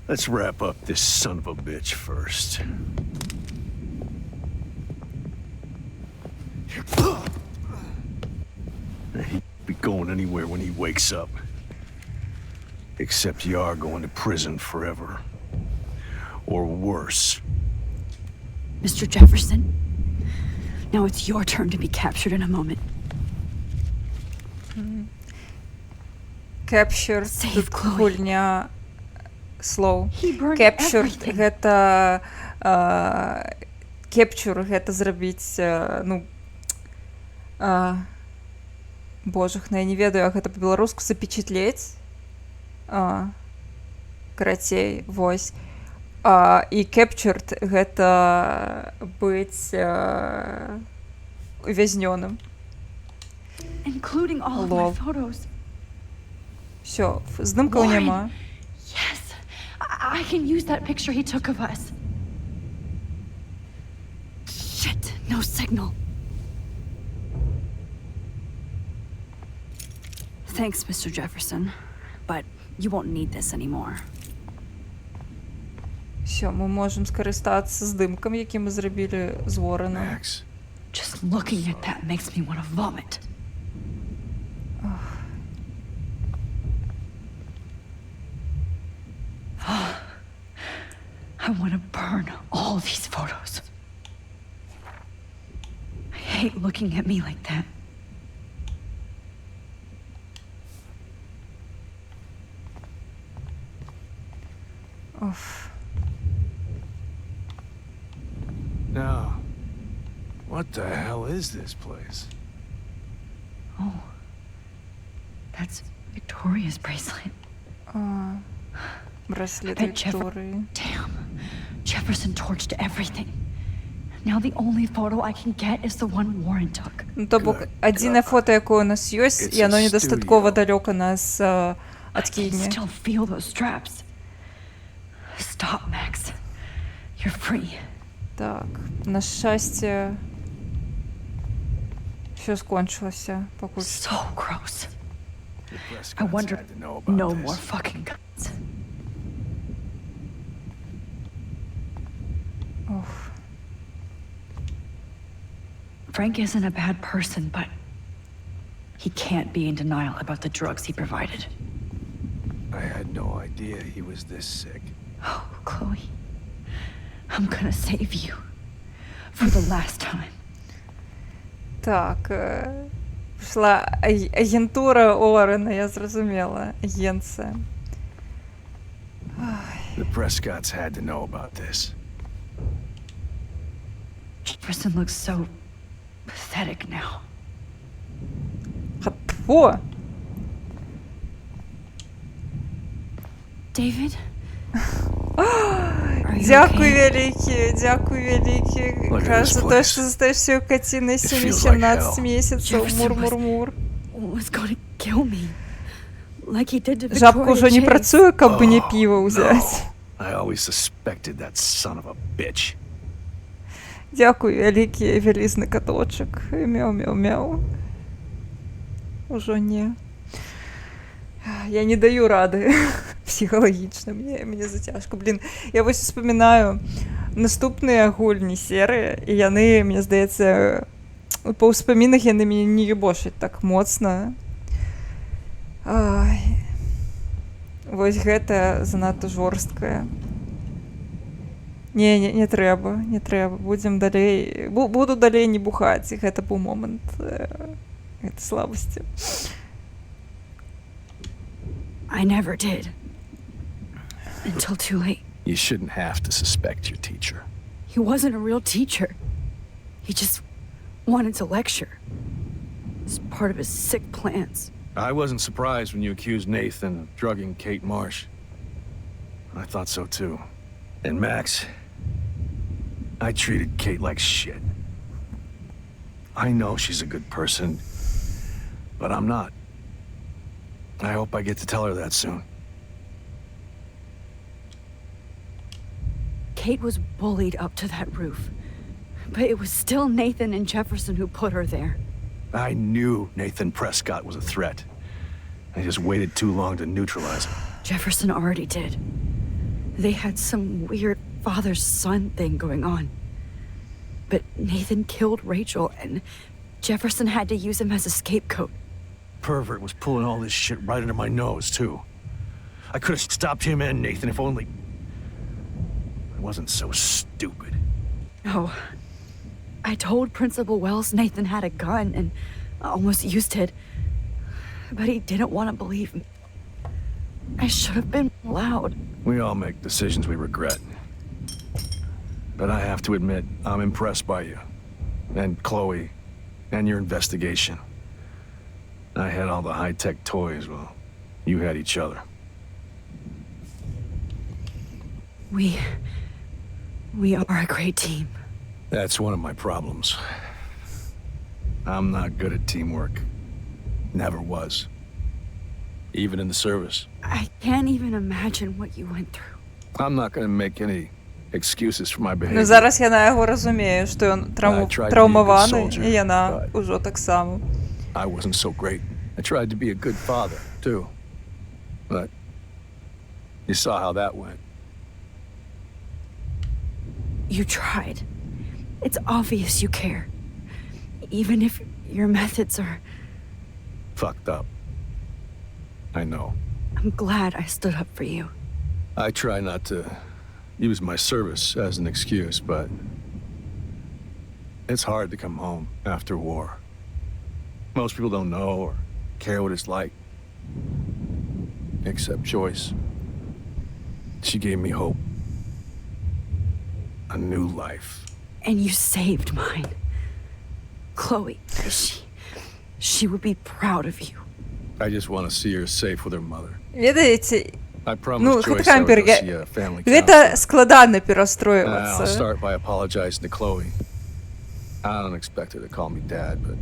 Let's wrap up this son of a bitch first. He'd be going anywhere when he wakes up. Except you are going to prison forever. Or worse. Mr. Jefferson, now it's your turn to be captured in a moment. Captured, Save тут Chloe. гульня слоу. He burned Captured everything. гэта capture гэта зрабіць, ну божахна, я не ведаю, як гэта па-беларуску запечатлець. Карацей, вось. І captured гэта быць увязнёным. Including all of Lol. my photos. Всё, здымкаў Warren. няма. Yes. I can use that picture he took of us. Shit, no signal. Thanks, Mr. Jefferson. But you won't need this anymore. Все, мы можем скарыстацца здымкам, які мы зрабілі з Уорреном. Max. Just looking at that makes me want to vomit. I want to burn all these photos. I hate looking at me like that. Оф. Now, what the hell is this place? Oh, that's Victoria's bracelet. Браслет Bet Jeffer- Вікторії. Damn, Jefferson torched everything. Now the only photo I can get is the one Warren took. Ну, то бок, адзінае фото, якое у нас ёсць, It's і оно a недастаткова studio. далёка нас ад I can Кіні. still feel those straps. Stop, Max. You're free. Так, на шчасце, всё скончылася пакуль што. So gross. The Prescotts I wonder. had to know about No this. more fucking guns. Frank isn't a bad person, but he can't be in denial about the drugs he provided. I had no idea he was this sick. Oh, Chloe. I'm gonna save you. For the last time. Так, пішла агентура Орена, я зрозуміла. Агенція. The Prescotts had to know about this. Jefferson looks so pathetic now. О! David? Are you Дякую okay? велике, дякую велике. Look at Кажется, this то, place. что заставишься котиной It feels like 17 hell. месяцев. Jefferson Мур-мур-мур. Was gonna kill me. Like he did to Жабка Victoria уже не Chase. працює, как бы не Oh, пиво взять. no. I always suspected that son of a bitch. Дякую великий велизный коточек. Мяу-мяу-мяу. Уже не. Я не даю рады психологічно, мені затяжко. Блін, я ось вспоминаю наступні агульні серії, і яны, мені здається, по ўспамінах яны мяне не ебошаць так моцна. Ай. Вось гэта занадта жорсткае. Не трэба, не трэба. Будзем далей... Буду далей не бухаць, і гэта быў момант гэтай слабасці. I never did. Until too late. You shouldn't have to suspect your teacher. He wasn't a real teacher. He just wanted to lecture. It's part of his sick plans. I wasn't surprised when you accused Nathan of drugging Kate Marsh. I thought so too. And Max, I treated Kate like shit. I know she's a good person, but I'm not. I hope I get to tell her that soon. Kate was bullied up to that roof. But it was still Nathan and Jefferson who put her there. I knew Nathan Prescott was a threat. I just waited too long to neutralize him. Jefferson already did. They had some weird father-son thing going on. But Nathan killed Rachel, and Jefferson had to use him as a scapegoat. Pervert was pulling all this shit right under my nose, too. I could have stopped him and Nathan if only... I wasn't so stupid. No. I told Principal Wells Nathan had a gun and almost used it. But he didn't want to believe me. I should have been loud. We all make decisions we regret. But I have to admit, I'm impressed by you. And Chloe. And your investigation. I had all the high-tech toys, well, you had each other. We are a great team. That's one of my problems. I'm not good at teamwork. Never was. Even in the service. I can't even imagine what you went through. I'm not gonna make any excuses for my behavior. Ну зараз яна яго разумее, што ён траўмаваны, і яна ўжо так само. I wasn't so great. I tried to be a good father, too. But you saw how that went. You tried. It's obvious you care. Even if your methods are... Fucked up. I know. I'm glad I stood up for you. I try not to use my service as an excuse, but it's hard to come home after war. Most people don't know or care what it's like. Except Joyce. She gave me hope. A new life. And you saved mine. Chloe, she would be proud of you. I just want to see her safe with her mother. Ведаеце, I promised ну, Joyce гэта I would go кампер, see a family гэта counselor. складана I'll перастроиваться. start by apologizing to Chloe. I don't expect her to call me dad, but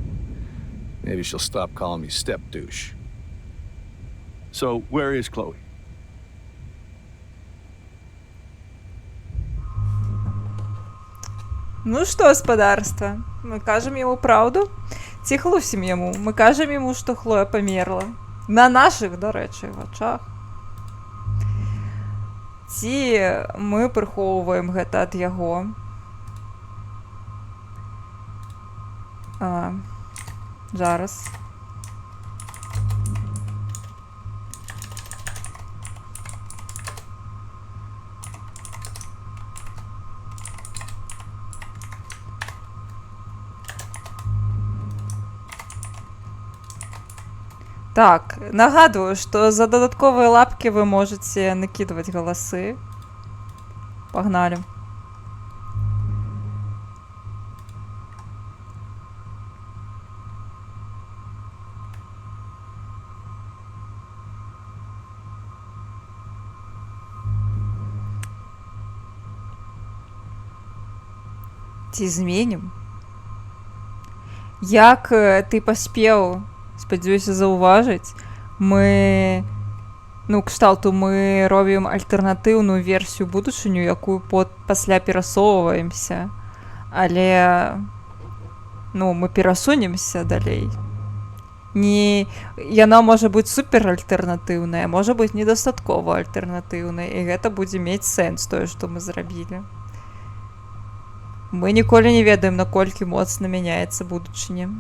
maybe she'll stop calling me step douche. So, where is Chloe? Ну што, гаспадарства, мы кажам яму праўду? Ці хлусім яму? Мы кажам яму, што Хлоя памерла. На нашых, дарэчы, вачах. Ці мы прыхоўваем гэта ад яго? Зараз. Так, нагадую, что за додатковые лапки вы можете накидывать голосы. Погнали. Ці зменім. Як ты паспеў, спадзяюся, заўважыць, мы, ну, кшталту, мы робім альтэрнатыўную версію будучыню, якую пасля перасоўваемся, але, ну, мы перасунемся далей. Не, яна можа быць супер альтэрнатыўная, можа быць недастаткова альтэрнатыўная, і гэта будзе мець сэнс тое, што мы зрабілі. Мы ніколі не ведаем, наколькі моцна мяняецца будучыня.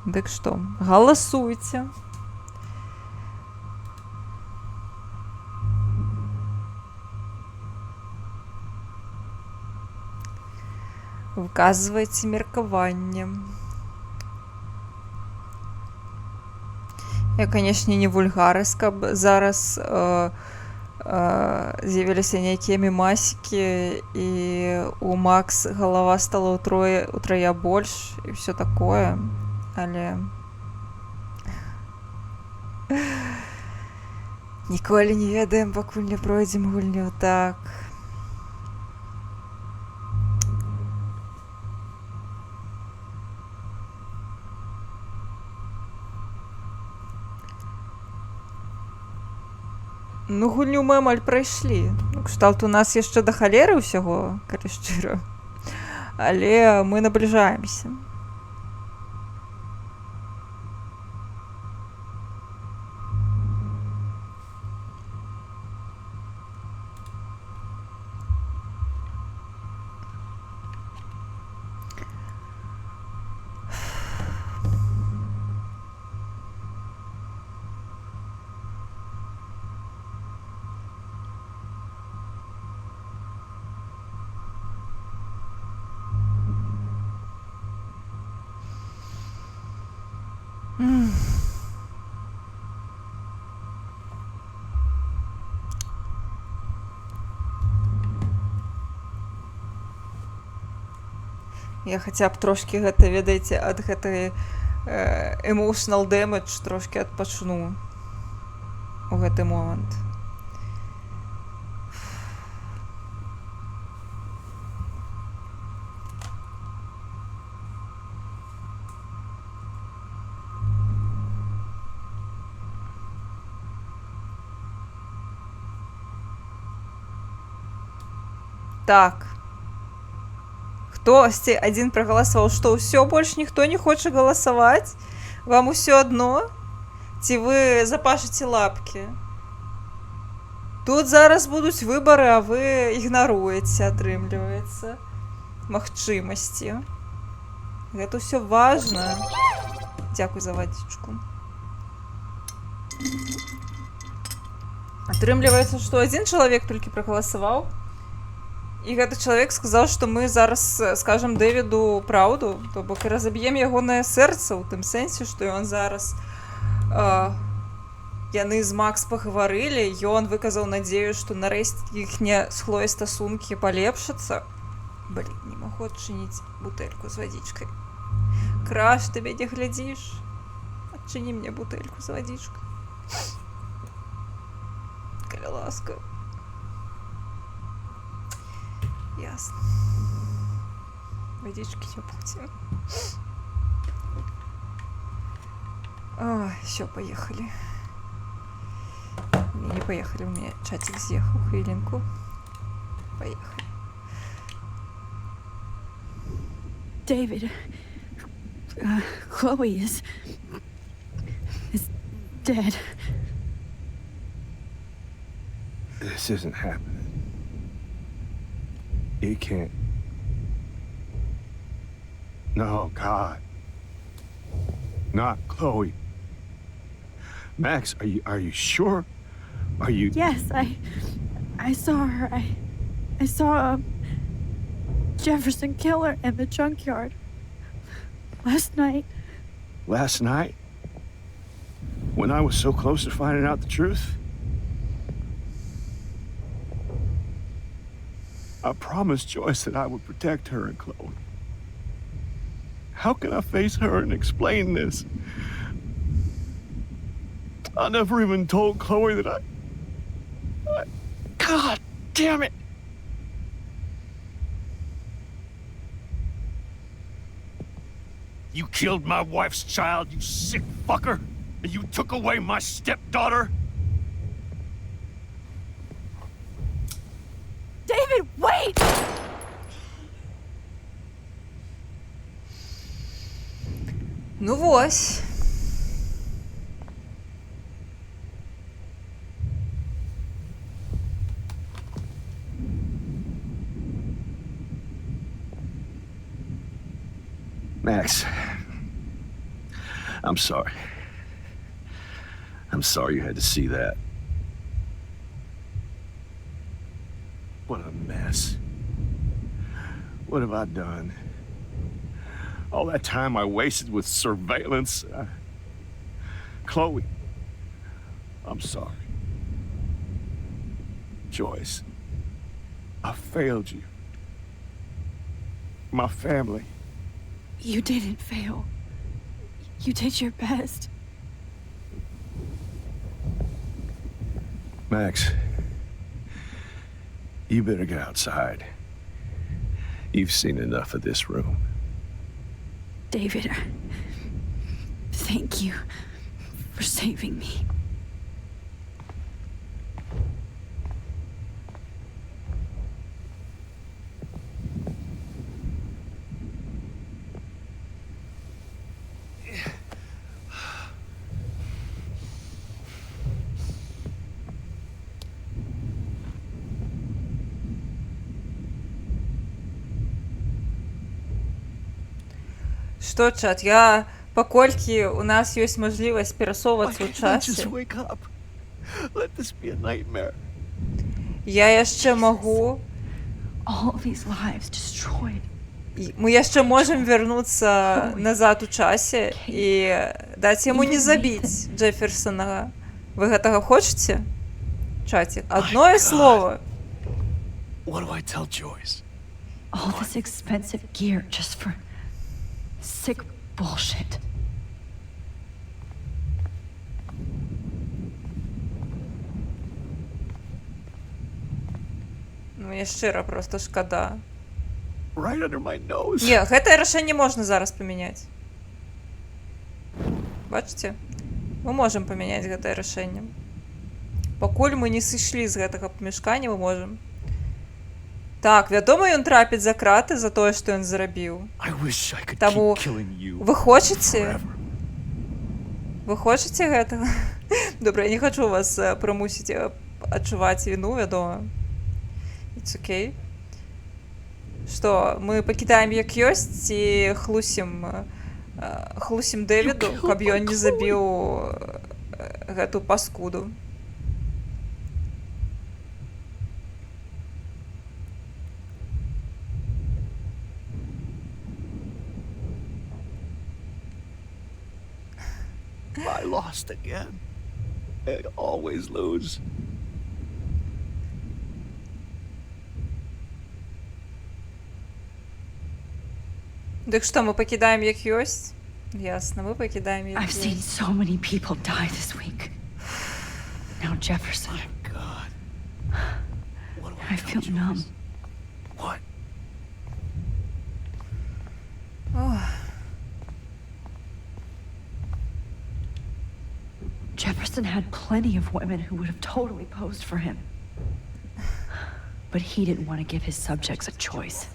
Дык што, галасуйце. Выказвайце меркаванне. Я, канешне, не вульгарыс, каб зараз з'явіліся нейкія мемасікі і у Макс галава стала утрая больш і ўсё такое, але ніколі не ведаем, пакуль не пройдзем гульню. Так. Ну, гульню мы амаль прайшлі. Кшталт у нас яшчэ да халеры ўсяго, калі шчыра. Але мы набліжаемся. Я хаця б трошкі гэта, ведаеце, ад гэтай emotional damage трошкі адпачну у гэты момант. Так. Хтосьці адзін прагаласаваў, што ўсё, больш ніхто не хоча галасаваць? Вам усё адно? Ці вы запашыце лапкі? Тут зараз будуць выбары, а вы ігнаруеце, атрымліваецца, магчымасці. Гэта ўсё важна. Дзякуй за вадзічку. Атрымліваецца, што адзін чалавек толькі прагаласаваў. І гэты чалавек сказаў, што мы зараз скажам Дэвіду праўду, то бок і разаб'ем ягонае сэрца ў тым сэнсе, што ён зараз яны з Макс пагаварылі, ён выказаў надзею, што нарэшце іхнія з Хлояй стасункі палепшацца. Блін, не магу адчыніць бутэльку з вадзічкай. Краш, ты мяне глядзіш? Адчыні мне бутэльку з вадзічкай. Каля ласка. Ясно. Водички не будем. Ой, все, поехали. Не поехали, у меня чатик съехал. Хвилинку. Поехали. David, Chloe is dead. This isn't happening. It can't. No, God. Not Chloe. Max, are you sure? Are you... Yes, I saw her. I saw Jefferson kill her in the junkyard last night. Last night? When I was so close to finding out the truth? I promised Joyce that I would protect her and Chloe. How can I face her and explain this? I never even told Chloe that I... God damn it! You killed my wife's child, you sick fucker! And you took away my stepdaughter? David, wait! Ну вось. Max, I'm sorry. I'm sorry you had to see that. What a mess. What have I done? All that time I wasted with surveillance. Chloe, I'm sorry. Joyce, I failed you. My family. You didn't fail. You did your best. Max, you better get outside. You've seen enough of this room. David, thank you for saving me. Што, чат, паколькі у нас ёсць мажлівасць перасоўвацца ў часе, я яшчэ магу... All of these lives destroyed. Мы яшчэ можам вярнуцца назад у часе і даць яму не забіць Джефферсона. Вы гэтага хочаце? Чаце, адное слово. What do I tell Joyce? All this expensive gear just for sick bullshit. Мне шчыра проста шкада. Right under my nose. Не, гэтае рашэнне можна зараз памяняць. Бачыце? Мы можам памяняць гэтае рашэнне. Пакуль мы не сышлі з гэтага памяшкання, мы можам. Так, вядома, ён трапіць за краты за тое, што ён зрабіў. Таму вы хочаце? Вы хочаце гэтага? Добра, я не хачу вас прымусіць адчуваць віну, вядома. It's okay. Што, мы пакідаем як ёсць і хлусім Дэвіду, каб ён не забіў гэту паскуду. I lost again. I always lose. Дык што, мы пакідаем як ёсць? Ясна, мы пакідаем як I've ёсць. seen so many people die this week. Now Jefferson. My God. What do I feel numb. What? Jefferson had plenty of women who would have totally posed for him. But he didn't want to give his subjects a choice.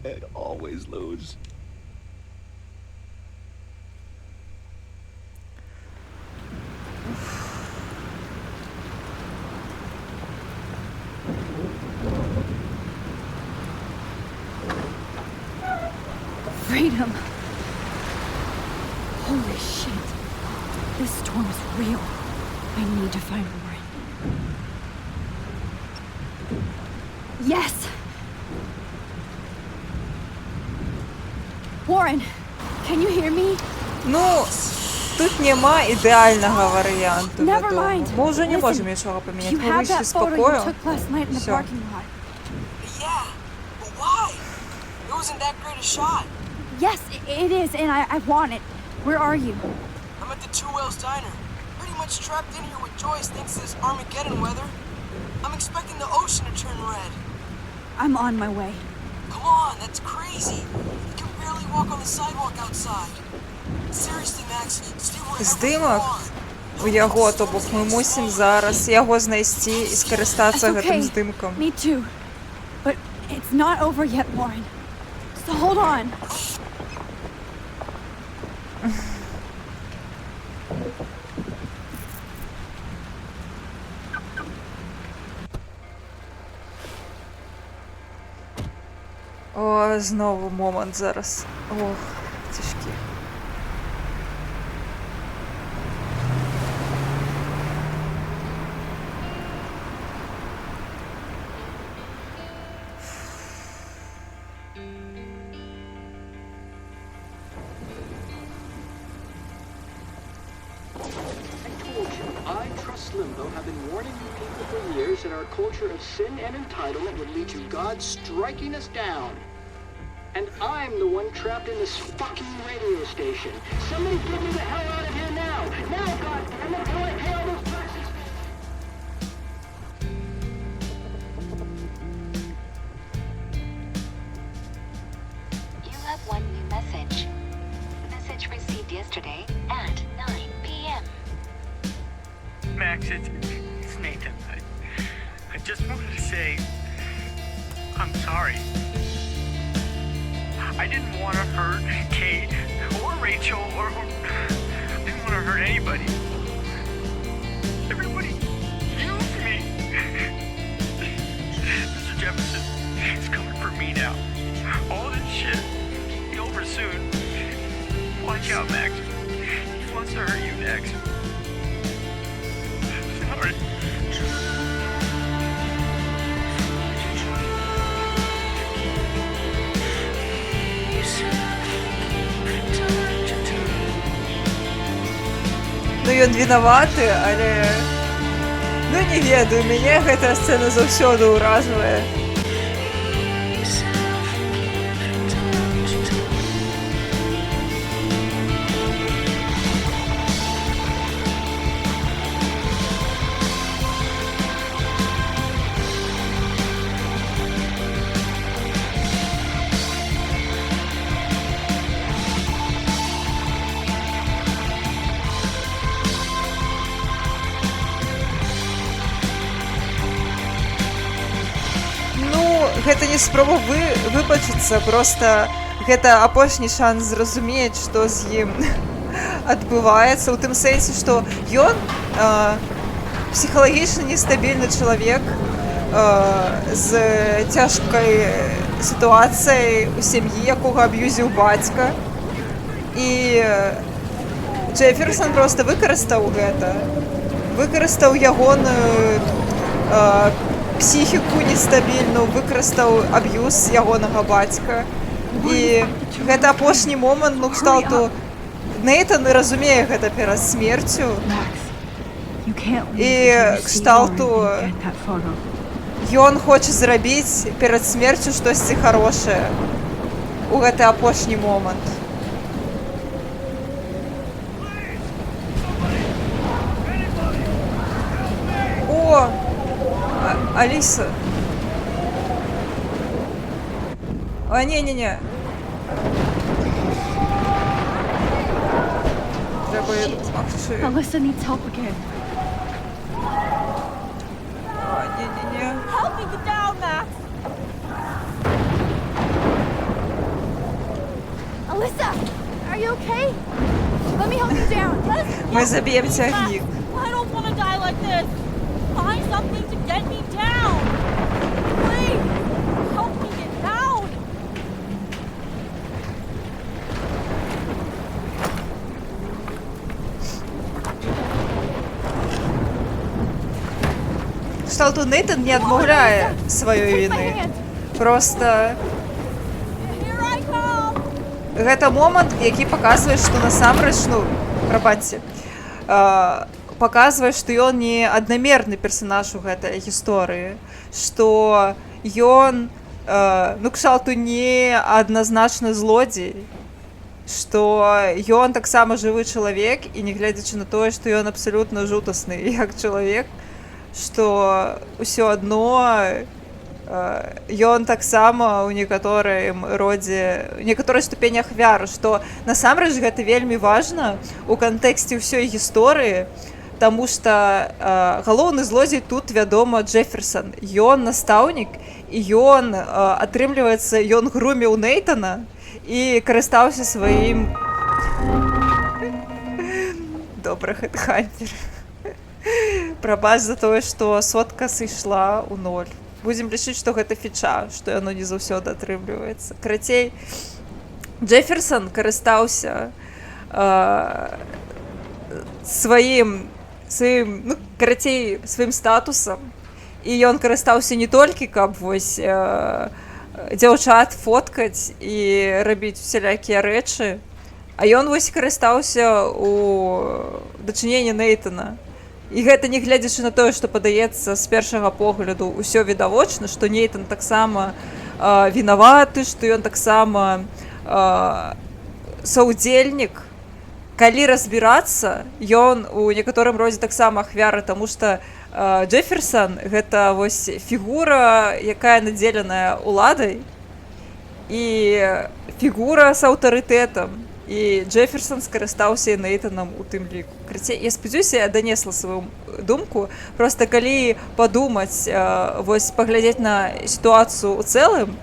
I'd always lose. Freedom. Holy shit. This storm is real. I need to find Warren. Yes! Warren, can you hear me? Ну, тут нема ідеального варіанту. Never відомо. mind. Ми вже не Listen, можемо нічого Do поміняти. you Ми have вийшли that з photo you покою. took last night in the Всё. parking lot? Yeah, but why? It wasn't that great a shot. Yes, it is, and I want it. Where are you? I'm at the Two Whales Diner. Pretty much trapped in here with Joyce thanks to this Armageddon weather. I'm expecting the ocean to turn red. I'm on my way. Come on, that's crazy. You can barely walk on the sidewalk outside. Seriously, Max, stay wherever you Здимок are. у його, то бок ми мусимо зараз його знайти і скористатися That's гэтим okay. здимком. Me too. But it's not over yet, Warren. So hold on. О, знову момент зараз. Ох, тяжкі. I, Trust Limbo, have been warning you people for years that our culture of sin and entitlement would lead to God striking us down. And I'm the one trapped in this fucking radio station. Somebody get me the hell out of here now! Now, goddammit, before I pay all those taxes! You have one new message. Message received yesterday at 9 p.m. Max, it's Nathan. I just wanted to say I'm sorry. I didn't want to hurt Kate or Rachel or I didn't want to hurt anybody. Everybody used me. Mr. Jefferson is coming for me now. All this shit will be over soon. Watch out, Max. He wants to hurt you next. Sorry. Ну ён вінаваты, але ну не ведаю, мяне гэтая сцэна заўсёды ўражвае. Гэта не спроба выбачыцца, просто гэта апошні шанс зразумець, што з ім адбываецца, у тым сэнсе, што ён псіхалагічна нестабільны чалавек з цяжкай сітуацыяй у сям'і, якога аб'юзіў бацька. І Джеферсон проста выкарыстаў гэта, выкарыстаў ягоную псіхіку нестабільную, выкарыстаў аб'юз ягонага бацька. І гэта апошні момант, ну, кшталту Нейтан разумее гэта перад смерцю. І кшталту ён хоча зрабіць перад смерцю штосьці хорошае у гэты апошні момант. О! Алиса. А, не-не-не. Треба... Alyssa needs help again. А, не-не-не. Help me get down, Max! Alyssa, are you okay? Let me help you down. Мы забьем тягник. I don't want to die like this. Find something to get me down. Please, help me get down. кшталту Нейтан не адмаўляе сваёй віны. Просто гэта момант, які паказвае, што насамрэч, ну, прабачце, паказвае, што ён не аднамерны персанаж у гэтай гісторыі, што ён, ну, кшталту не адназначны злодзей, што ён таксама жывы чалавек, і нягледзячы на тое, што ён абсалютна жудасны як чалавек, што ўсё адно ён таксама ў некаторым родзе, некаторай ступені ахвяры, што насамрэч гэта вельмі важна ў кантэксце ўсёй гісторыі, таму што галоўны злодзей тут, вядома, Джеферсон. Ён настаўнік, і ён, атрымліваецца, ён груміў Нейтана і карыстаўся сваім... Добра, хэдхантер. Прабач за тое, што сотка сышла ў 0. Будзем лічыць, што гэта фіча, што яно не заўсёды атрымліваецца. Карацей, Джеферсон карыстаўся сваім, ну, карацей, сваім статусам, і ён карыстаўся не толькі, каб вось дзяўчат фоткаць і рабіць усялякія рэчы, а ён вось карыстаўся у дачыненні Нейтана. І гэта не гледзячы на тое, што падаецца з першага погляду ўсё відавочна, што Нейтан таксама вінаваты, што ён таксама саўдзельнік. Калі разбірацца, ён у некаторым родзе таксама ахвяра, таму што Джеферсон гэта вось фігура, якая надзеленая ўладай, і фігура з аўтарытэтам. І Джеферсон скарыстаўся Нейтанам у тым ліку. Я спадзяюся, я данесла сваю думку. Проста калі падумаць, вось паглядзець на сітуацыю ў цэлым,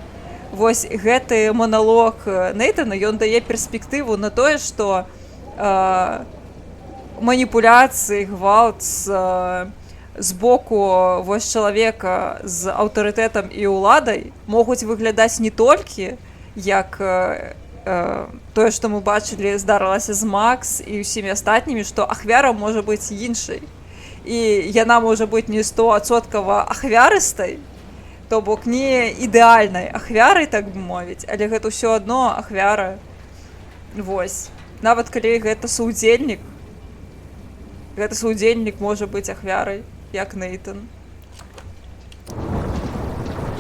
вось гэты маналог Нейтана, ён дае перспектыву на тое, што маніпуляцыі, гвалт з боку вось чалавека з аўтарытэтам і ўладай могуць выглядаць не толькі як тое, што мы бачылі, здарылася з Макс і ўсімі астатнімі, што ахвяра можа быць іншай. І яна можа быць не 100% ахвярыстай, то бок не ідэальнай ахвярай, так бы мовіць, але гэта ўсё адно ахвяра. Вось. Нават калі гэта саўдзельнік можа быць ахвярай, як Нейтан.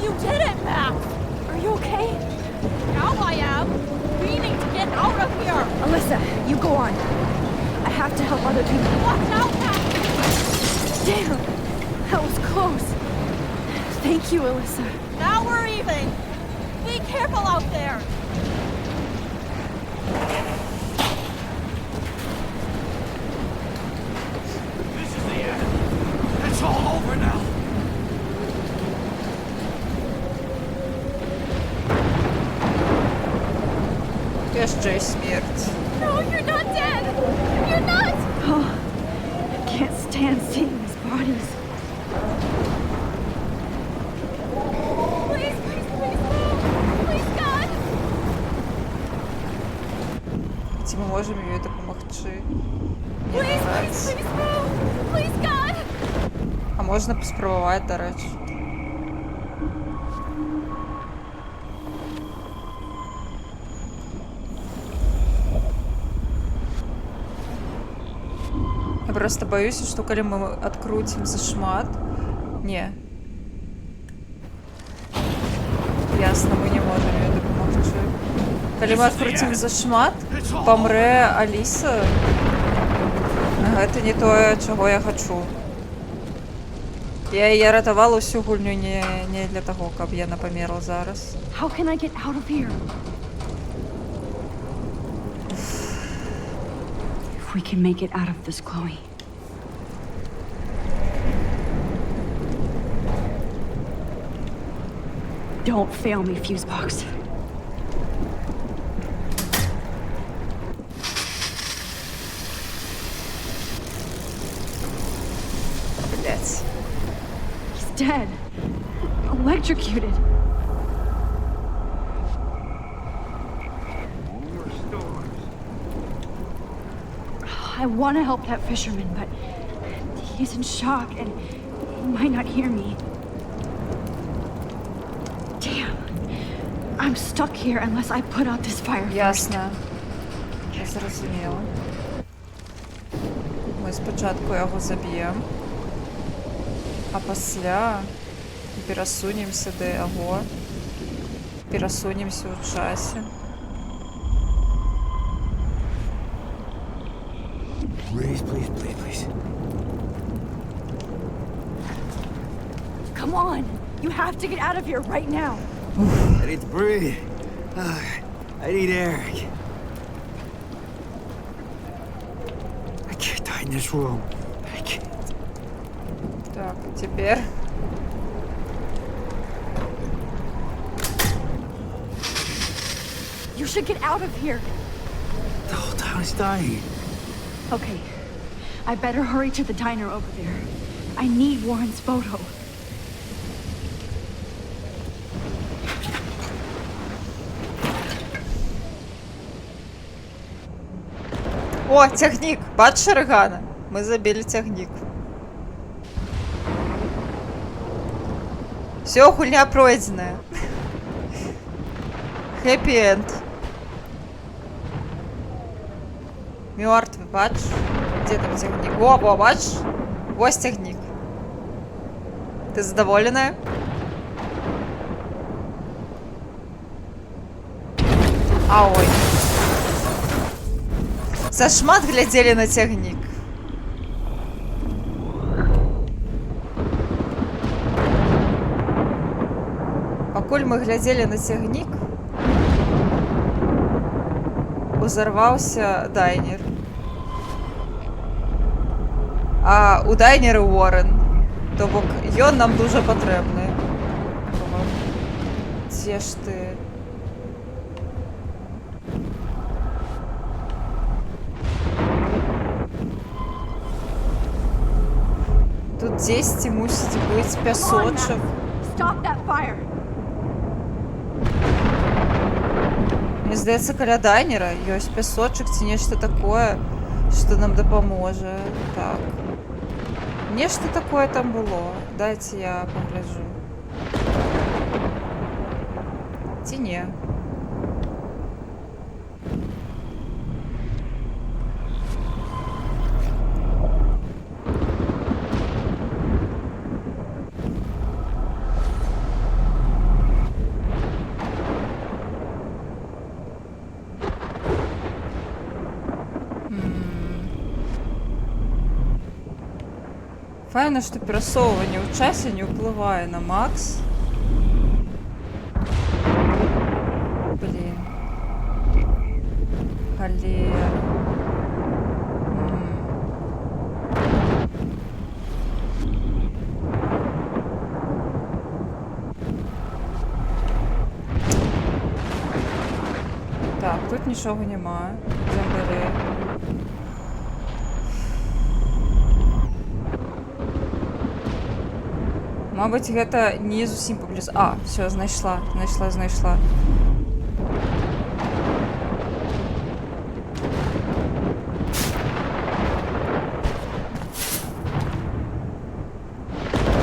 You did it, Max! Are you okay? Now I am. We need to get out of here. Alyssa, you go on. I have to help other people. Watch out, Max! Damn, that was close. Thank you, Alyssa. Now we're even. Be careful out there. This is the end. It's all over now. Jeszcze śmierć. No, you're not dead. You're not. Oh, I can't stand seeing these bodies. Please, please, please move. Please, God. Ці ми можемо їй допомогти? Please, please, please move. Please, God. А можна спробувати, до речі. Я просто боюсь, что коли мы открутим зашмат... Не. Ясно, мы не можем ее допомогти. Коли мы открутим зашмат, помре Алиса. Это не то, чего я хочу. Я ратавала всю гульню не для того, каб яна памерла зараз. How can I get out of here? If we can make it out of this, Chloe. Don't fail me, Fusebox. Блять. He's dead. Electrocuted. I want to help that fisherman, but he's in shock and might not hear me. Damn. I'm stuck here unless I put out this fire first. Ясно. Я зрозуміла. Ми спочатку його заб'ємо, а після пересунемося до його. Пересунемося у часі. Please, please, please, please. Come on. You have to get out of here right now. I need to breathe. I need air. I can't die in this room. I can't. Так, і тепер. You should get out of here. The whole town is dying. Okay. I better hurry to the diner over there. I need Warren's photo. О, тягнік! Бачиш Регана? Ми забили тягнік. Все, хуйня пройденная. Хэппи-энд. Мертвый, бачиш? Где там тягнік? О, бачиш? Ось тягнік. Ти задоволена? А ой. Зашмат глядели на тягнік. Пакуль мы глядели на цягнік, узорваўся дайнер. А у дайнера Уоррен. То бок ён нам дуже патрэбны. Дзе ж ты? Тут дзесьці мусіць быць пясочак. Stop that fire. Мне здаецца, каля дайнера ёсць пясочак ці нешта такое, што нам дапаможа. Так. Нешта такое там было. Дайце я пагляджу. Ці не? Файна, што перасоўванне ў часе не ўплывае на Макс. Блін. Халера. Так, тут нічога няма. Ідзём далей. Мабыць, гэта не зусім паблізу. А, все, знайшла.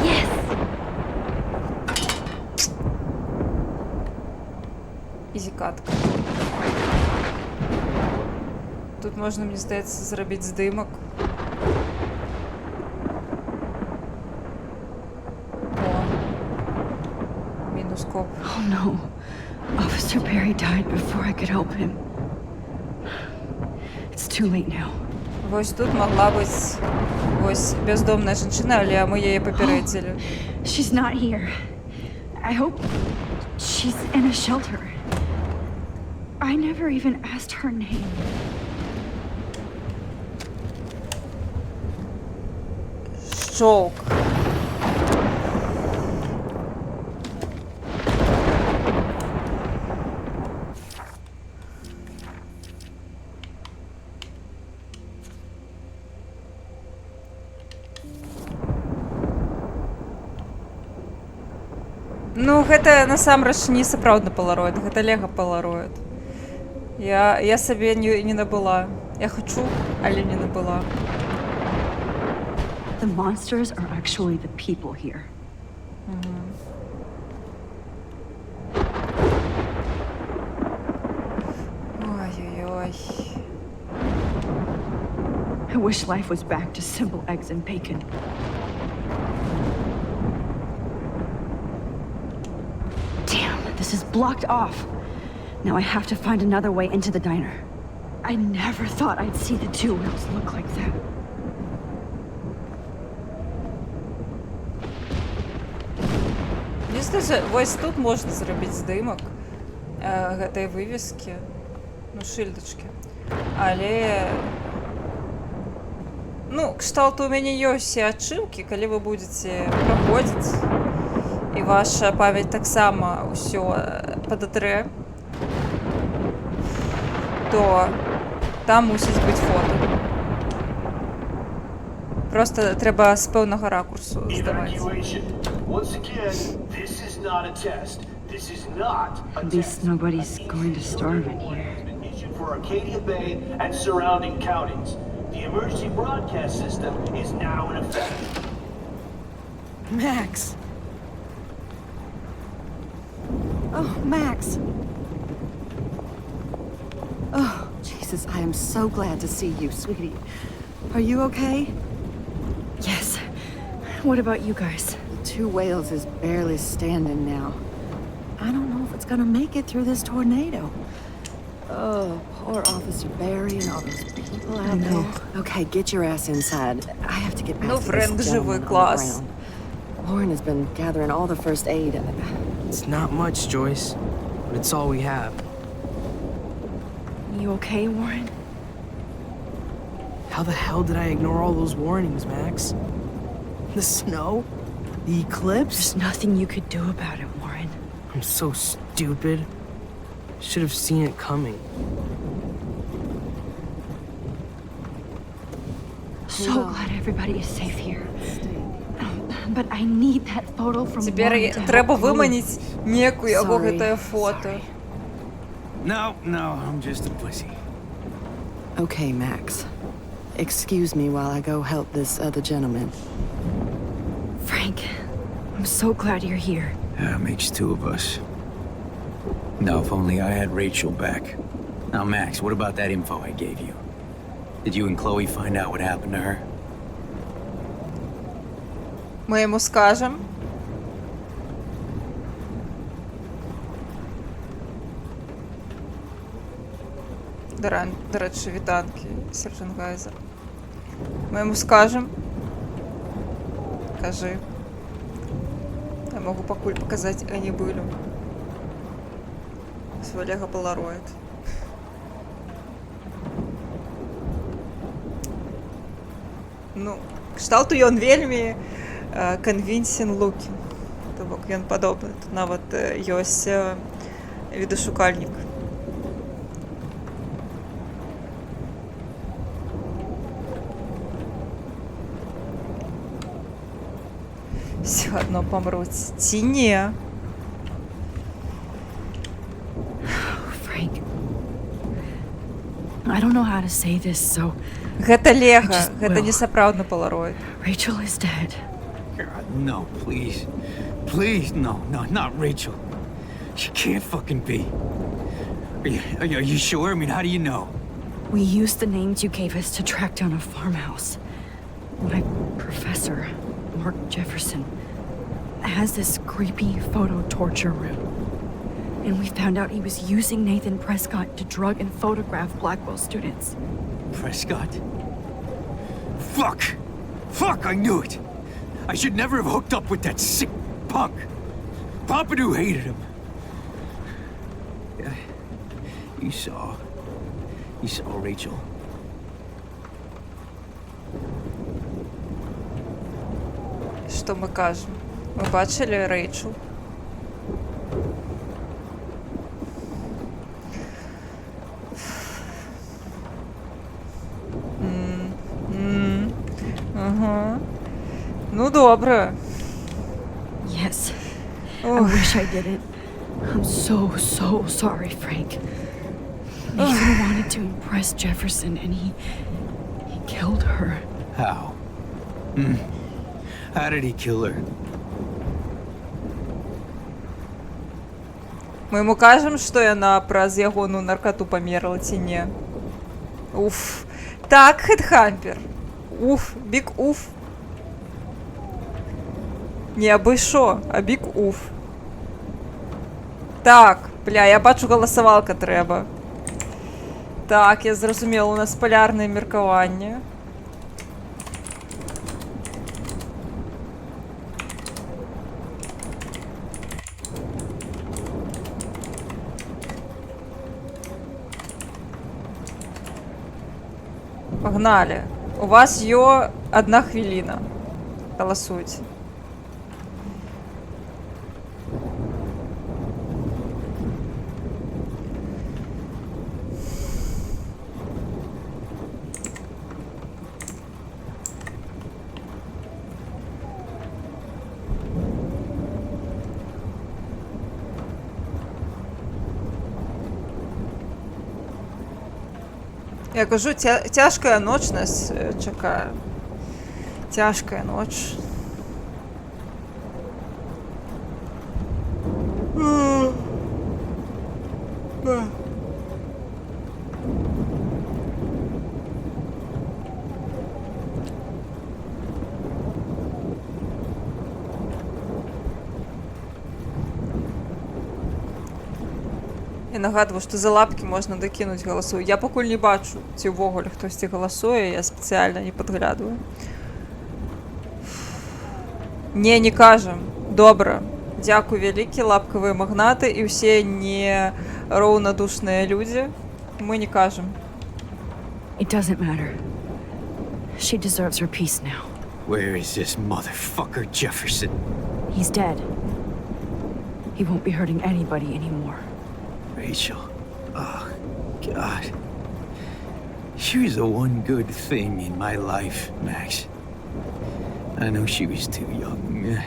Yes. Ізі-катка. Тут можна, мені здається, зробити здимок. Oh no. Officer Perry died before I could help him. It's too late now. Вось тут могла бути ось бездомна жанчина, але ми її попередили. She's not here. I hope she's in a shelter. I never even asked her name. Шок. Ну, гэта насамрэч не сапраўдны палароид, гэта лего палароид. Я сабе не набыла. Я хачу, але не набыла. The monsters are actually the people here. Ой-ой-ой. I wish life was back to simple eggs and bacon. Damn, this is blocked off. Now I have to find another way into the diner. I never thought I'd see the two wheels look like that. Мені здається, ось тут можна зробити здимок гэтай вывескі, ну, шыльдачкі. Але ну, кшталту у мяне ёсць і ачыўкі, калі вы будзеце праходзіць і ваша памяць таксама ўсё падатрэ, то там мусіць быць фота. Просто трэба з пэўнага ракурсу здаваць. Once again, this is not a test. This is not a At least nobody's going to starve in here. issued for Arcadia Bay and surrounding counties. The emergency broadcast system is now in effect. Max! Oh, Max! Oh, Jesus, I am so glad to see you, sweetie. Are you okay? Yes. What about you guys? The Two Whales is barely standing now. I don't know if it's gonna make it through this tornado. Oh, poor Officer Barry and all those people out there. Okay, get your ass inside. I have to get back Ну, to френд this живой gentleman on the класс. ground. Lauren has been gathering all the first aid. It's not much, Joyce, but it's all we have. You okay, Warren? How the hell did I ignore all those warnings, Max? The snow? The eclipse? There's nothing you could do about it, Warren. I'm so stupid. Should have seen it coming. So glad everybody is safe here. But I need that photo from Цяпер Warren to help трэба prove- выманіць неку яго Sorry. гэтае фото. No, I'm just a pussy. Okay, Max. Excuse me while I go help this other gentleman. Frank, I'm so glad you're here. Makes two of us. Now, if only I had Rachel back. Now, Max, what about that info I gave you? Did you and Chloe find out what happened to her? Ми йому скажемо. До речі, вітанки, сержант Гайзер. Ми йому скажемо. Кажи. Я можу покуль показати Анібилю. З Олега Полароид. Ну, кшталту ён вельмі конвінсін лукі. То бок ён падобны. Тут нават ёсць відашукальнік. Все одно помруць. Ці не. Frank. I don't know how to say this, so Гэта Лего, just гэта will. не сапраўдны полароид. Rachel is dead. God, no, please. Please, no, not Rachel. She can't fucking be. Are you sure? I mean, how do you know? We used the names you gave us to track down a farmhouse. My professor, Mark Jefferson, has this creepy photo torture room. And we found out he was using Nathan Prescott to drug and photograph Blackwell students. Prescott? Fuck, I knew it! I should never have hooked up with that sick punk! Pompidou hated him. Yeah, you saw Rachel. Што мы кажам? Мы бачылі Рэйчел. Ага. Ну, добре. Yes. I Ugh. wish I didn't. I'm so sorry, Frank. Nathan wanted to impress Jefferson and he killed her. How? How did he kill her? Мы ему кажем, што яна праз ягоную наркоту памерла ці не. Уф. Так, хедхампер. Уф, бік уф. Не абы шо, а бік уф. Так, бля, я бачу, галасавалка трэба. Так, я зразумела, у нас полярнае меркаванне. Погнали. У вас ё 1 хвіліна. Галасуйте. Я кажу, цяжкая ноч нас чакае. Цяжкая ноч. Я нагадваю, што за лапкі можна дакінуць галасу. Я пакуль не бачу, ці ўвогуле хтосьці галасуе, я спецыяльна не падглядваю. Не кажам. Добра. Дзякуй вялікі, лапкавыя магнаты і ўсе нероўнадушныя людзі. Мы не кажам. It doesn't matter. She deserves her peace now. Where is this motherfucker Jefferson? He's dead. He won't be hurting anybody anymore. Rachel. Oh, God. She was the one good thing in my life, Max. I know she was too young.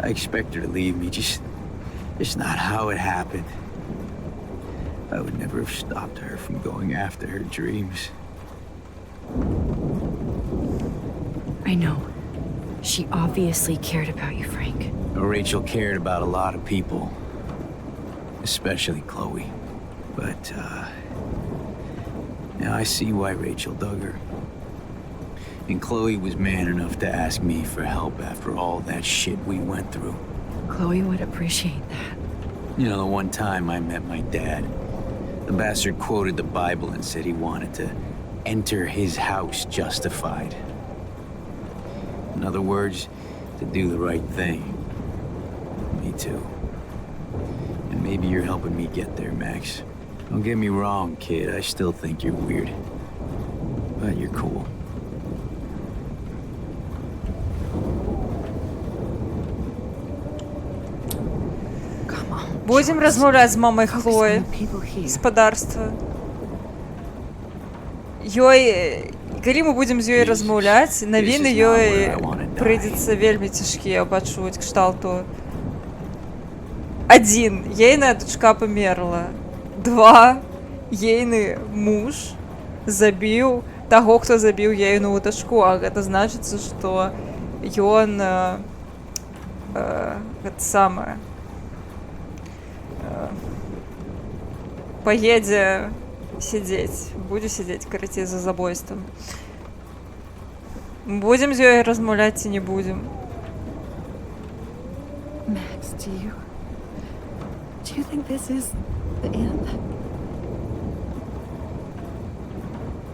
I expect her to leave me, just not how it happened. I would never have stopped her from going after her dreams. I know. She obviously cared about you, Frank. Rachel cared about a lot of people. Especially Chloe. But, now I see why Rachel dug her. And Chloe was man enough to ask me for help after all that shit we went through. Chloe would appreciate that. You know, the one time I met my dad, the bastard quoted the Bible and said he wanted to enter his house justified. In other words, to do the right thing. Me too. And maybe you're helping me get there, Max. Don't get me wrong, kid. I still think you're weird. But you're cool. Будем размаўляць з мамай Хлоі. Гаспадарства. Ёй... Калі мы будзем з ёй размаўляць, навіны ёй прыйдзецца вельмі цяжкія пачуць кшталту. 1. Ейная дачка памерла. 2. Ейны муж забіў таго, хто забіў ейную дачку. А гэта значыцца, што ён гэта самае поедзе сидзець, будзе сидзець, карацей, за забойствам. Будзем з ёй размаўляць ці не будзем? Max, do you think this is the end?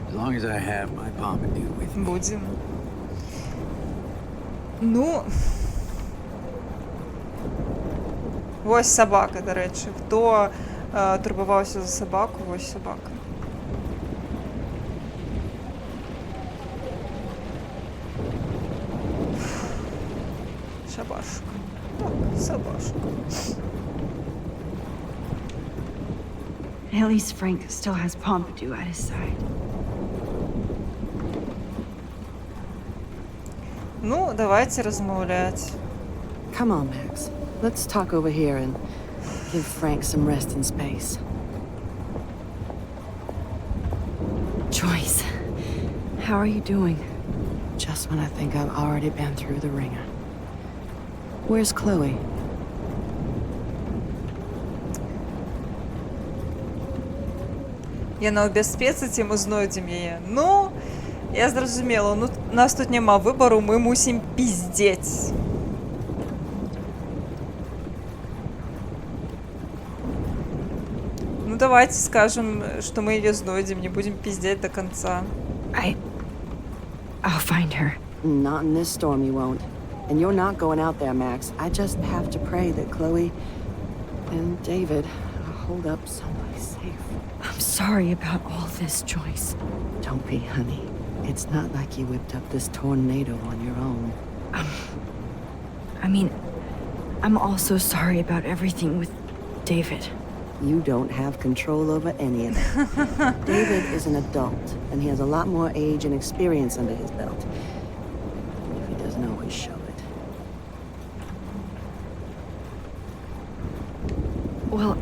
As long as I have my Pompidou with me. Будзем. Ну... Вось сабака, дарэчы. Хто турбаваўся за сабаку, вось сабака. Шабашка. Так, собашка. At least Frank still has Pompidou at his side. Ну, давайте размаўляць. Come on, Max. Let's talk over here and give Frank some resting space. Joyce, how are you doing? Just when I think I've already been through the ringer. Where's Chloe? Яна ў бяспецы, мы знойдзем яе. Ну, я зразумела, ну нас тут няма выбару, мы мусім пиздеть. Ну давайте скажем, что мы ее знойдем, не будем пиздеть до конца. I'll find her. Not in this storm, you won't. And you're not going out there, Max. I just have to pray that Chloe and David hold up someplace safe. I'm sorry about all this, Joyce. Don't be, honey. It's not like you whipped up this tornado on your own. I mean, I'm also sorry about everything with David. You don't have control over any of that. David is an adult, and he has a lot more age and experience under his belt. If he doesn't always show it. Well,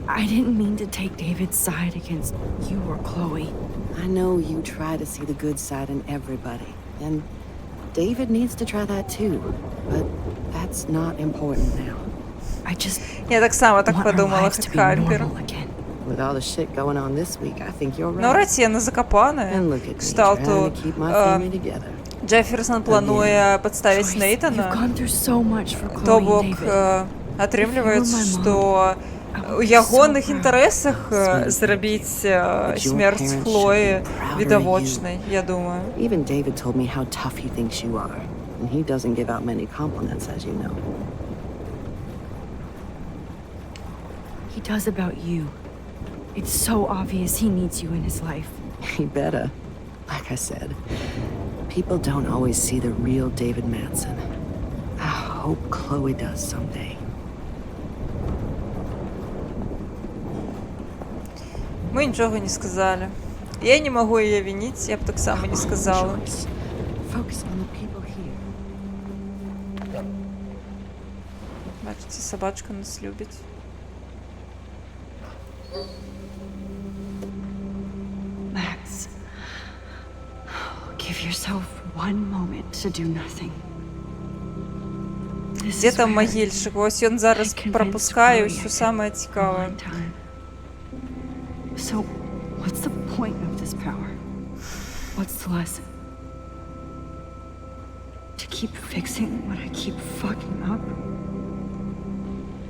I didn't mean to take David's side against you or Chloe. I know you try to see the good side in everybody, and David needs to try that too, but that's not important now. Я так само так подумала, как Харпер. With all the shit going on this week, I think you're right. Ну, Росіяна закопана. Кшталту, Джеферсон плануе подставить Нейтана. То бок, атрымліваецца, што у ягоных інтарэсах зрабіць смерць Хлоі відавочнай, я думаю. Even David told me how tough he thinks you are, and he doesn't give out many compliments, as you know. He does about you. It's so obvious he needs you in his life. He better. Like I said, people don't always see the real David Madsen. I hope Chloe does someday. Мы нічога не сказали. Я не могу ее винить, я б так само не сказала. Бачите, собачка нас любит. Max, give yourself one moment to do nothing. Где там могильщик? Ось ён зараз пропускае ўсё самае цікавае. So, what's the point of this power? What's the lesson? To keep fixing what I keep fucking up?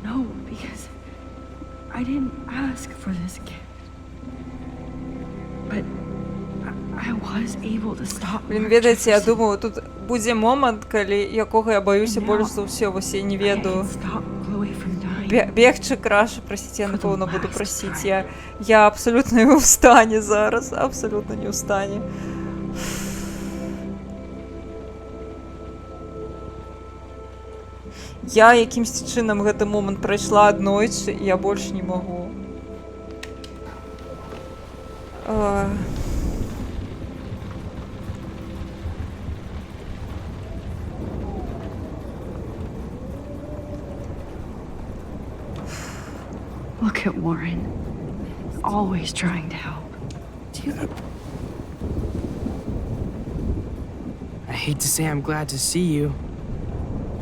No, because I didn't ask for this gift. But I was able to stop. Блін, ведаеце, я думаю, тут будзе момант, калі якога я баюся больш за ўсё, вось я не ведаю. Бегчы краша, прасіце, я напэўна буду прасіць. Я абсолютно не ў стане зараз, абсолютно не ў стане. Я якімсьці чынам гэты момант прайшла аднойчы, і я больш не магу. Look at Warren. Always trying to help. I hate to say I'm glad to see you,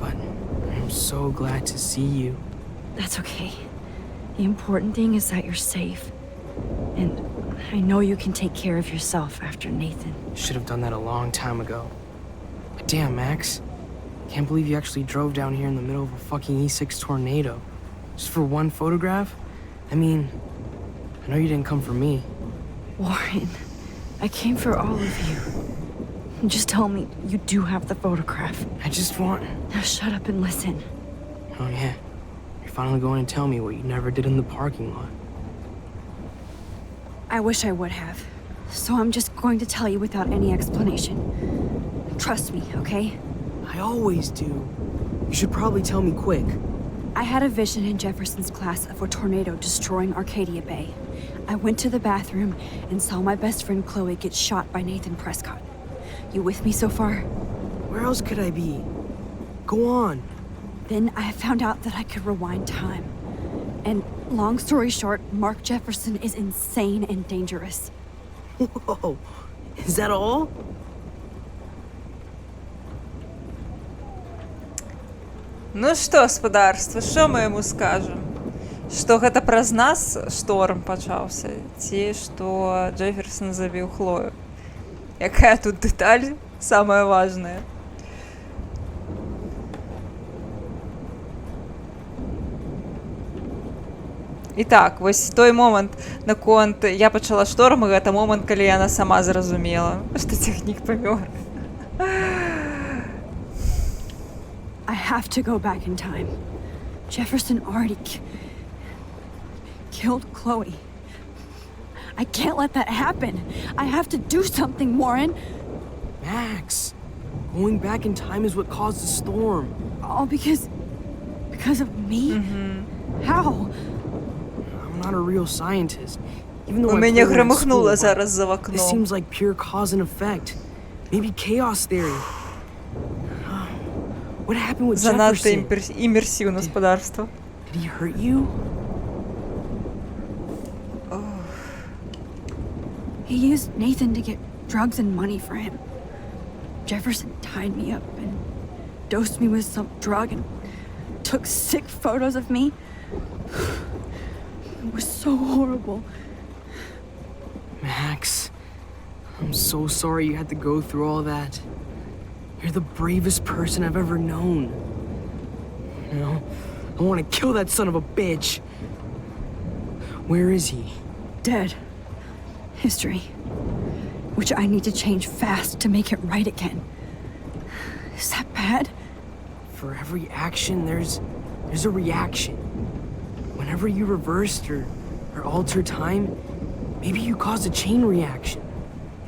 but I'm so glad to see you. That's okay. The important thing is that you're safe. And I know you can take care of yourself after Nathan. Should have done that a long time ago. But damn, Max. Can't believe you actually drove down here in the middle of a fucking E6 tornado. Just for one photograph? I mean, I know you didn't come for me. Warren, I came for all of you. Just tell me you do have the photograph. I just want... Now shut up and listen. Oh yeah. You're finally going to tell me what you never did in the parking lot. I wish I would have. So I'm just going to tell you without any explanation. Trust me, okay? I always do. You should probably tell me quick. I had a vision in Jefferson's class of a tornado destroying Arcadia Bay. I went to the bathroom and saw my best friend Chloe get shot by Nathan Prescott. You with me so far? Where else could I be? Go on. Then I found out that I could rewind time. And long story short, Mark Jefferson is insane and dangerous. Whoa. Is that all? Ну што, спадарства, што мы яму скажам? Што гэта праз нас шторм пачаўся? Ці што Джеферсон забіў Хлою? Якая тут дэталь самая важная? І так, вось той момант наконт я пачала шторм, і гэта момант, калі яна сама зразумела, што цягнік памёр. I have to go back in time. Jefferson already killed Chloe. I can't let that happen. I have to do something, Warren. Max, going back in time is what caused the storm. All because of me? How? I'm not a real scientist. Even though У I мяне played it in school, громыхнула but зараз за this вакном. seems like pure cause and effect. Maybe chaos theory. What happened with Занадто Jefferson? імерсіўна спадарства. Did he hurt you? He used Nathan to get drugs and money for him. Jefferson tied me up and dosed me with some drug and took sick photos of me. It was so horrible. Max, I'm so sorry you had to go through all that. You're the bravest person I've ever known. You know, I want to kill that son of a bitch. Where is he? Dead. History. Which I need to change fast to make it right again. Is that bad? For every action, there's a reaction. Whenever you reversed or altered time, maybe you caused a chain reaction.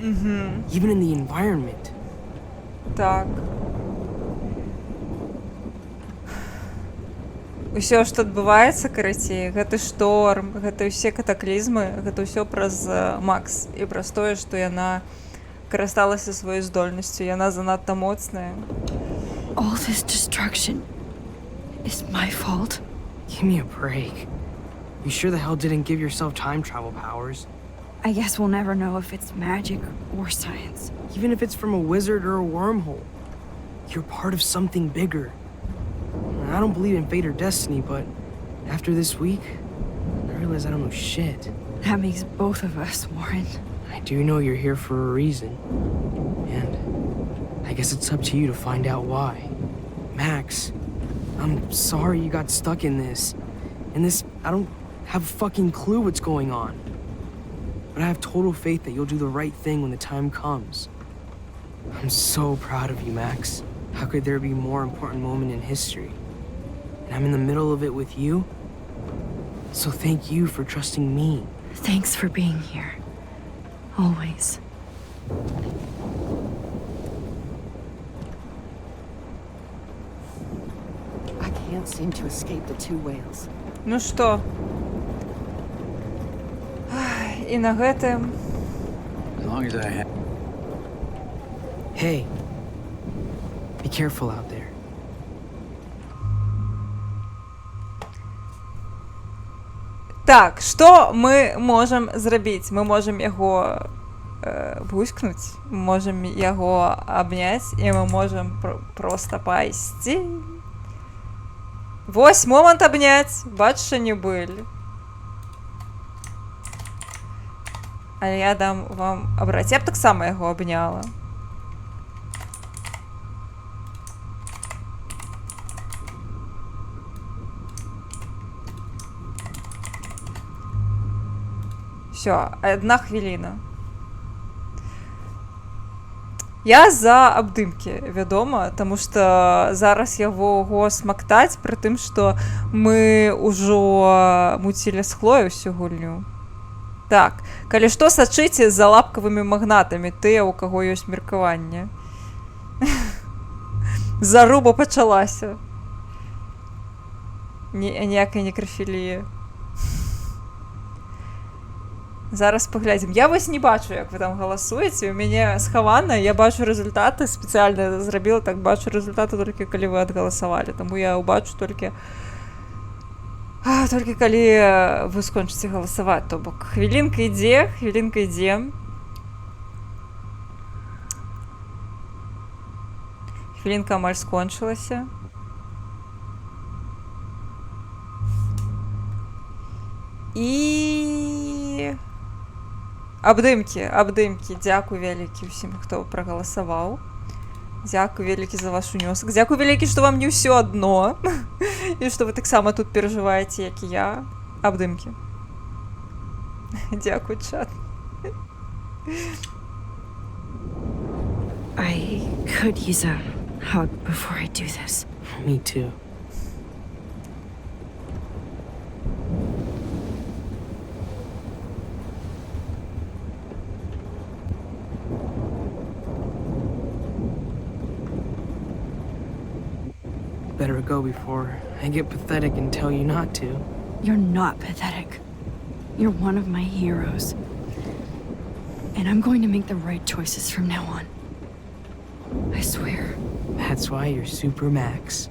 Even in the environment. Так. Усё, што адбываецца, карацей, гэты шторм, гэта ўсе катаклізмы, гэта ўсё праз Макс і праз тое, што яна карысталася сваёй здольнасцю, яна занадта моцная. All this destruction is my fault. Give me a break. You sure the hell didn't give yourself time travel powers? I guess we'll never know if it's magic or science. Even if it's from a wizard or a wormhole. You're part of something bigger. I don't believe in fate or destiny, but after this week, I realize I don't know shit. That makes both of us, Warren. I do know you're here for a reason. And I guess it's up to you to find out why. Max, I'm sorry you got stuck in this. I don't have a fucking clue what's going on. But I have total faith that you'll do the right thing when the time comes. I'm so proud of you, Max. How could there be a more important moment in history? And I'm in the middle of it with you. So thank you for trusting me. Thanks for being here. Always. I can't seem to escape the two whales. Ну што? І на гэтым As long as I have. Hey, be careful out there. Так, што мы можам зрабіць? Мы можам яго вускнуць, можам яго абняць, і мы можам проста пайсці. Вось момант абняць, бачыш, не былі. Але я дам вам абраць. Я б таксама яго абняла. Всё, 1 хвіліна. Я за абдымкі, вядома, таму што зараз яго смактаць, пры тым, што мы ўжо муцілі з Хлоёй усю гульню. Так, калі што, сачыце за лапкавымі магнатамі, тыя, у каго ёсць меркаванне. Заруба пачалася. Ніякай некрафіліі. Зараз паглядзім. Я вось не бачу, як вы там галасуеце. У мяне схавана, я бачу рэзультаты, спецыяльна зрабіла так, бачу рэзультаты толькі калі вы адгаласавалі. Таму я ўбачу толькі калі вы скончыце галасаваць. То бок хвілінка ідзе, хвілінка ідзе. Хвілінка амаль скончылася. І абдымкі. Дзякуй вялікі ўсім, хто прагаласаваў. Дзякуй вялікі за ваш унёсак. Дзякуй вялікі, што вам не ўсё адно. І што вы таксама тут перажываеце, як і я. Абдымкі. Дзякуй, чат. I could use a hug before I do this. Me too. Better go before I get pathetic and tell you not to. You're not pathetic. You're one of my heroes. And I'm going to make the right choices from now on. I swear. That's why you're Super Max.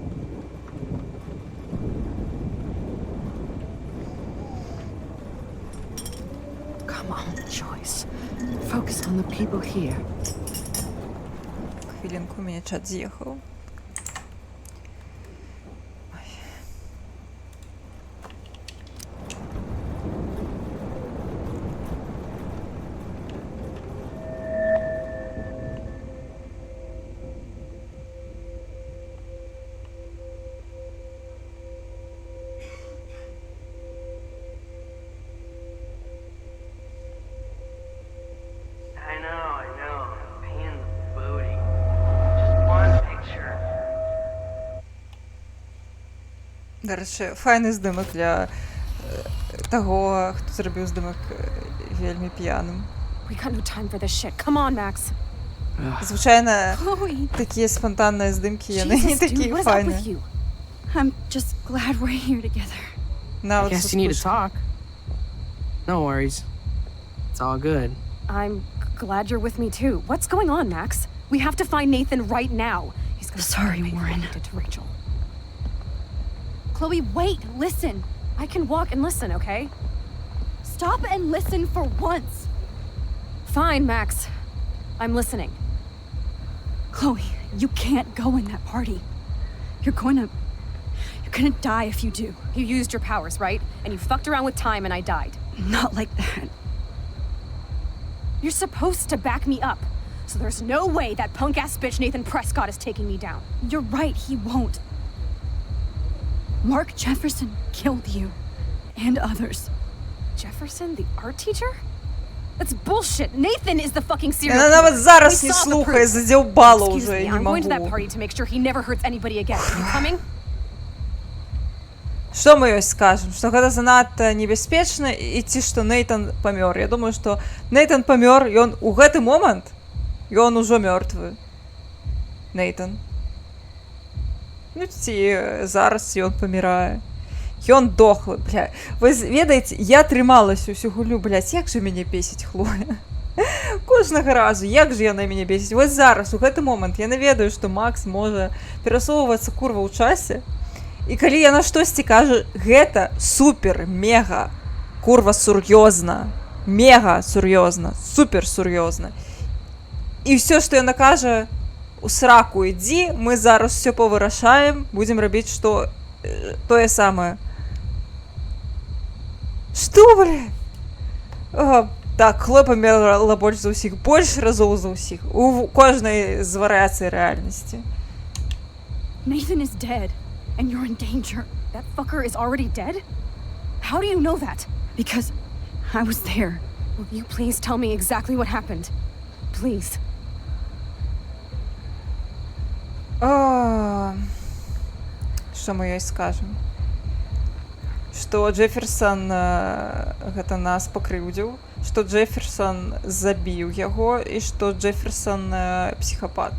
Come on, Joyce. Focus on the people here. Хвилинку, у меня чат з'ехал. I know. Pain in the booty. Just one picture. До речі, файний здимок для того, хто зробив здимок вельми п'яним. We got no time for this shit. Come on, Max. Звичайно, Chloe. такі спонтанні здимки, вони не Jesus, dude, такі what is up with файні. you? I'm just glad we're here together. На, I от guess you need to talk. No worries. It's all good. I'm glad you're with me too. What's going on, Max? We have to find Nathan right now. He's gonna Sorry, pay for what Warren. he did to Rachel. Chloe, wait, listen. I can walk and listen, okay? Stop and listen for once. Fine, Max. I'm listening. Chloe, you can't go in that party. You're gonna die if you do. You used your powers, right? And you fucked around with time and I died. Not like that. You're supposed to back me up. So there's no way that punk-ass bitch Nathan Prescott is taking me down. You're right, he won't. Mark Jefferson killed you. And others. Jefferson, the art teacher? That's bullshit. Nathan is the fucking serial Вона killer. навіть зараз We не saw the слухає, proof. задовбала Excuse вже, me, я не I'm going to that можу. party to make sure he never hurts anybody again. You coming? Што мы ёй скажам? Што гэта занадта небяспечна і ці што Нейтан памёр? Я думаю, што Нейтан памёр, і ён у гэты момант ён ужо мёртвы. Нейтан. Ну ці зараз ён памірае. Ён дохлы, бля. Вы ведаеце, я трымалася ўсю гулю, блядь, як же мяне бесіць Хлоя. Кожнага разу, як же яна мяне бесіць. Вось зараз, у гэты момант, я ведаю, што Макс можа перасоўвацца курва ў часе. І калі яна штосьці кажа, гэта супер, мега, курва сур'ёзна, мега сур'ёзна, супер сур'ёзна. І ўсё, што яна кажа, у сраку ідзі, мы зараз усё павырашаем, будзем рабіць што тое самае. Што, бля? Так, Хлоя памерла больш за ўсіх, больш разоў за ўсіх, у кожнай з варыяцый рэальнасці. Nathan is dead, and you're in danger. That fucker is already dead? How do you know that? Because I was there. Will you please tell me exactly what happened? Please. Што мы ёй скажам? Што Джеферсон гэта нас пакрыўдзіў, што Джеферсон забіў яго і што Джеферсон псіхапат.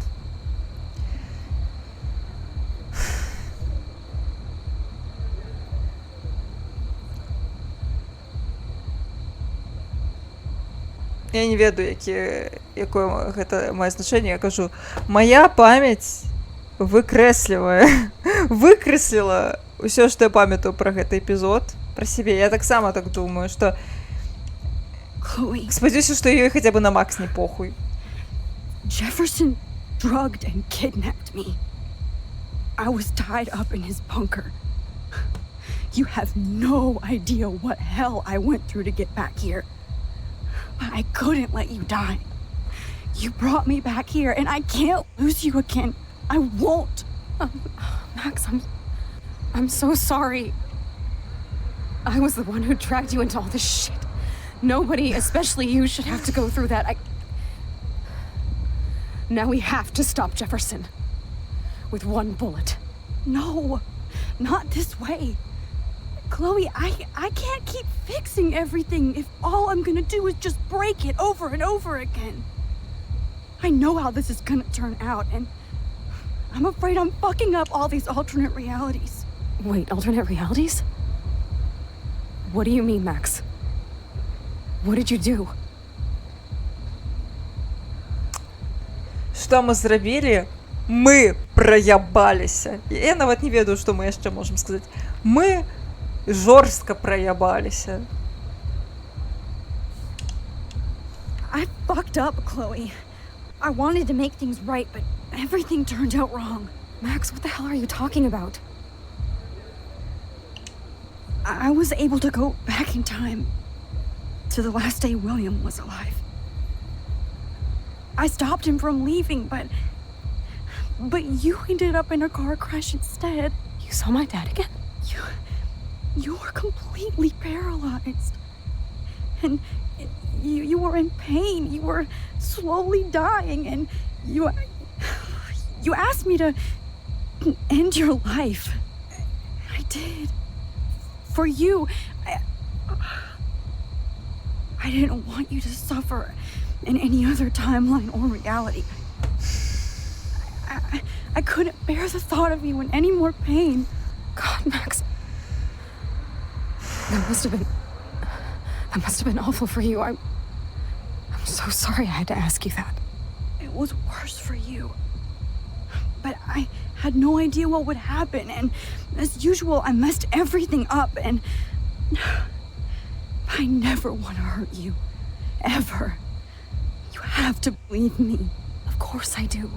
Я не ведаю, якое гэта мае значэнне. Я кажу, моя памяць выкрэсліла ўсё, што я памятаю пра гэты эпізод, пра сябе. Я таксама так думаю, што спадзяюся, што ёй хаця бы на Макс не похуй. Jefferson drugged and kidnapped me. I was tied up in his bunker. You have no idea what hell I went through to get back here. But I couldn't let you die. You brought me back here, and I can't lose you again. I won't. Max, I'm so sorry. I was the one who dragged you into all this shit. Nobody, especially you, should have to go through that. Now we have to stop Jefferson. With one bullet. No, not this way. Chloe, I can't keep fixing everything if all I'm gonna do is just break it over and over again. I know how this is gonna turn out, and I'm afraid I'm fucking up all these alternate realities. Wait, alternate realities? What do you mean, Max? What did you do? Што мы зрабілі? Мы праябаліся. Я нават не ведаю, што мы яшчэ можам сказаць. Мы жорстка праябаліся. I fucked up, Chloe. I wanted to make things right, but everything turned out wrong. Max, what the hell are you talking about? I was able to go back in time to the last day William was alive. I stopped him from leaving, but you ended up in a car crash instead. You saw my dad again? You were completely paralyzed. And you were in pain. You were slowly dying, and you asked me to end your life. I did. For you. I didn't want you to suffer in any other timeline or reality. I couldn't bear the thought of you in any more pain. God, Max. That must have been awful for you. I'm so sorry I had to ask you that. It was worse for you. But I had no idea what would happen, and as usual, I messed everything up, and I never want to hurt you. Ever. You have to believe me. Of course I do.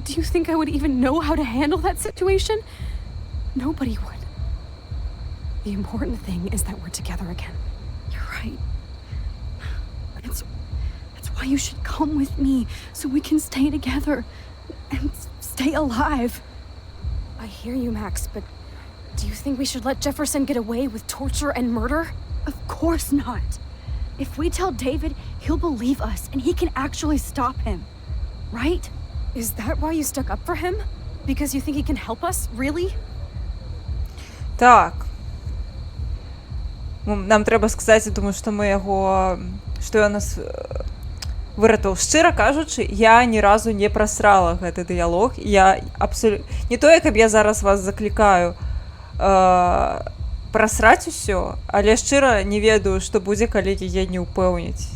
Do you think I would even know how to handle that situation? Nobody would. The important thing is that we're together again. You're right. That's why you should come with me, so we can stay together and stay alive. I hear you, Max, but do you think we should let Jefferson get away with torture and murder? Of course not. If we tell David, he'll believe us, and he can actually stop him. Right? Is that why you stuck up for him? Because you think he can help us? Really? Так. Нам трэба сказаць, я думаю, што мы яго... што ён нас выратаваў. Шчыра кажучы, я ні разу не прасрала гэты дыялог. Я абсолютно... Не тое, каб я зараз вас заклікаю прасраць усё, але шчыра не ведаю, што будзе, калі я не ўпэўніць.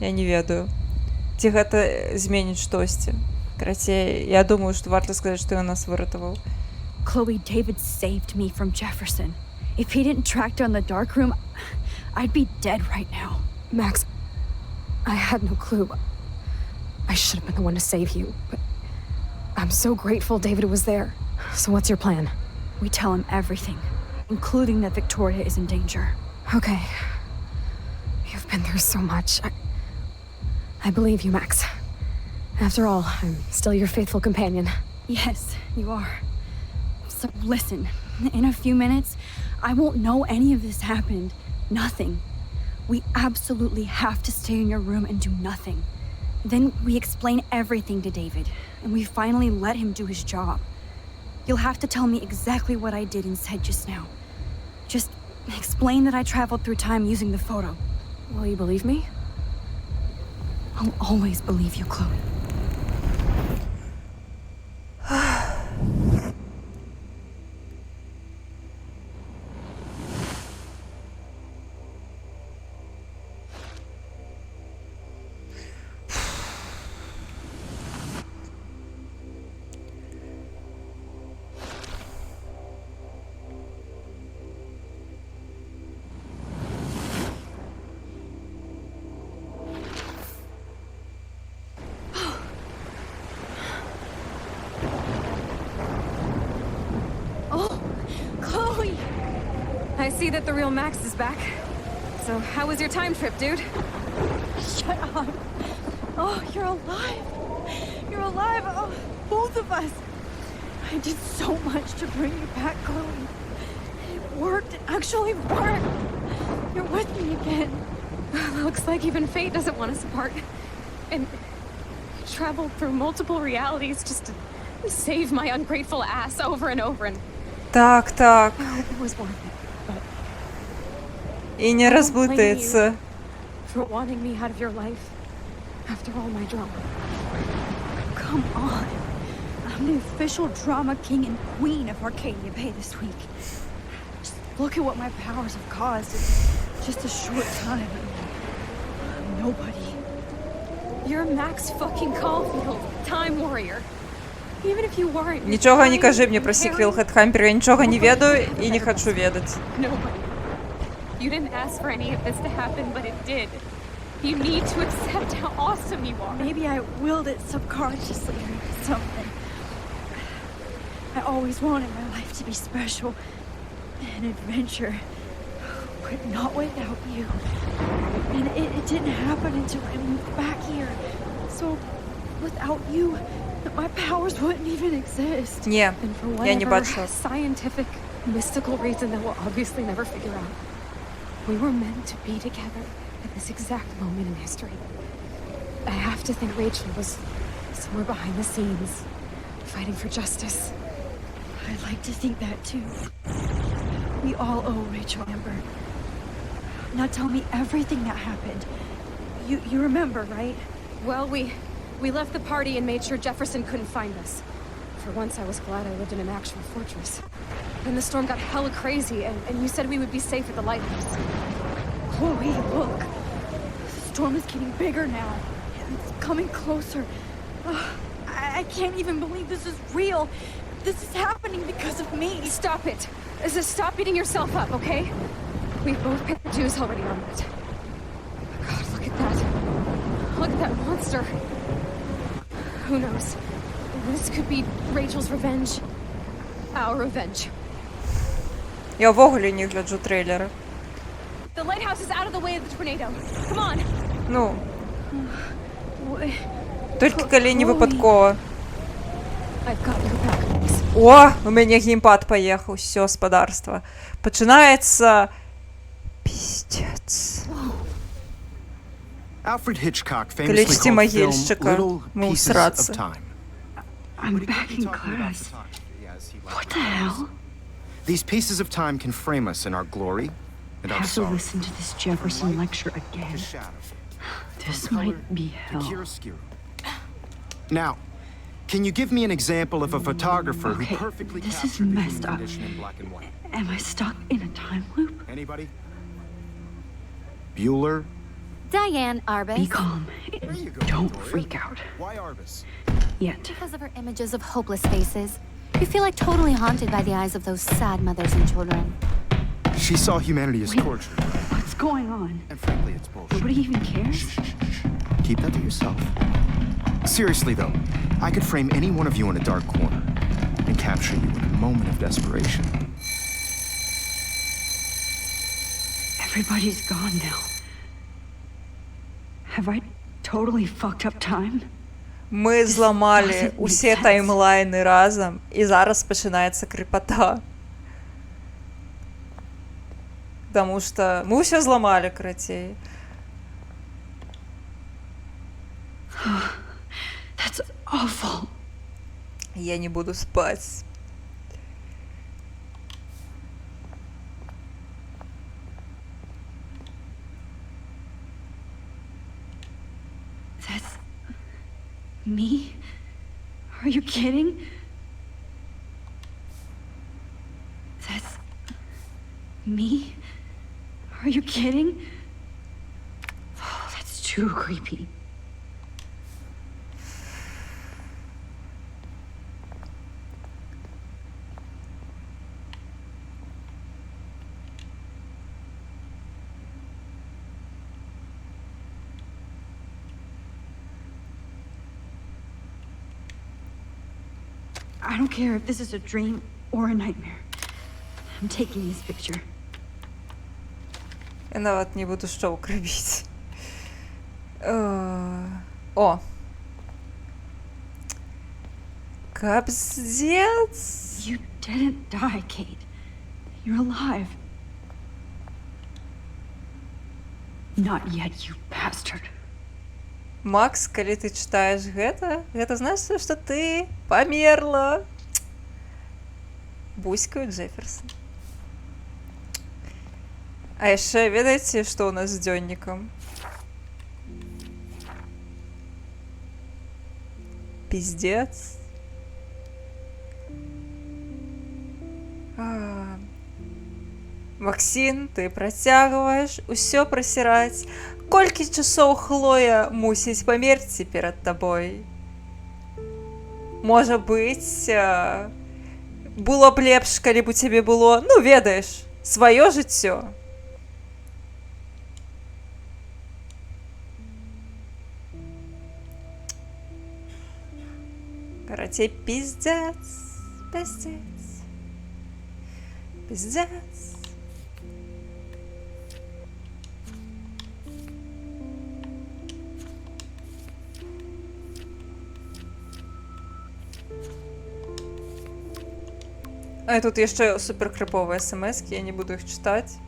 Я не ведаю. Ці гэта зменіць штосьці. Карацей, я думаю, што варта сказаць, што ён нас выратаваў. Chloe, David saved me from Jefferson. If he didn't track down the dark room, I'd be dead right now. Max, I had no clue. I should have been the one to save you, but I'm so grateful David was there. So what's your plan? We tell him everything, including that Victoria is in danger. Okay. You've been through so much. I believe you, Max. After all, I'm still your faithful companion. Yes, you are. So listen, in a few minutes, I won't know any of this happened. Nothing. We absolutely have to stay in your room and do nothing. Then we explain everything to David, and we finally let him do his job. You'll have to tell me exactly what I did and said just now. Just explain that I traveled through time using the photo. Will you believe me? I'll always believe you, Chloe. see that the real Max is back. So, how was your time trip, dude? Shut up. Oh, you're alive. You're alive. Oh, both of us. I did so much to bring you back, Chloe. It worked. It actually worked. You're with me again. Looks like even fate doesn't want us apart. And traveled through multiple realities just to save my ungrateful ass over and over. And Так, так. I hope it was worth it. But И не разблытается. for wanting me out of your life after all my drama. Come on. I'm the official drama king and queen of Arcadia Bay this week. Just look at what my powers have caused in just a short time. I'm nobody. You're Max fucking Caulfield, Time Warrior. Even if you weren't. Нічого не кажи мне про сиквел Headhunter. Я нічого не ведаю і не хочу ведать. Nobody. You didn't ask for any of this to happen, but it did. You need to accept how awesome you are. Maybe I willed it subconsciously or something. I always wanted my life to be special. An adventure. But not without you. And it didn't happen until I moved back here. So, without you, my powers wouldn't even exist. Не, And for я не whatever бачила. scientific, mystical reason that we'll obviously never figure out, we were meant to be together at this exact moment in history. I have to think Rachel was somewhere behind the scenes, fighting for justice. I'd like to think that too. We all owe Rachel Amber. Now tell me everything that happened. You remember, right? Well, we left the party and made sure Jefferson couldn't find us. For once, I was glad I lived in an actual fortress. Then the storm got hella crazy, and you said we would be safe at the lighthouse. Chloe, look. The storm is getting bigger now. It's coming closer. I can't even believe this is real. This is happening because of me. Stop it. Just stop beating yourself up, okay? We've both paid the dues already on that. God, look at that. Look at that monster. Who knows? This could be Rachel's revenge. Our revenge. Я ввогуле не гляджу трейлери. The lighthouse is out of the way of the tornado. Come on. Ну, тільки коли не випадково. I've got your back. О, у мене геймпад поїхав, все, господарство. Починається... Пиздец. Alfred Hitchcock famously Кличте called film могильщика. little Мы pieces усраться. of time. I'm back in class. What the hell? These pieces of time can frame us in our glory and I our have to sorrow. listen to this Jefferson lecture again. This might be hell. Now, can you give me an example of a photographer Okay, who perfectly this is captured the messed human up. condition in black and white? Am I stuck in a time loop? Anybody? Bueller? Diane Arbus. Be calm. Don't freak out. Why Arbus? Yet. Because of her images of hopeless faces. You feel like totally haunted by the eyes of those sad mothers and children. She saw humanity as torture. What's going on? And frankly, it's bullshit. Nobody even cares? Keep that to yourself. Seriously, though, I could frame any one of you in a dark corner and capture you in a moment of desperation. Everybody's gone now. Have I totally fucked up time? Ми зламали усі таймлайни разом, і зараз починається кріпота. Потому что мы все зламали, короче. That's awful. Я не буду спать. That's me? Are you kidding? That's me? Are you kidding? Oh, that's too creepy. I don't care if this is a dream or a nightmare. I'm taking this picture. Я нават не буду шчоўк рабіць. О! Капздец! You didn't die, Kate. You're alive. Not yet, you bastard. Макс, калі ты чытаеш гэта значыць, што ты памерла. Буськаю Джеферсон. А яшчэ ведаеце, што ў нас з дзённікам? Пиздец. Максін, ты працягваеш усё прасіраць. Колькі часоў Хлоя мусіць памерці перад табой? Можа быць, было б лепш, калі б у цябе было, ну, ведаеш, сваё жыццё. Карацей, пиздец. Пиздец. Пиздец. А і тут яшчэ суперкрыповыя смс-кі, я не буду іх чытаць.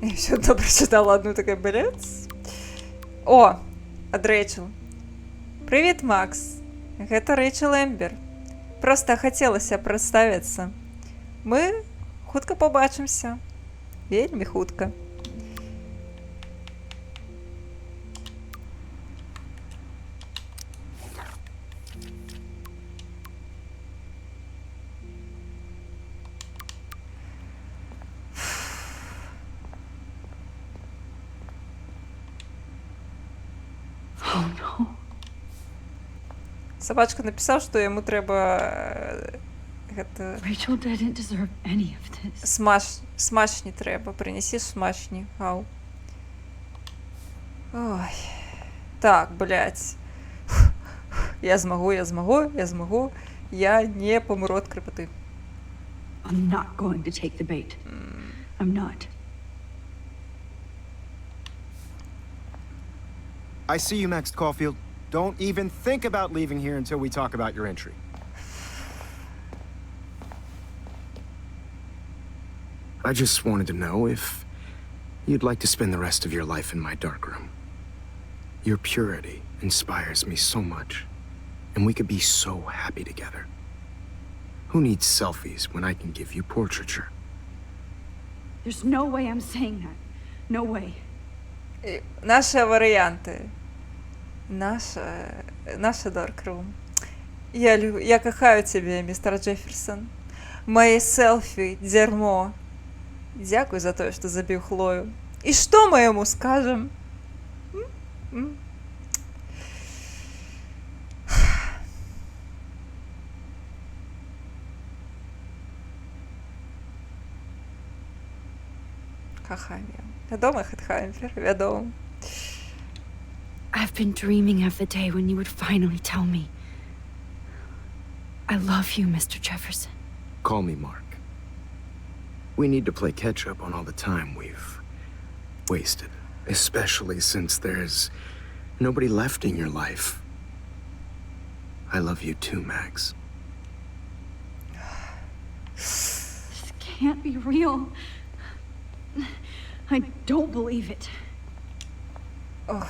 Я ўсё добра чытала адну такая, блядь. О, ад Рэйчел. Прывіт, Макс. Гэта Рэйчел Эмбер. Проста хацелася прадставіцца. Мы хутка пабачымся. Вельмі хутка. Собачка написал, что ему трэба гэта... Rachel didn't deserve any of this. Смачні трэба. Принеси смачні. Ау. Ой. Так, блядь. Я змагу. Я не помру от крепоты. I'm not going to take the bait. I'm not. I see you, Max Caulfield. Don't even think about leaving here until we talk about your entry. I just wanted to know if you'd like to spend the rest of your life in my darkroom. Your purity inspires me so much, and we could be so happy together. Who needs selfies when I can give you portraiture? There's no way I'm saying that. No way. Наши варианты. Наша Даркрум. Я кохаю тебя, мистер Джефферсон. Мои селфи, дерьмо. Дякую за то, что забил Хлою. И что мы ему скажем? Кохание. Вядома, Хэтхаймфер, вядома. I've been dreaming of the day when you would finally tell me. I love you, Mr. Jefferson. Call me Mark. We need to play catch-up on all the time we've wasted, especially since there's nobody left in your life. I love you too, Max. This can't be real. I don't believe it. Oh.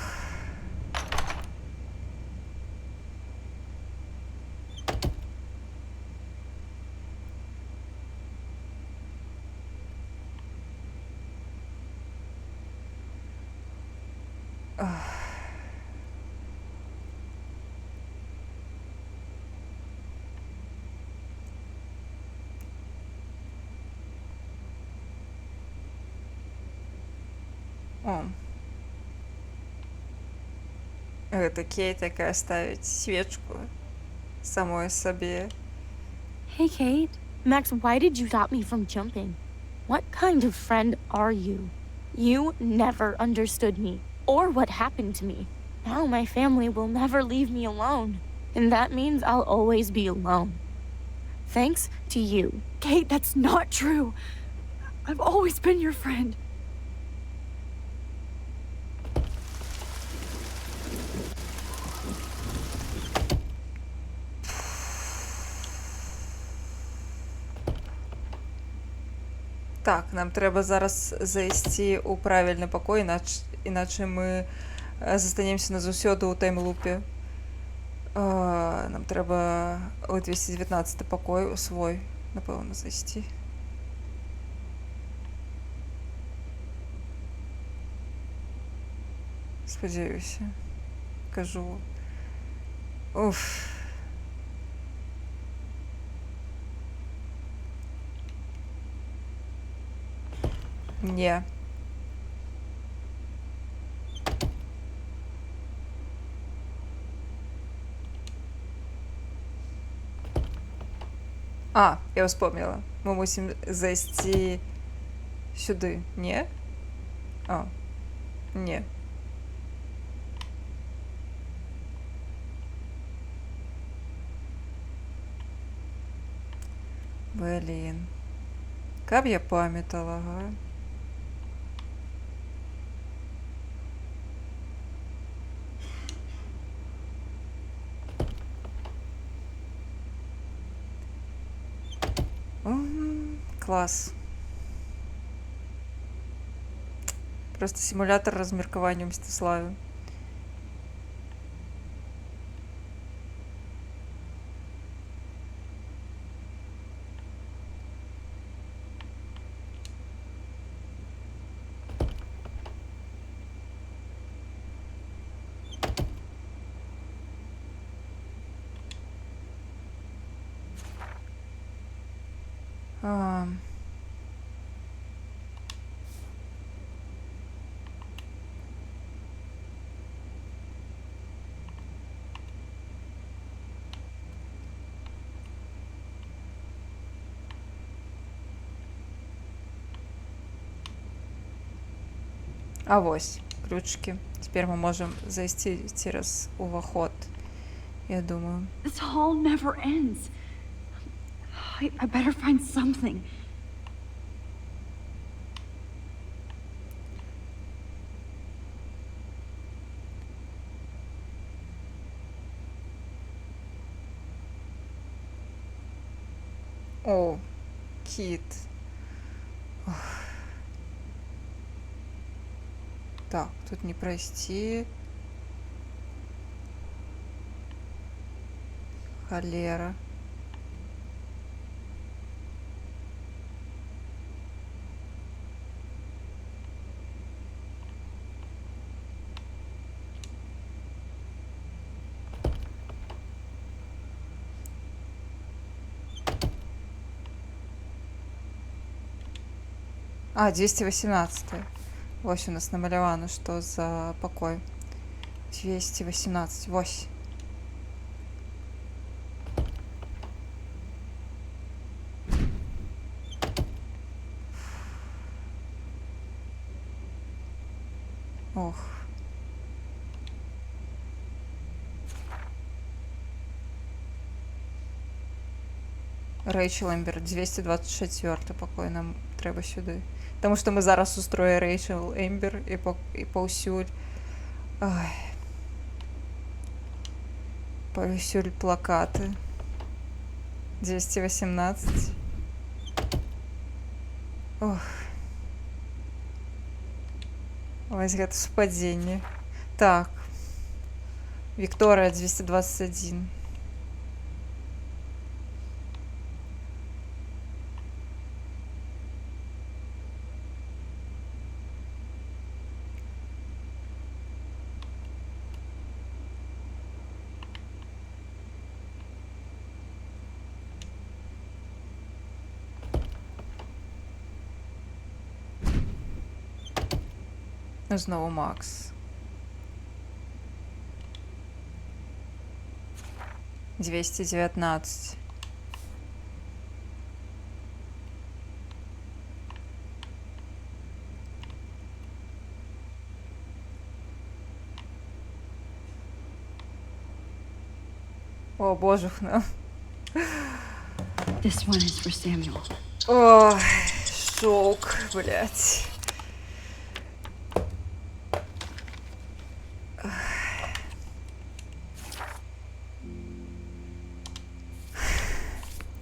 О. Гэта Кейт, такая ставіць свечку самой сабе. Hey, Kate. Max, why did you stop me from jumping? What kind of friend are you? You never understood me, or what happened to me. Now my family will never leave me alone. And that means I'll always be alone. Thanks to you. Kate, that's not true. I've always been your friend. Так, нам треба зараз зайсці ў правільны пакой, іначе мы застанемся назаўсёды ў таймлупе. Нам трэба ў 219 пакой у свой, напэўна, зайсці. Спадзяюся. Кажу. Уф. Не. А, я успомнила. Мы мусим зайсці сюды. Не? А. Не. Блин. Каб я памятала, ага. Клас. Просто симулятор размеркавання ў Мстиславе. А вось ключики. Теперь мы можем зайти через уваход. Я думаю. This hall never ends. I better find something. О, кит. Ох. Так, тут не пройти. Холера. А, 218. Вось у нас намалявано, что за покой. 218. Вось. Ох. Рэйчел Эмбер, 224 покой нам трэба сюды. Потому что мы зараз устроим Рэйчел Эмбер и паўсюль. Ай. Паўсюль плакаты. 218. Ох. Вось гэта супадзенне. Так. Виктория 221. Знову Макс. 219. О, божухна. This one is for Samuel. Ой, шок, блядь.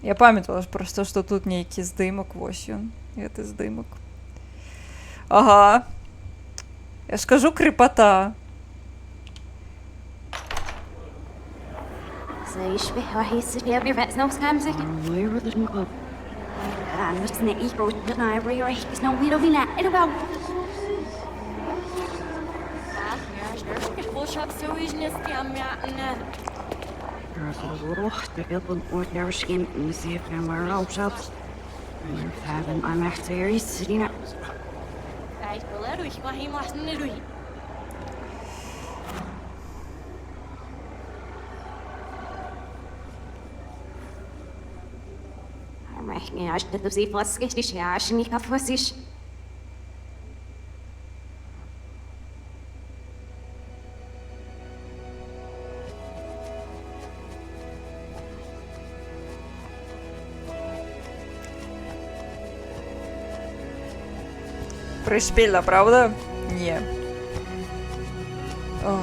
Я памятала ж просто, што тут нейкі здымак, вось ён, гэты здымак. Ага. Я ж кажу, крепота. Пришпільна, правда? Ні. Ох.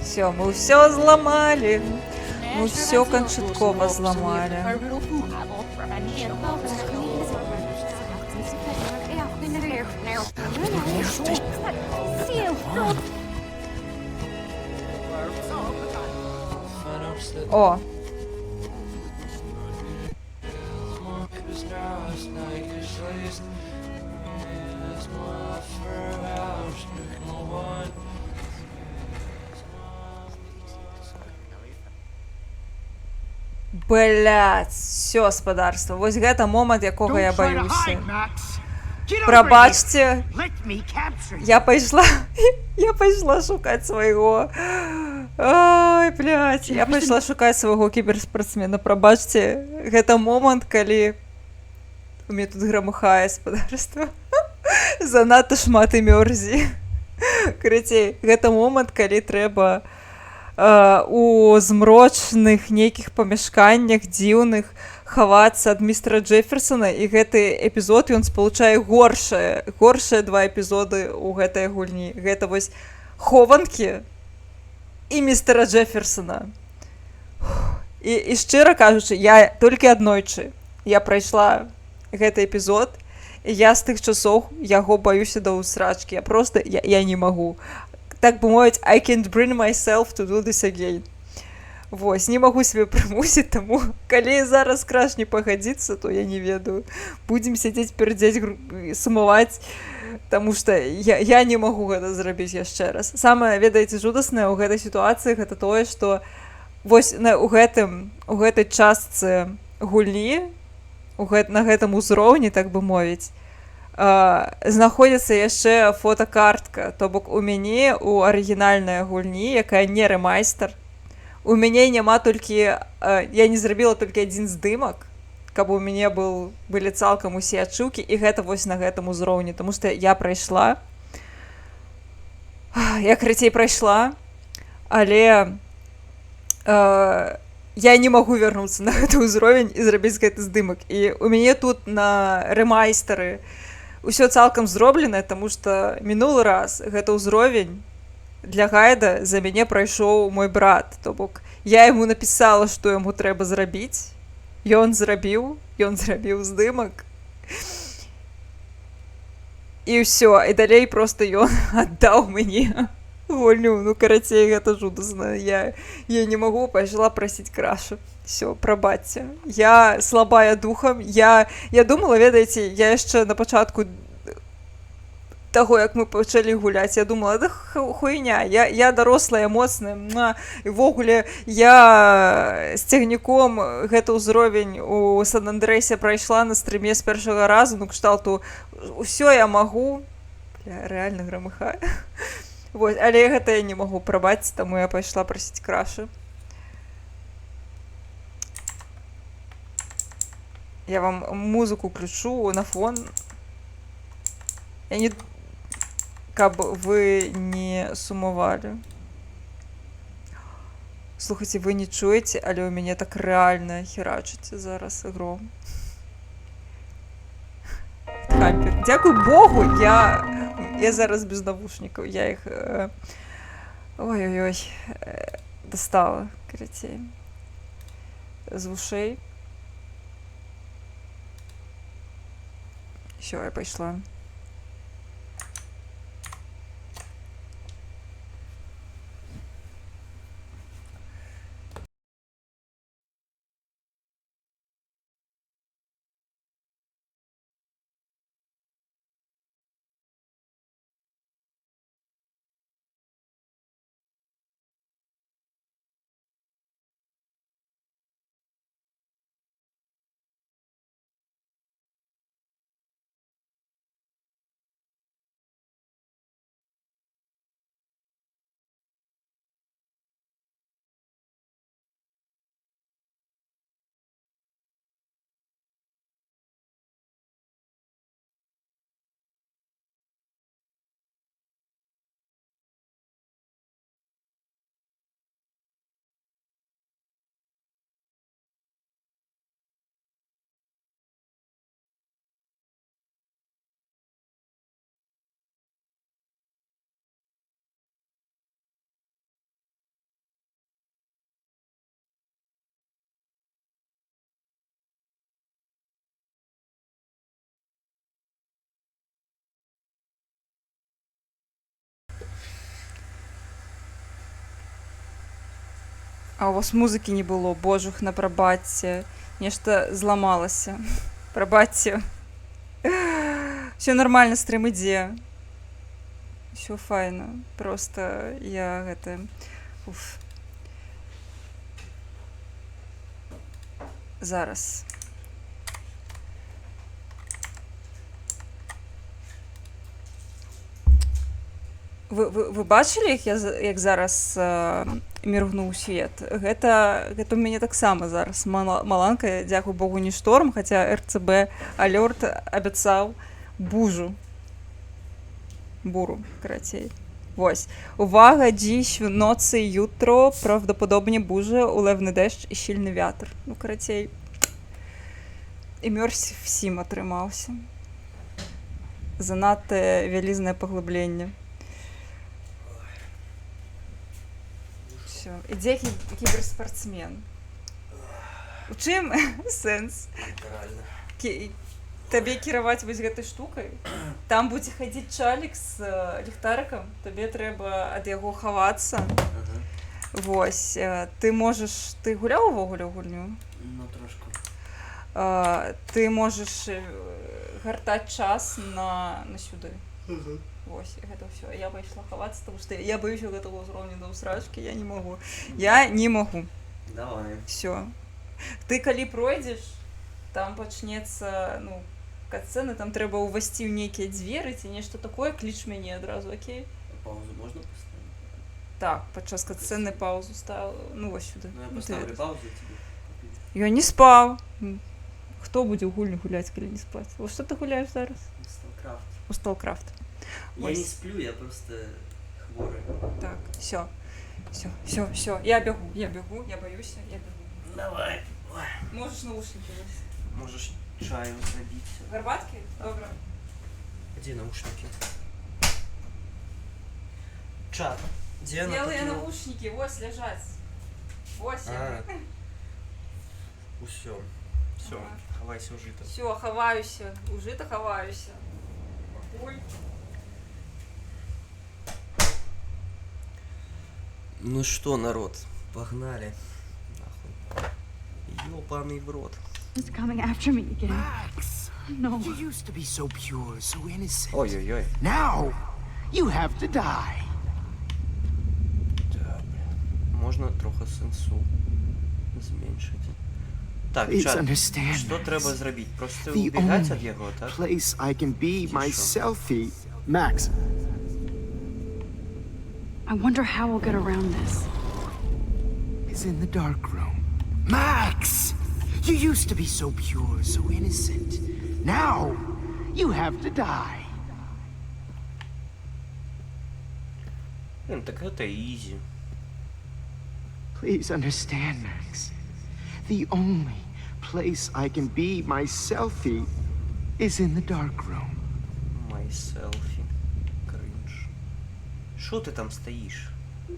Все, мы все взломали. Мы все кончатково взломали. О! Блядь, все, спадарства. Вось гэта момант, якога я баюся. Прабачце, я пайшла шукаць свайго. Ой, блядь, я пайшла шукаць свайго кіберспартсмена. Прабачце, гэта момант, калі у мяне тут грамыхае спадарства. Занадта шмат мёрзі. Карацей, гэта момант, калі трэба у змрочных нейкіх памяшканнях дзіўных хавацца ад містера Джефферсона, і гэты эпізод ён спалучае горшыя два эпізоды ў гэтай гульні. Гэта вось хованкі і містера Джефферсона. І шчыра кажучы, я толькі аднойчы я прайшла гэты эпізод, і я з тых часоў яго баюся да ўсрачкі. Я не магу. Так бы мовіць, I can't bring myself to do this again. Вось, не магу себе прымусіць, таму калі зараз краш не пагадзіцца, то я не ведаю. Будзем сядзець, пердзець, сумаваць, таму што я не магу гэта зрабіць яшчэ раз. Самае, ведаеце, жудаснае ў гэтай сітуацыі гэта тое, што вось у гэтай частцы гульні, на гэтым узроўні, так бы мовіць, знаходзіцца яшчэ фотокартка, то бок у мяне у арыгінальнай гульні, якая не рэмайстер, у мяне няма толькі, я не зрабіла толькі адзін здымак, каб у мяне былі цалкам усе ачыўкі, і гэта вось на гэтым узроўні, таму што я прайшла, я карацей прайшла, але я не магу вярнуцца на гэты ўзровень і зрабіць гэты здымак. І у мяне тут на рэмайстары усё цалкам зробленае, таму што мінулы раз гэта ўзровень для гайда за мяне прайшоў мой брат. То бок я яму напісала, што яму трэба зрабіць. Ён зрабіў здымак. І ўсё, і далей проста ён аддаў мне гульню. Ну, карацей, гэта жудасна. Я не магу, пайшла прасіць крашу. Всё, прабачце. Я слабая духам. Я думала, ведаеце, я яшчэ на пачатку таго, як мы пачалі гуляць, я думала, да хуйня, я дарослая, моцная, і ввогуле я з цягніком гэты ўзровень у Сан-Андрэсе прайшла на стрыме з першага разу, ну, кшталту, усё я магу. Бля, рэальна грамыхае. Вот, але гэта я не магу прабачць, таму я пайшла прасіць крашу. Я вам музыку включу на фон. Я не... Каб вы не сумовали. Слухайте, вы не чуете, але у мяне так рэальна херачыць зараз гром. Хампер. Дякую Богу, я зараз без навушникаў. Я іх ой-ой-ой достала, карацей. З вушэй. Всё, я пайшла. А у вас музыкі не было, божух, на прабачце. Нешта зламалася. Прабачце. Всё нормально, стрым ідзе. Всё файна. Просто я гэта... Уф. Зараз. Вы бачылі, як зараз міргнуў свет? Гэта у мяне таксама зараз маланка, дзякуй Богу, не шторм, хаця РЦБ алёрт абяцаў буру, карацей. Вось. Увага, dziś, в nocy, jutro, prawdopodobnie burza, ulewny deszcz i silny wiatr. Ну, карацей. І мёрз всім атрымаўся. Занадта вялізнае паглыбленне. Всё. Ідзе кіберспартсмен. У чым сэнс? Табе кіраваць вось гэтай штукай? Там будзе хадзіць чалік з ліхтарыкам, табе трэба ад яго хавацца. Вось. Ты можаш... Ты гуляў увогуле ў гульню? Ну, трошку. Ты можаш гартаць час на сюды. Вось, гэта ўсё. Я пайшла хавацца, таму што я баюся гэтага ўзроўню да ўсрачкі, я не магу. Я не магу. Давай. Всё. Ты калі пройдзеш, там пачнецца, ну, катсцэна, там трэба ўвасці ў нейкія дзверы ці нешта такое, кліч мяне адразу, окей? Паузу можна паставіць? Так, падчас катсцэны паузу став... Ну, вось сюды. Ну, я паставлю паузу тебе. Я не спаў. Хто будзе ў гульню гуляць, калі не спаць? Во што ты гуляеш зараз? Сталкрафт. У Сталкрафт. Я не сплю, я просто хворый. Так, всё. Всё. Я бегу, я боюсь, я бегу. Давай. Можешь наушники взять. Можешь чаю забить. Горбатки? Добро. Где наушники? Чат. Где она? Белые наушники, вот лежать. Вот. Усё. Всё, хавайся ужито. Всё, хаваюся. Ужито хаваюся. Ой. Ну что, народ, погнали. Нахуй. Ёбаный в рот. He's coming after me again. Max! No. You used to be so pure, so innocent. Ой-ой-ой. Now, you have to die. Так. Можна трохи сенсу зменшити. Так, Please чат, understand, що Max. треба зробити? Просто The убігати only від його, так? place I can be Чи myself. Max, I wonder how we'll get around this. is in the dark room. Max! You used to be so pure, so innocent. Now, you have to die. Блин, так это easy. Please understand, Max. The only place I can be myself is in the dark room. My selfie. Кринж. Шо ты там стоишь?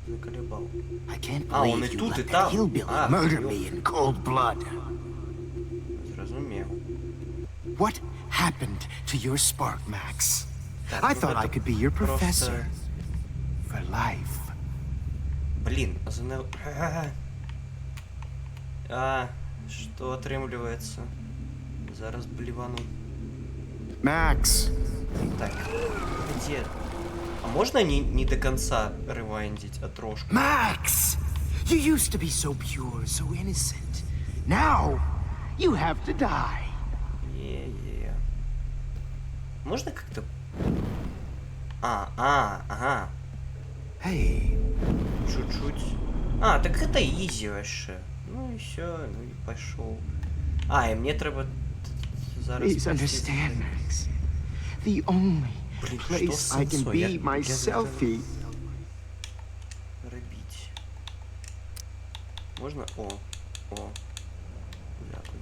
Заколебал. I can't А, он и believe you тут, и let that там. hillbilly А, murder ёп. me in cold blood. Зрозумел. What happened to your spark, Max? Так, I ну thought I это could be your просто- professor for life. Блин, А, что отрымливается? Зараз блевану. Max. Так, где? А можно не до конца ревайндить, а трошку? Max! You used to be so pure, so innocent. Now, you have to die. Е-е. Можно как-то... ага. Hey. Чуть-чуть. А, так это изи вообще. Ну и все, ну и пошел. А, и мне треба зараз... Please understand, Max. The only Блин, place что I can сенсо? be myself Робить. Можно? О. Дякую.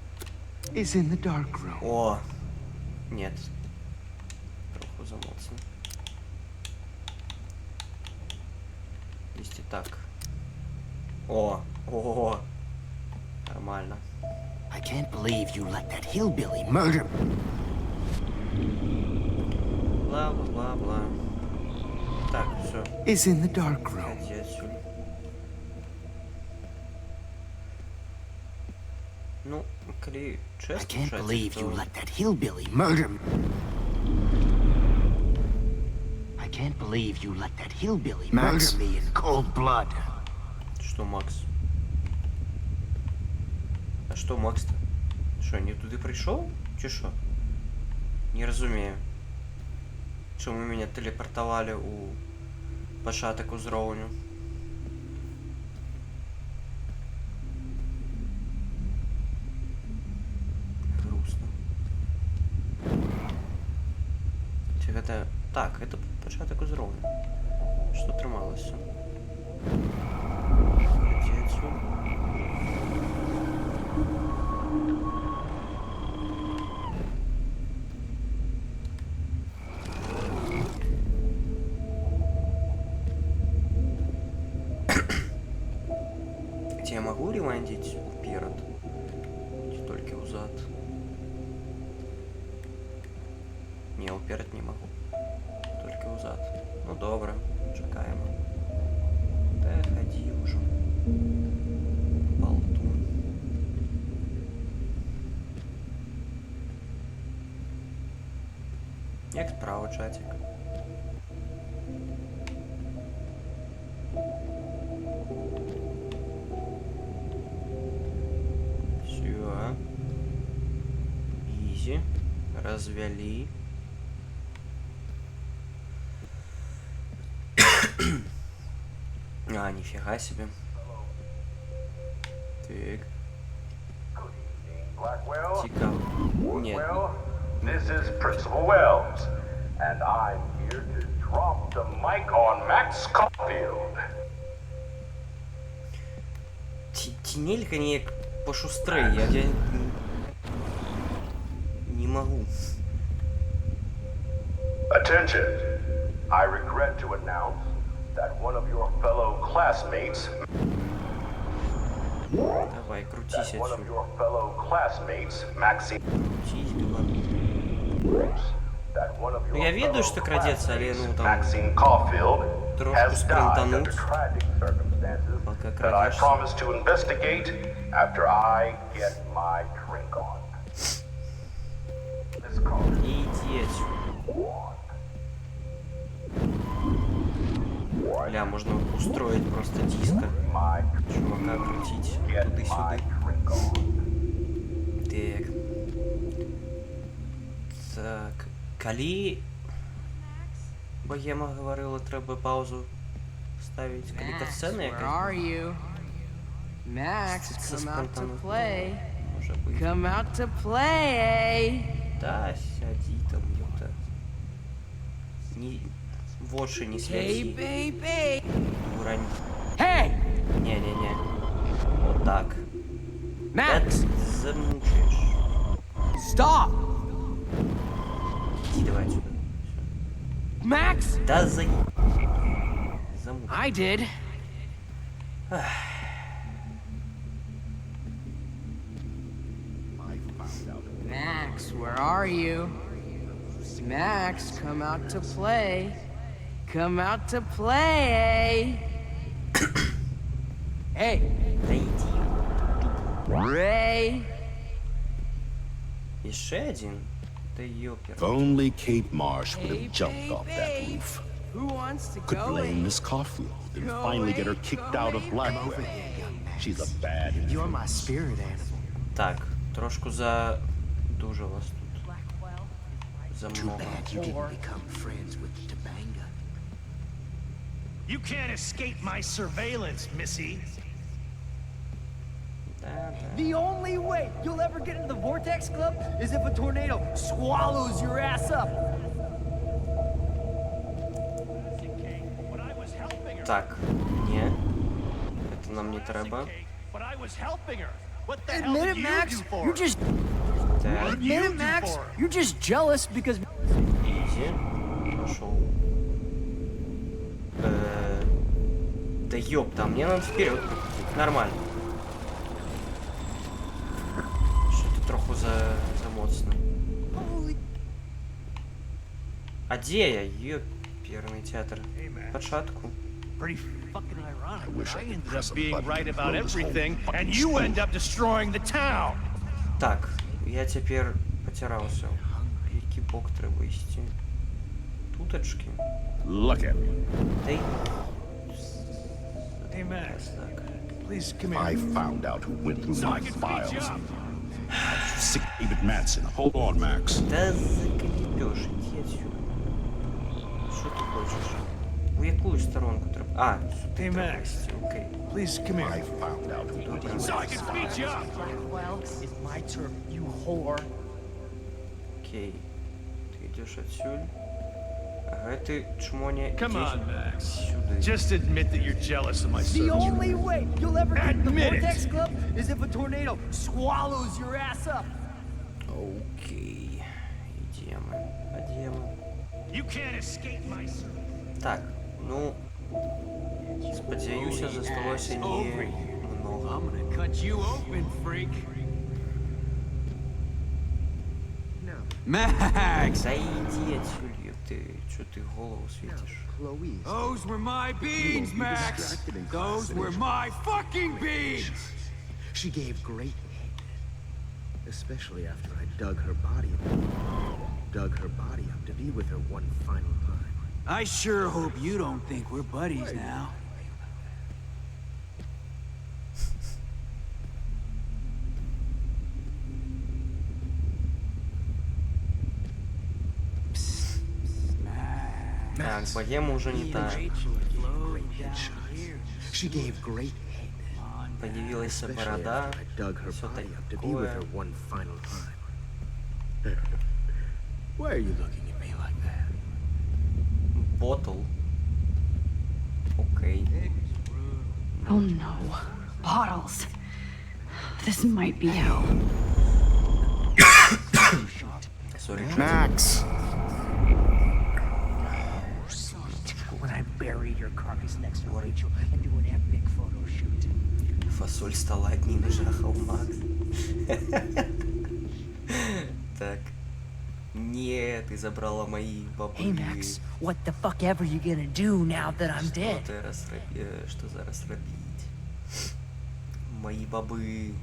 is in the dark room. О. Нет. Троху замоцно. Есть и так. О. Нормально. I can't believe you let that hillbilly murder me. Бла-бла-бла-бла. Так, все. Is in the dark room. Иди отсюда. Ну, коли I честно, can't чатик, believe то- you let that hillbilly murder me. I can't believe you let that hillbilly murder me in cold blood. Что, Макс? А що, Макс-то? Що, не туди прийшов? Чи що? Не розумію. Чому мене телепортували у початок узровню? Грустно. Чи это... Так, это початок узровню. Що трималося? Іди отсюда. Я могу ревандить вперед? Чи тільки взад? Ні, вперед не могу. Тільки взад. Ну добре, чекаємо. Та ході уже. Болтун. Як справа, чатик? Все. Изи. Развели. А, нифига себе. Так. Blackwell? Цікаво. Нет. Well, this is Principal Wells, and I'm here to drop the mic on Max Caulfield. Тінелька не пошустрей, я не могу. Attention. I regret to announce that one of your fellow classmates Давай, крутись one of отсюда. your fellow classmates, Maxine. Крутись, Билан. That one of your Ну, я ведаю, что крадется, але ну там Maxine Caulfield трошку has died спринтануть, under tragic circumstances пока that I крадешься. promise to investigate after I get my drink on. This call Иди отсюда. Бля, можно устроить просто диско. Чувака крутить туды-сюды. Так. Калі Богема говорила, треба паузу ставить. Калі катсцена якась. Where are you? Max, Це come out to спонтанно. play. Може може бути. Come out to play. Та сяді там, ёпта. Ні, в очі не Hey, связи. baby. Урань. Hey! Не-не-не. Вот так. Max! Да ты замучаешь. Stop! Иди давай отсюда. Max! Да замучаешь. I did. Max, where are you? Max, come out to play. Come out to play. Hey. Да иди. Ray. Еще один? Да ёпер. If only Kate Marsh would have jumped off that roof. Who wants to Could go blame in? Miss Caulfield and finally get her kicked out of Blackwell. She's a bad influence. You're my spirit animal. Так, трошку задуже вас тут. За Too много. bad you didn't become friends with Topanga. You can't escape my surveillance, Missy. The only way you'll ever get into the Vortex Club is if a tornado swallows your ass up. Так, не. Это нам не треба. But I was helping her. What the hell Admit did it, you Max. do for You're her? just. Так, Admit it, Max. You're just jealous because. изи. Пошел. Да ёпта, мне надо вперед. Нормально. Что-то троху замоцно. А где я? Ёперный театр. Початку. Pretty fucking ironic. I wish I could ended press up a being button right and about blow this whole everything, fucking and you school. end up destroying the town. Так, я теперь потерялся. Який бок треба йти? Туточки. Look at me. Та й... Hey, Max. Так. Please come I here. found out who went through So I my can beat files. you up. Sick David Madsen. Hold on, Max. Да заколебёшь, иди отсюда. Що ти хочеш? У яку сторонку треба? А, сюди Hey, треба Max. йти, окей. Please come I here. found out who went through So my I can beat you up. Blackwell is my turf, you whore. Окей. Ти йдеш отсюда. Ага, ти чмоня, Come йди on, Max. сюди. Just admit that you're jealous of my The service. only way you'll ever get in the Admit it. Vortex Club is if a tornado swallows your ass up. Окей. Ідемо. Ідемо. You can't escape my service. Так, ну... Сподіваюся, зосталося не много. I'm gonna cut you open, freak. Max! Да иди отсюда, ты что ты голову светишь? Chloe. Those were my beans, Max. Those were my fucking beans. She gave great head. Especially after I dug her body up to be with her one final time. I sure hope you don't think we're buddies now. Так, богема уже не та. She gave great head. Появилась Especially борода, after I dug her всё body up to be with her такое. one final time. Why are you looking at me like that? Ботл. Окей. Oh no. Bottles. This might be hell. Сори. Max! When I bury your carcass next to Rachel and do an epic photo shoot. Фасоль стала одним из жахов, Макс. Так. Нет, ты забрала мои бабы. Hey, Max, what the fuck ever you gonna do now that I'm dead? Что зараз робить? Мои бабы.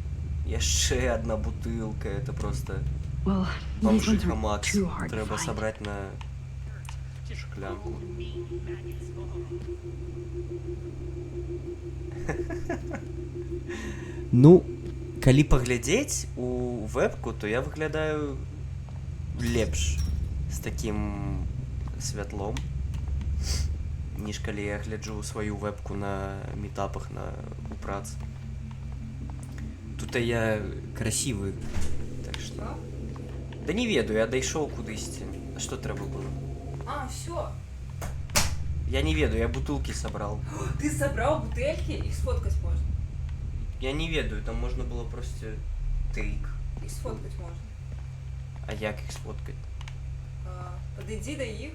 Еще одна бутылка. Это просто... Well, these Бомжиха ones are Макс. too hard to Треба find. собрать на шклянку. Ну, калі паглядзець у вебку, то я выглядаю лепш з такім святлом, ніж калі я гляджу сваю вебку на мітапах у працы. Тут я красивый, так что... Да не ведаю, я дайшоў кудысьці. А што трэба было? А, все. Я не ведаю, я бутылки собрал. Ты собрал бутылки, их сфоткать можно. Я не ведаю, там можно было просто тейк. Их сфоткать можно. А як их сфоткать? Подойди до их.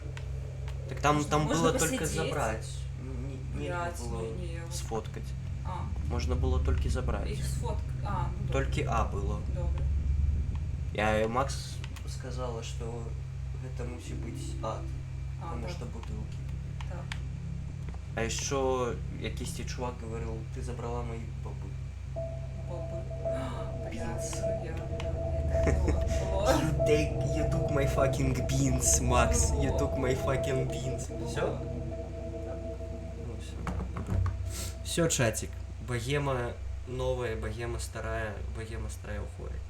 Так там можно было только посидеть. забрать. Нельзя было сфоткать. Можно было только забрать. Их сфоткать. Ну, только А было. Добре. Я Макс сказала, что это мусит быть ад. Потому что бутылки. Так. А еще якийсь чувак говорил, ты забрала мои бобы. Бобы. You took my fucking beans, Макс. You took my fucking beans. Все? Ну все. Все, чатик. Богема новая, богема старая уходит.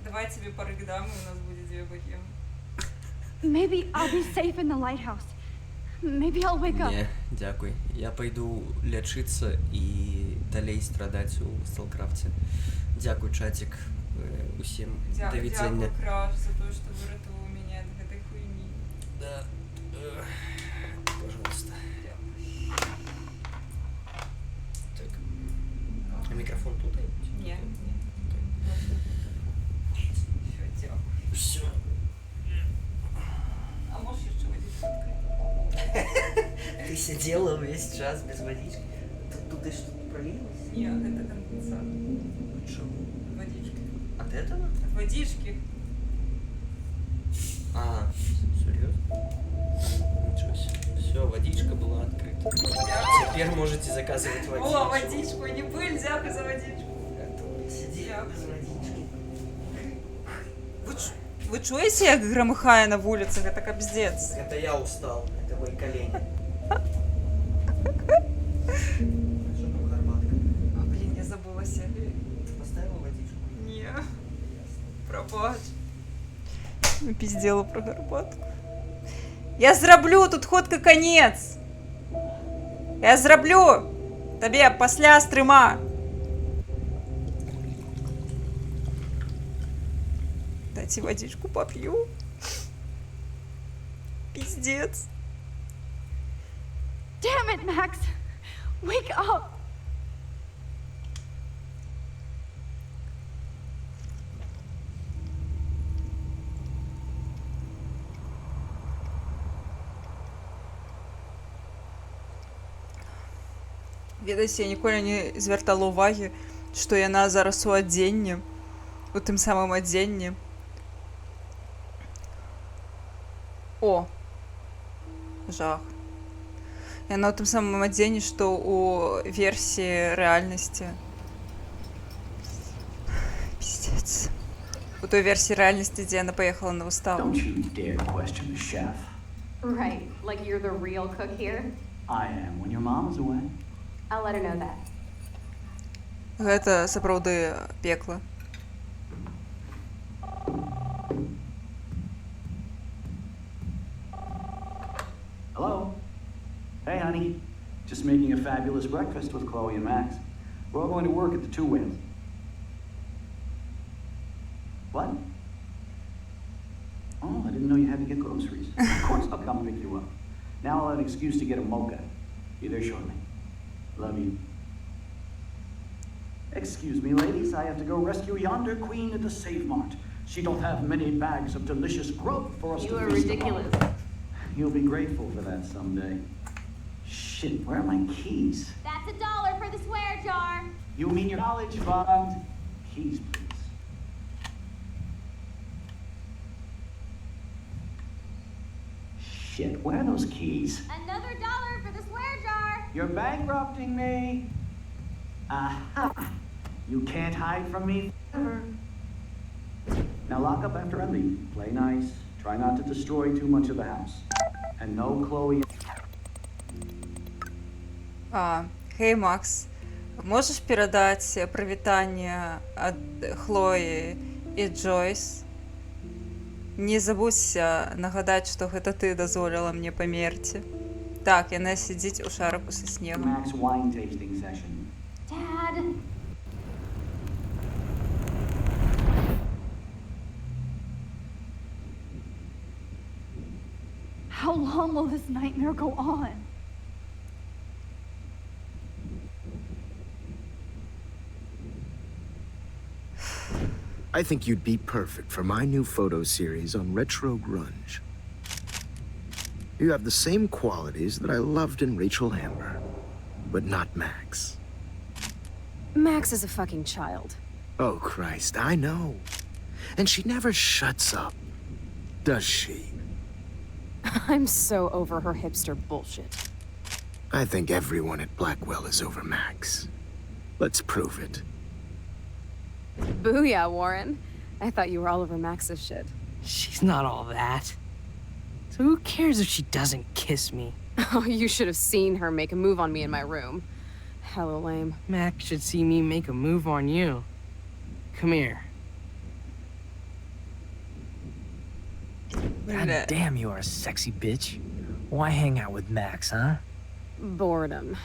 Давай тебе порык дам, и у нас будет 2 богемы. Maybe I'll be safe in the lighthouse. Maybe I'll wake up. Не, дякуй. Я пойду лечиться и далей страдать у Сталкрафте. Дякуй, чатик. Усім до відзення. Дякую, Краш, за то, что вырятувал меня от этой хуйни. Да. Пожалуйста. Так. А микрофон тут? Не. Все, дякую. Все. А можешь еще водичку открыть? Ты сидела весь час без водички? Туда что-то пролилось? Нет, это конденсат. Что? Водички. От этого? От водички. А, серьезно? Ничего себе. Все, водичка была открыта. Теперь можете заказывать водичку. О, водичку, не пыль, дякую за водичку. Сиди без водички. Вы чуете, як громыхае на вулицах? Это капздец. Это я устал, это мои колени. А, блин, я забыла себе. Ты поставила водичку? Не. Пробач. Напиздела про гарбатку. Я зраблю, тут ходка конец. Я зраблю. Табе пасля стрыма. Дайте водичку попью. Пиздец. Damn it, Max! Wake up! Ведаеце, я ніколі не звяртала ўвагі, што яна зараз у адзенні, у тым самым адзенні. О! Жах. Яна ў тым самым адзенні, што ў версіі рэальнасці. Пиздец. У той версіі рэальнасці, дзе яна паехала на выставу. Don't you dare question the chef. Right, like you're the real cook here? I am when your mom is away. I'll let her know that. Гэта сапраўды пекла. Hello? Hey, honey. Just making a fabulous breakfast with Chloe and Max. We're all going to work at the Two Whales. What? Oh, I didn't know you had to get groceries. Of course, I'll come pick you up. Now I'll have an excuse to get a mocha. Be there shortly. Love you. Excuse me, ladies. I have to go rescue yonder queen at the Save Mart. She don't have many bags of delicious grub for us to feast upon. You are ridiculous. You'll be grateful for that someday. Shit, where are my keys? That's $1 for the swear jar. You mean your college fund? Keys, please. Shit, where are those keys? Another $1 for the swear jar. You're bankrupting me. Aha. You can't hide from me forever. Now lock up after I leave. Play nice. Try not to destroy too much of the house. And no Chloe. Хей, Макс, можешь передать привітання от Хлои и Джойс? Не забудься нагадать, что гэта ты дозволила мне померти. Так, яна сидить у шарику со снегом. Max wine tasting session. Dad. long will this nightmare go on? I think you'd be perfect for my new photo series on retro grunge. You have the same qualities that I loved in Rachel Amber, but not Max. Max is a fucking child. Oh, Christ, I know. And she never shuts up, does she? I'm so over her hipster bullshit. I think everyone at Blackwell is over Max. Let's prove it. Booyah, Warren. I thought you were all over Max's shit. She's not all that. So who cares if she doesn't kiss me? Oh, you should have seen her make a move on me in my room. Hella lame. Max should see me make a move on you. Come here. God damn, you are a sexy bitch. Why hang out with Max, huh? Boredom.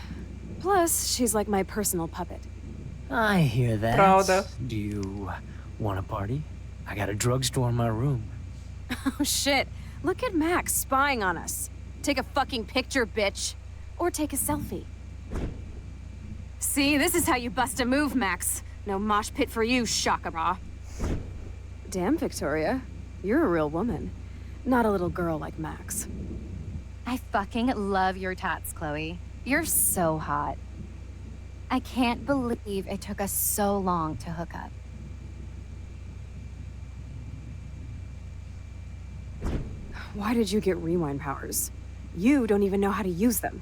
Plus, she's like my personal puppet. I hear that. Правда. Do you want a party? I got a drugstore in my room. Oh shit. Look at Max spying on us. Take a fucking picture, bitch. Or take a selfie. See, this is how you bust a move, Max. No mosh pit for you, Shaka Bra. Damn, Victoria. You're a real woman. Not a little girl like Max. I fucking love your tats, Chloe. You're so hot. I can't believe it took us so long to hook up. Why did you get rewind powers? You don't even know how to use them.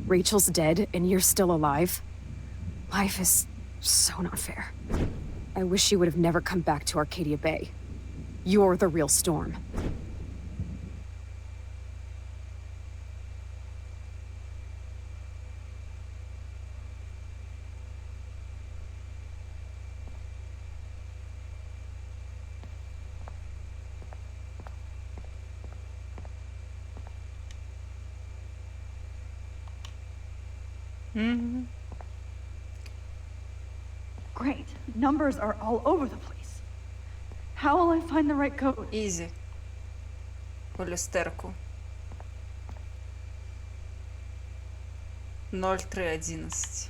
Rachel's dead and you're still alive. Life is so not fair. I wish you would have never come back to Arcadia Bay. You're the real Storm. Mm-hmm. Great. Numbers are all over the place. How will I find the right code? Easy. По люстерку. 0311.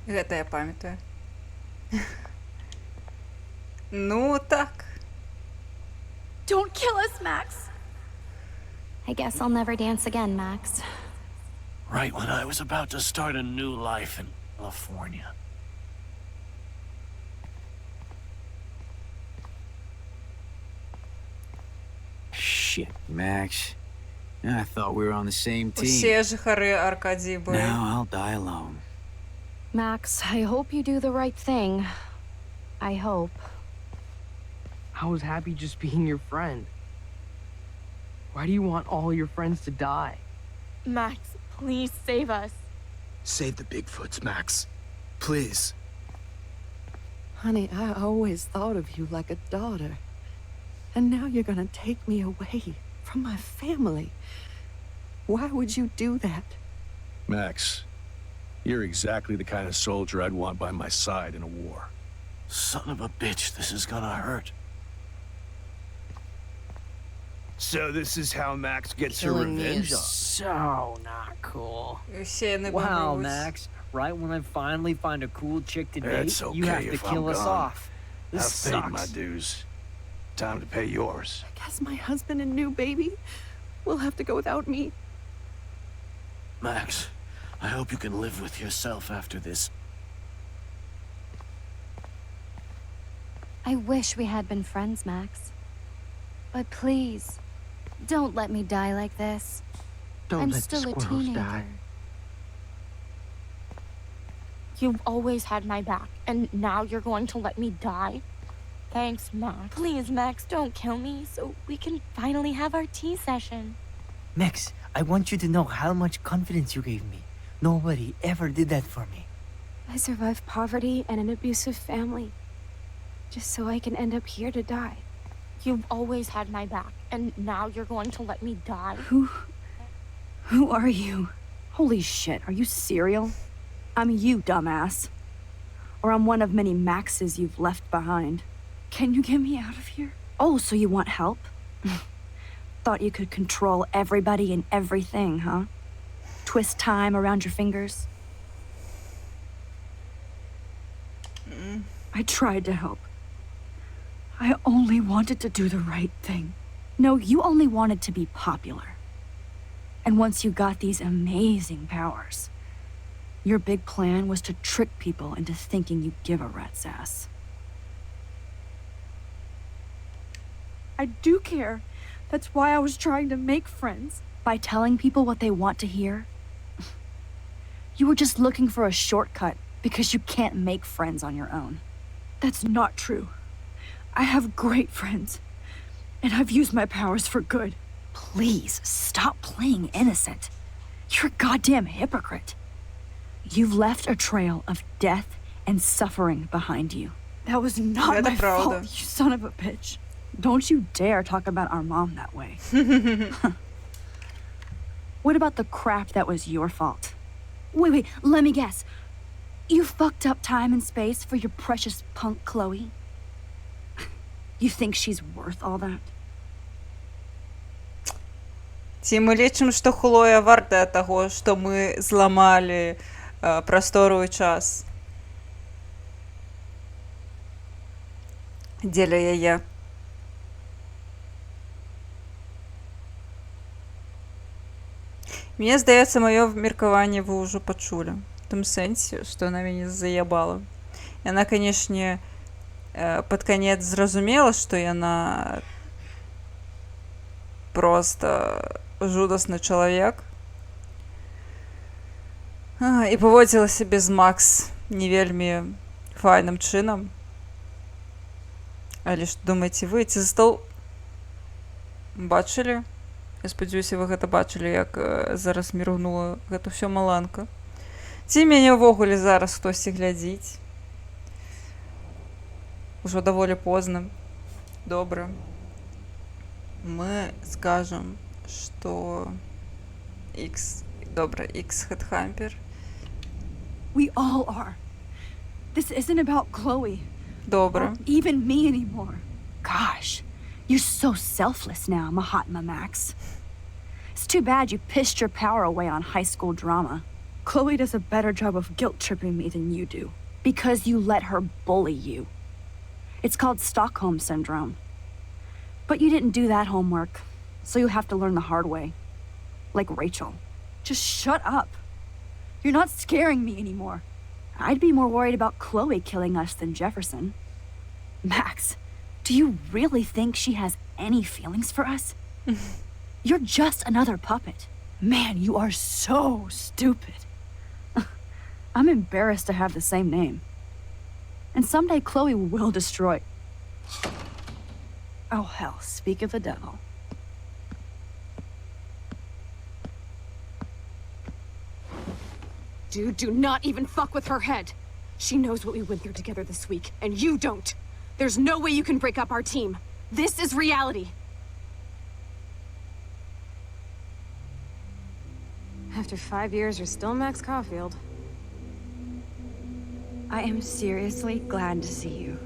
Гэта я памятаю. Ну так. Don't kill us, Max. I guess I'll never dance again, Max. Right when I was about to start a new life in California. Shit, Max. I thought we were on the same team. Все жихари Аркадії були. Now I'll die alone. Max, I hope you do the right thing. I hope. I was happy just being your friend. Why do you want all your friends to die? Max, please save us. Save the Bigfoots, Max. Please. Honey, I always thought of you like a daughter. And now you're gonna take me away from my family. Why would you do that? Max, you're exactly the kind of soldier I'd want by my side in a war. Son of a bitch, this is gonna hurt. So this is how Max gets her Killing me revenge is on. so not cool. Все не Wow, помогут. Max. Right when I finally find a cool chick to date, It's okay you have to if kill I'm us gone. off. This I've paid my sucks. dues. Time to pay yours. Guess my husband and new baby will have to go without me. Max, I hope you can live with yourself after this. I wish we had been friends, Max. But please, don't let me die like this. Don't I'm let the still a squirrels teenager. die. You've always had my back, and now you're going to let me die? Thanks, Max. Please, Max, don't kill me so we can finally have our tea session. Max, I want you to know how much confidence you gave me. Nobody ever did that for me. I survived poverty and an abusive family. Just so I can end up here to die. You've always had my back, and now you're going to let me die? Who are you? Holy shit, are you serial? I'm you, dumbass. Or I'm one of many Maxes you've left behind. Can you get me out of here? Oh, so you want help? Thought you could control everybody and everything, huh? Twist time around your fingers? I tried to help. I only wanted to do the right thing. No, you only wanted to be popular. And once you got these amazing powers, your big plan was to trick people into thinking you give a rat's ass. I do care. That's why I was trying to make friends. By telling people what they want to hear? You were just looking for a shortcut because you can't make friends on your own. That's not true. I have great friends, and I've used my powers for good. Please, stop playing innocent. You're a goddamn hypocrite. You've left a trail of death and suffering behind you. That was not my fault, you son of a bitch. Don't you dare talk about our mom that way. What about the crap that was your fault? Wait, let me guess. You fucked up time and space for your precious punk Chloe? You think she's worth all that? Ці мы лічым, што Хлоя вартая таго, што мы зламалі прастору і час дзеля яе. Мне здаецца, маё меркаванне вы ўжо пачулі. В тым сэнсе, што яна мяне заябала. Яна, канешне, пад канец зразумела, што яна просто жудасны чалавек. І паводзіла сябе з Макс не вельмі файным чынам. Але што думаеце вы? Ці застаў бачылі? Я спадзяюся, вы гэта бачылі, як зараз міргнула гэта ўсё маланка. Ці мяне ўвогуле зараз хтосьці глядзіць? Ужо даволі позна. Добра. Мы скажам, што X... Добра, X Headhunter. We all are. This isn't about Chloe. Добра. Or even me anymore. Gosh, you're so selfless now, Mahatma Max. It's too bad you pissed your power away on high school drama. Chloe does a better job of guilt-tripping me than you do. Because you let her bully you. It's called Stockholm Syndrome. But you didn't do that homework, so you have to learn the hard way. Like Rachel. Just shut up. You're not scaring me anymore. I'd be more worried about Chloe killing us than Jefferson. Max, do you really think she has any feelings for us? You're just another puppet. Man, you are so stupid. I'm embarrassed to have the same name. And someday Chloe will destroy... Oh hell, speak of the devil. Dude, do not even fuck with her head. She knows what we went through together this week, and you don't. There's no way you can break up our team. This is reality. After 5 years, you're still Max Caulfield. I am seriously glad to see you.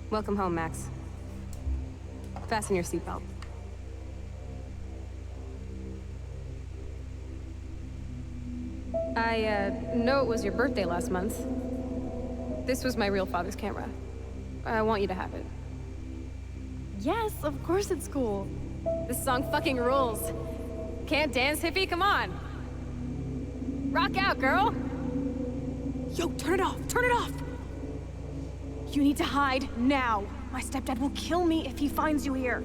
Welcome home, Max. Fasten your seatbelt. I know it was your birthday last month. This was my real father's camera. I want you to have it. Yes, of course it's cool. This song fucking rules. Can't dance, hippie? Come on. Rock out, girl. Yo, turn it off. Turn it off. You need to hide now. My stepdad will kill me if he finds you here.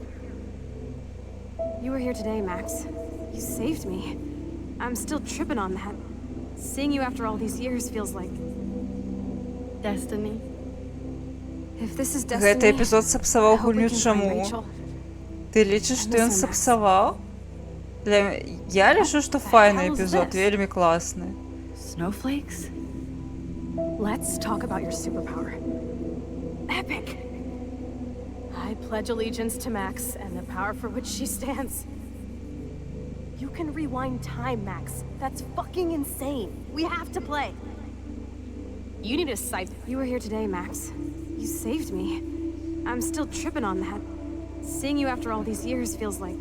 You were here today, Max. You saved me. I'm still tripping on that. Seeing you after all these years feels like... destiny. If this is destiny, Гэты эпізод сапсаваў гульню чаму? Ты лічыш, што ён сапсаваў? Я лічу, што файны эпізод, вельмі класны. Snowflakes? Let's talk about your superpower. Epic! I pledge allegiance to Max and the power for which she stands. You can rewind time, Max. That's fucking insane. We have to play. You need a sight. You were here today, Max. You saved me. I'm still tripping on that. Seeing you after all these years feels like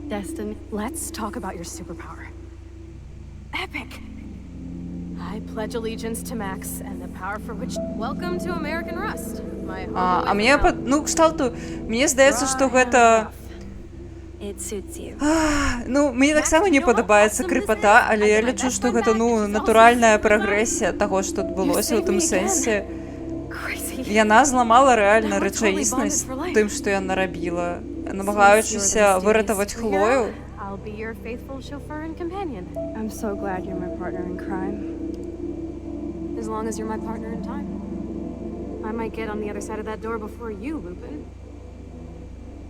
destiny. Let's talk about your superpower. Epic. I pledge allegiance to Max and the power for which. Welcome to American Rust. My А мне, ну, кшталту, мне здаецца, што гэта... It suits you. Ну, мне таксама не падабаецца крыпата, але я лічу, што гэта, ну, натуральная прагрэсія таго, што адбылося ў тым сэнсе. Яна зламала рэальна рэчаіснасць тым, што яна рабіла, намагаючыся выратаваць Хлою. I'll be your faithful chauffeur and companion. I'm so glad you're my partner in crime. As long as you're my partner in time. I might get on the other side of that door before you, Lupin.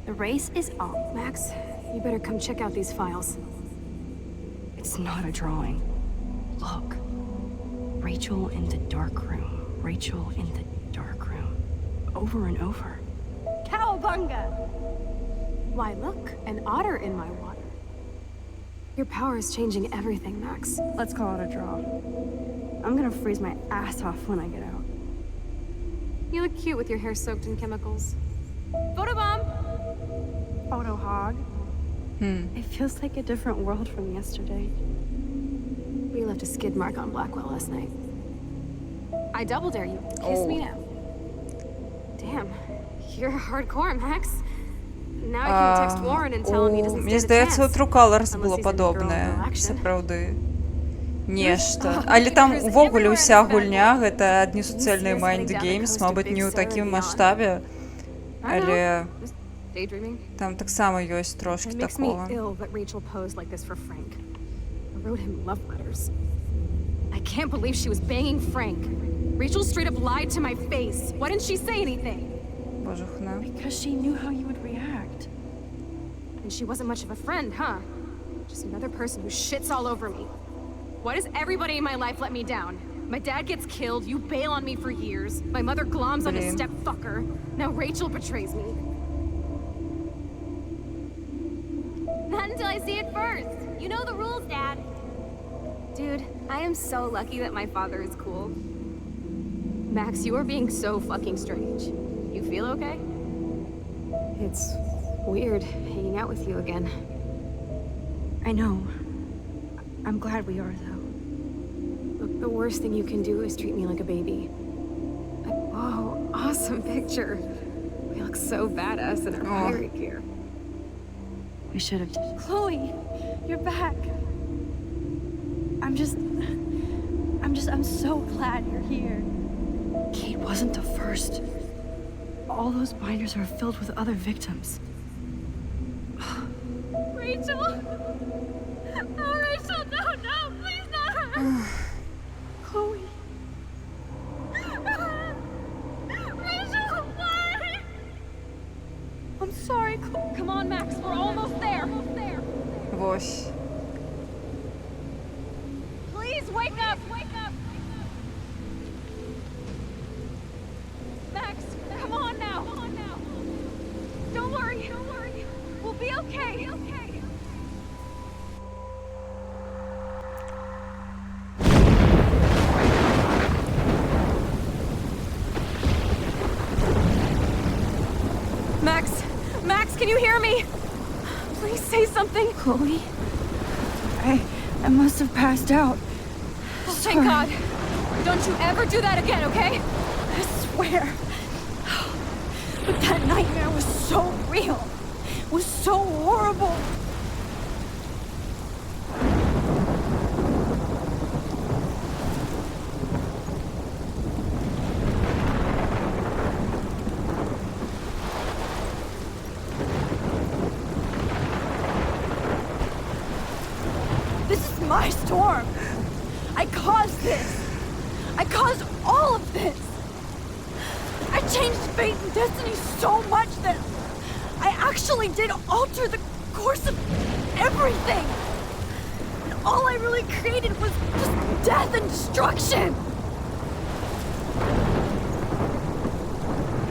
The race is on. Max, you better come check out these files. It's not a drawing. Look. Rachel in the dark room. Rachel in the dark room. Over and over. Cowabunga! Why, look, an otter in my water. Your power is changing everything, Max. Let's call it a draw. I'm gonna freeze my ass off when I get out. You look cute with your hair soaked in chemicals. Photobomb! Photo hog. It feels like a different world from yesterday. We left a skid mark on Blackwell last night. I double dare you. Kiss me now. Damn, you're hardcore, Max. Now I can text Warren and tell him he doesn't Мне stand a здаецца, у chance. True Colors было падобнае, сапраўды. Нешта. Але там увогуле ўся гульня, гэта адні суцэльныя Mind Games, мабыць, не ў такім маштабе, але там таксама ёсць трошки It makes me такого. ill that Rachel posed like this for Frank. I wrote him love letters. I can't believe she was banging Frank. Rachel straight up lied to my face. Why didn't she say anything? Божухна. Because she knew how you would react. And she wasn't much of a friend, huh? Just another person who shits all over me. Why does everybody in my life let me down? My dad gets killed, you bail on me for years. My mother gloms on a step-fucker. Now Rachel betrays me. Not until I see it first. You know the rules, Dad. Dude, I am so lucky that my father is cool. Max, you are being so fucking strange. You feel okay? It's weird hanging out with you again. I know. I'm glad we are, though. Look, the worst thing you can do is treat me like a baby. Oh, awesome picture. We look so badass in our pirate gear. We should have. Chloe, you're back. I'm so glad you're here. Kate wasn't the first. All those binders are filled with other victims. Rachel! Oh, Rachel, no, please not her! Chloe. Rachel, why? I'm sorry, Chloe. Come on, Max, we're almost there. Вось. Please wake up! Max, come on now. Don't worry. We'll be okay. Max, can you hear me? Please say something. Chloe? I must have passed out. Oh, thank God. Don't you ever do that again, okay? I swear. But that nightmare was so real. It was so horrible. This is my storm. I caused this. I caused all of this. I changed fate and destiny so much that I actually did alter the course of everything. And all I really created was just death and destruction.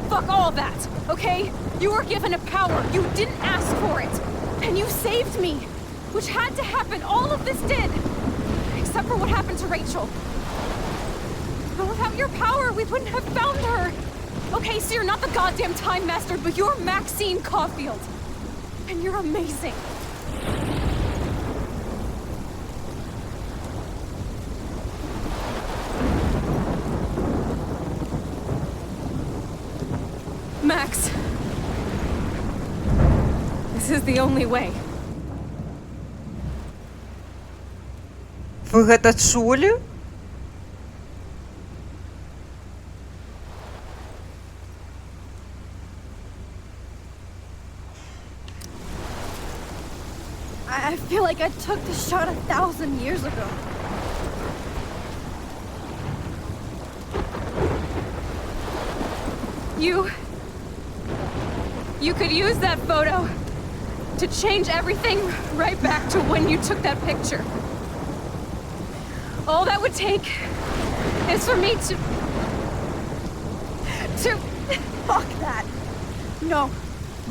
Fuck all that, okay? You were given a power. You didn't ask for it. And you saved me. which had to happen. All of this did. Except for what happened to Rachel. But without your power, we wouldn't have found her. Okay, so you're not the goddamn Time Master, but you're Maxine Caulfield. And you're amazing. Max. This is the only way. Вы гэта чулі? I feel like I took the shot 1,000 years ago. You could use that photo to change everything right back to when you took that picture. All that would take is for me to... Fuck that. No.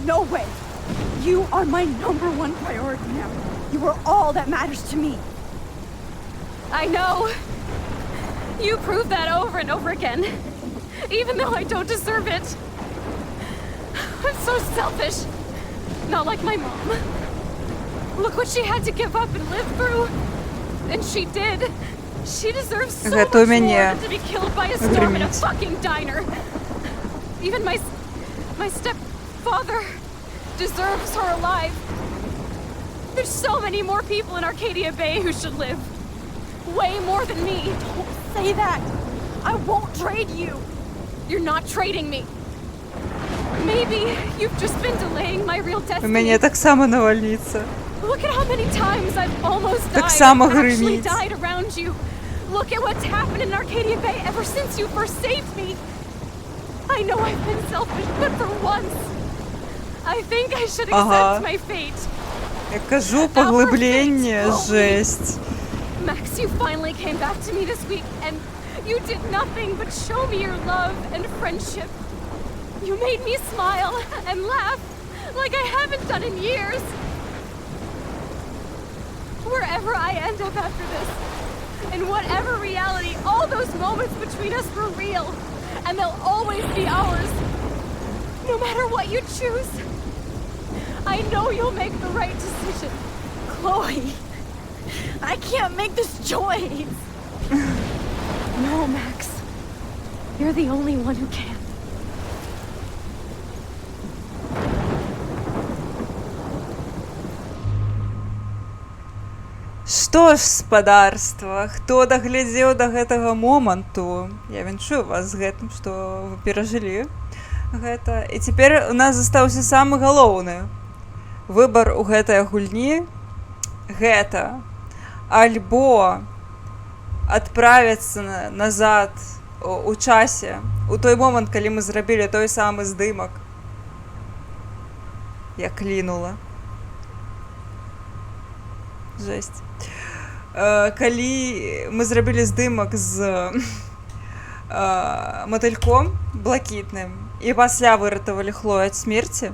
No way. You are my #1 priority now. You are all that matters to me. I know. You proved that over and over again. Even though I don't deserve it. I'm so selfish. Not like my mom. Look what she had to give up and live through. And she did. She deserves so much more than to be killed by a storm in a fucking diner. Even my stepfather deserves her alive. There's so many more people in Arcadia Bay who should live. Way more than me. Don't say that. I won't trade you. You're not trading me. Maybe you've just been delaying my real У destiny. мяне так само наваліцца. Look at how many times I've almost Так died само and actually гримить. died around you. Look at what's happened in Arcadia Bay ever since you first saved me. I know I've been selfish, but for once, I think I should accept my fate. Я кажу, поглиблення, жесть. Max, you finally came back to me this week, and you did nothing but show me your love and friendship. You made me smile and laugh like I haven't done in years. Wherever I end up after this, in whatever reality, all those moments between us were real, and they'll always be ours. No matter what you choose, I know you'll make the right decision. Chloe, I can't make this choice. No, Max. You're the only one who can. Што ж, спадарства, хто даглядзеў да гэтага моманту, я віншую вас з гэтым, што вы перажылі гэта. І цяпер у нас застаўся самы галоўны выбар у гэтай гульні. Гэта альбо адправіцца назад у часе, у той момант, калі мы зрабілі той самы здымак, я клінула. Жесть. Калі мы зрабілі здымак з матыльком блакітным і пасля выратавалі Хлою ад смерці,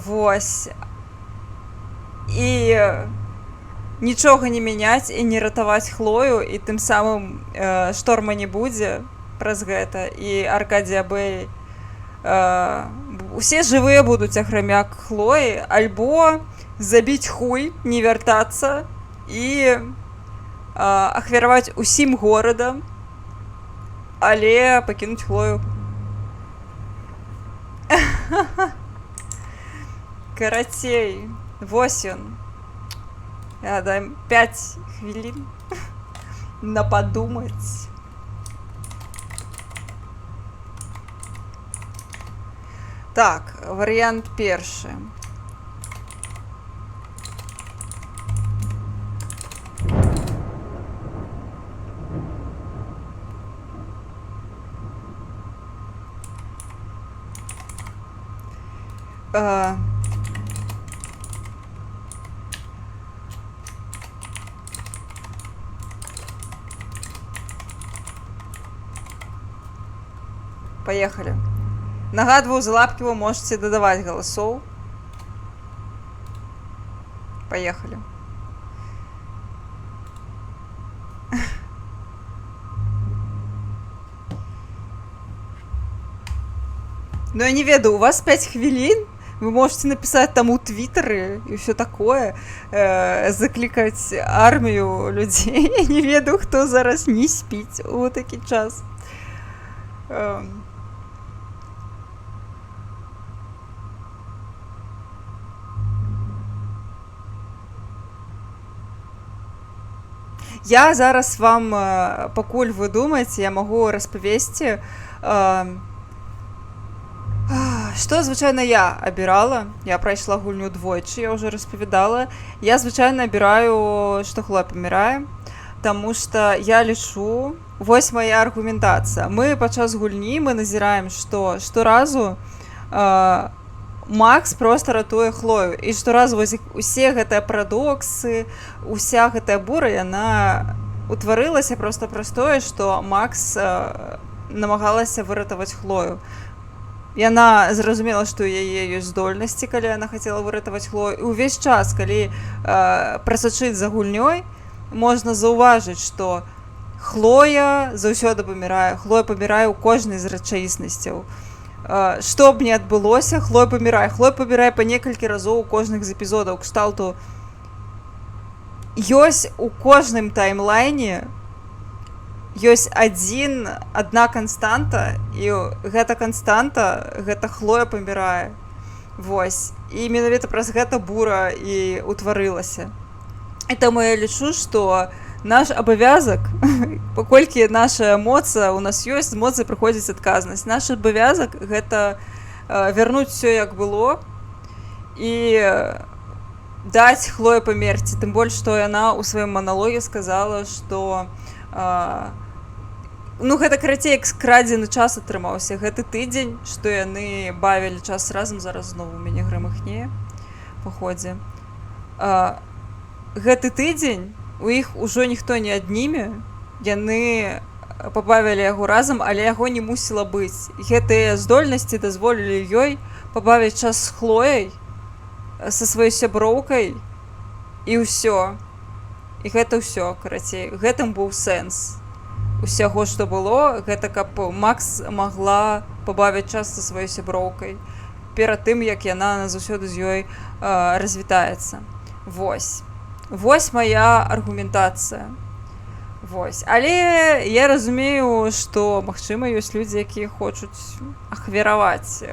вось, і нічога не мяняць і не ратаваць Хлою, і тым самым шторма не будзе праз гэта, і Аркадія Бэй усе жывыя будуць акрамя Хлоі, альбо забіць хуй, не вяртацца і ахвяраваць усім горадам, але пакінуць Хлою. Карацей, вось ён. Я дам 5 хвілін на падумаць. Так, варыянт першы. Поехали. Нагадваю, за лапки вы можете додавать голосов. Поехали. Ну, я не ведаю, у вас 5 хвилин, вы можете написать там у Твиттеры и все такое, закликать армию людей. Я не ведаю, хто зараз не спить у такий час. Я зараз вам, пакуль вы думаеце, я магу распавесці, што звычайна я абірала. Я прайшла гульню двойчы, я ўжо распавядала. Я звычайна абіраю, што Хлоя памірае, таму што я лічу, вось моя аргументацыя. Мы падчас гульні мы назіраем, што разу Макс просто ратуе Хлою. І штораз вось усе гэтыя парадоксы, уся гэтая бура, яна утварылася проста праз тое, што Макс намагалася выратаваць Хлою. Яна зразумела, што ў яе ёсць здольнасці, калі яна хацела выратаваць Хлою. І ўвесь час, калі прасачыць за гульнёй, можна заўважыць, што Хлоя заўсёды памірае. Хлоя памірае ў кожнай з рэчаіснасцяў. Што б не адбылося, Хлоя памірае. Хлоя памірае па некалькі разоў у кожных з эпізодаў. Кшталту ёсць у кожным таймлайне ёсць адна канстанта, і гэта канстанта, гэта Хлоя памірае. Вось. І менавіта праз гэта бура і утварылася. І таму я лічу, што наш абавязак, паколькі наша эмоцыя у нас ёсць, з эмоцыяй прыходзіць адказнасць. Наш абавязак гэта вярнуць усё як было і даць Хлоі памерці. Тым больш, што яна ў сваім маналоге сказала, што гэта карацей як скрадзены час атрымаўся. Гэты тыдзень, што яны бавілі час разам, зараз зноwu у мяне грымахне па ходзе. Гэты тыдзень у іх ужо ніхто не адніме, яны пабавілі яго разам, але яго не мусіла быць. Гэтыя здольнасці дазволілі ёй пабавіць час з Хлояй, са сваёй сяброўкай, і ўсё. І гэта ўсё, карацей. Гэтым быў сэнс усяго, што было, гэта каб Макс магла пабавіць час са сваёй сяброўкай перад тым, як яна заўсёды з ёй развітаецца. Вось. Вось моя аргументацыя. Вось. Але я разумею, што, магчыма, ёсць людзі, якія хочуць ахвяраваць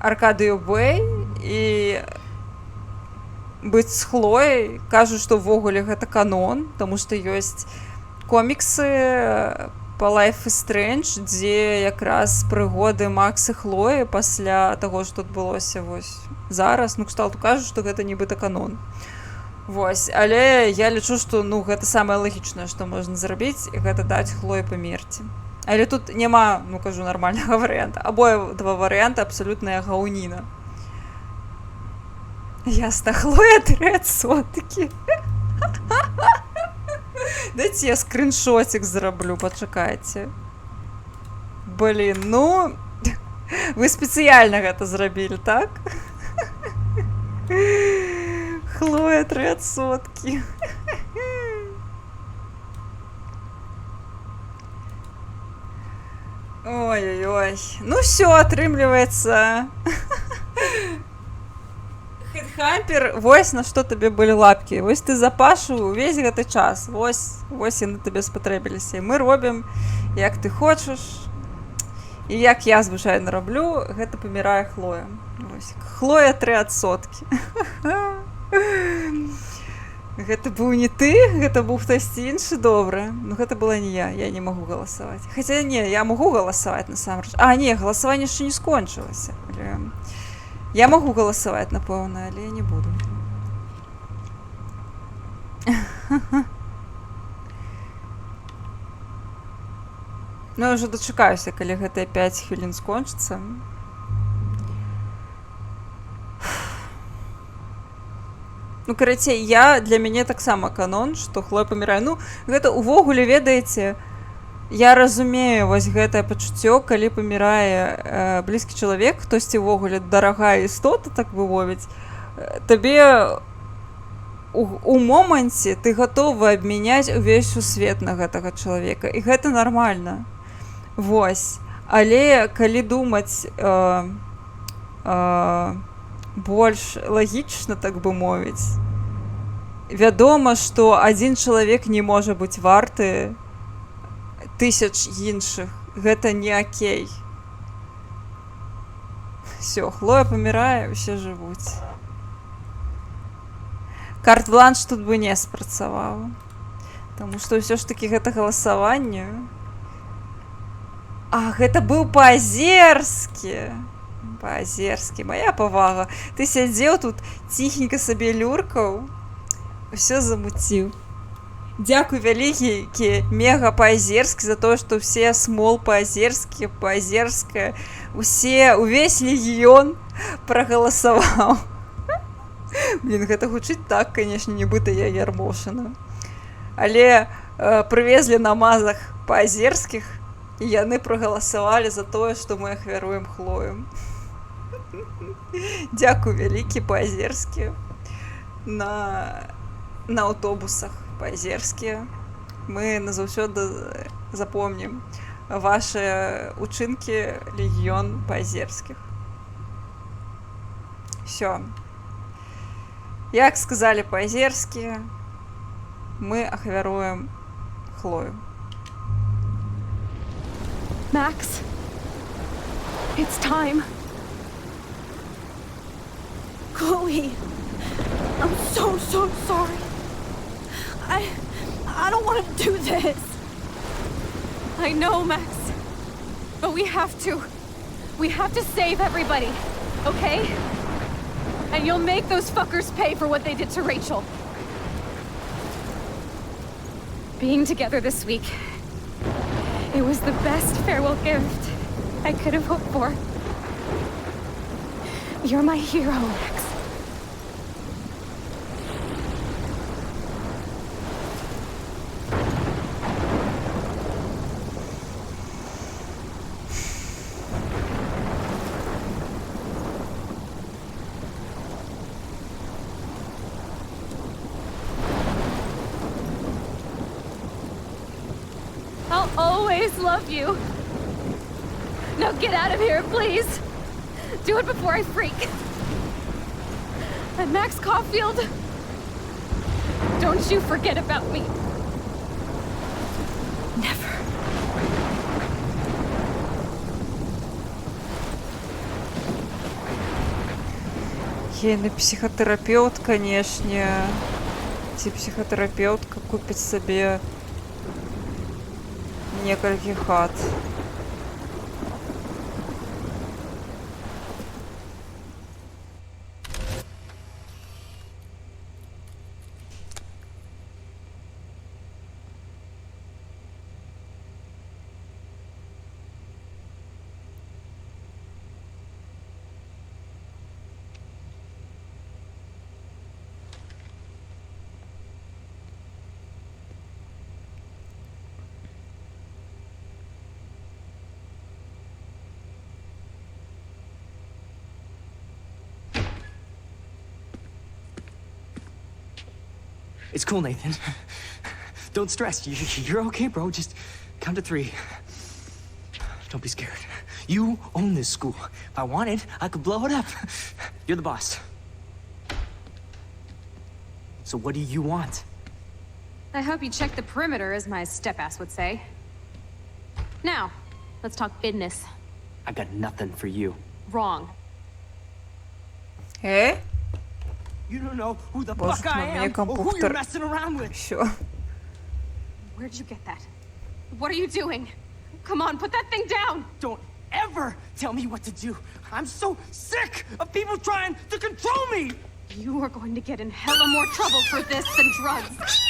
Аркадыю Бэй і быць з Хлояй. Кажу, што ўвогуле гэта канон, таму што ёсць коміксы па Life is Strange, дзе якраз прыгоды Макса і Хлоі пасля таго, што адбылося вось зараз. Кшталту кажу, што гэта нібыта канон. Вось. Але я лічу, што гэта самае лагічнае, што можна зрабіць, і гэта даць Хлоі памерці. Але тут няма, кажу, нармальнага варыянта. Абое два варыянты абсалютная гаўніна. Ясна, Хлоя трэ соткі. Дайце я скриншотик зраблю, пачакайце. Блін, вы спецыяльна гэта зрабілі, так? Хлоя трэ соткі. Ой-ой-ой. Всё, атрымліваецца. Хедхампер, вось на што табе былі лапкі. Вось ты запашу увесь гэты час. Вось яны табе спатрэбіліся. І мы робім, як ты хочаш. І як я звычайна раблю, гэта памірае Хлоя. Хлоя 3%. Гэта быў не ты, гэта быў хтосьці іншы, добра. Гэта была не я не магу галасаваць. Хаця не, я магу галасаваць насамрэч. Не, галасаванне яшчэ не скончылася. Я магу галасаваць, напэўна, але я не буду. Я ўжо дачакаюся, калі гэтыя 5 хвілін скончыцца. Карацей, для мяне таксама канон, што Хлоя памірае. Гэта увогуле, ведаеце, я разумею вось гэтае пачуццё, калі памірае блізкі чалавек, хтосьці ўвогуле дарагая істота, так бы мовіць. табе у моманце ты гатовы абмяняць увесь сусвет на гэтага чалавека, і гэта нармальна. Вось. Але калі думаць больш лагічна, так бы мовіць, вядома, што адзін чалавек не можа быць варты тысяч іншых. Гэта не акей. Всё, Хлоя памірае, усе жывуць. Карт-бланш тут бы не спрацаваў. Таму што ўсё ж такі гэта галасаванне. А, гэта быў па-азерскі. Па-азерскі, мая павага. Ты сядзеў тут, ціхенька сабе люркаў, усё замуціў. Дзякуй вялікі мега па-азерскі за тое, што ўсе смол па-азерскі, па-азерская, увесь легіён прагаласаваў. Блін, гэта гучыць так, канешне, нібыта я Ярмошына. Але прывезлі на мазах па-азерскіх, і яны прагаласавалі за тое, што мы ахвяруем Хлою. Дзякуй вялікі па-азерскі на аўтобусах па-азерскія. Мы назаўсёды запомнім ваши учынкі легіён па-азерскіх. Всё. Як сказалі па-азерскі, мы ахвяруем Хлою. Max, it's time. Chloe, I'm so sorry. I don't want to do this. I know, Max. But we have to. We have to save everybody, okay? And you'll make those fuckers pay for what they did to Rachel. Being together this week, it was the best farewell gift I could have hoped for. You're my hero, Max. I'll always love you. Now get out of here, please. Do it before I freak. And Max Caulfield, don't you forget about me. Never. Ейны психотерапевт, канешне. Ці психотерапевтка купіць сабе некалькі хат. It's cool, Nathan. Don't stress. You're okay, bro. Just count to 3. Don't be scared. You own this school. If I wanted, I could blow it up. You're the boss. So what do you want? I hope you check the perimeter, as my step-ass would say. Now, let's talk business. I got nothing for you. Wrong. Hey? You don't know who the Боже, fuck I у меня am or who you're компьютер messing around with. Всё. Where'd you get that? What are you doing? Come on, put that thing down! Don't ever tell me what to do. I'm so sick of people trying to control me! You are going to get in hella more trouble for this than drugs.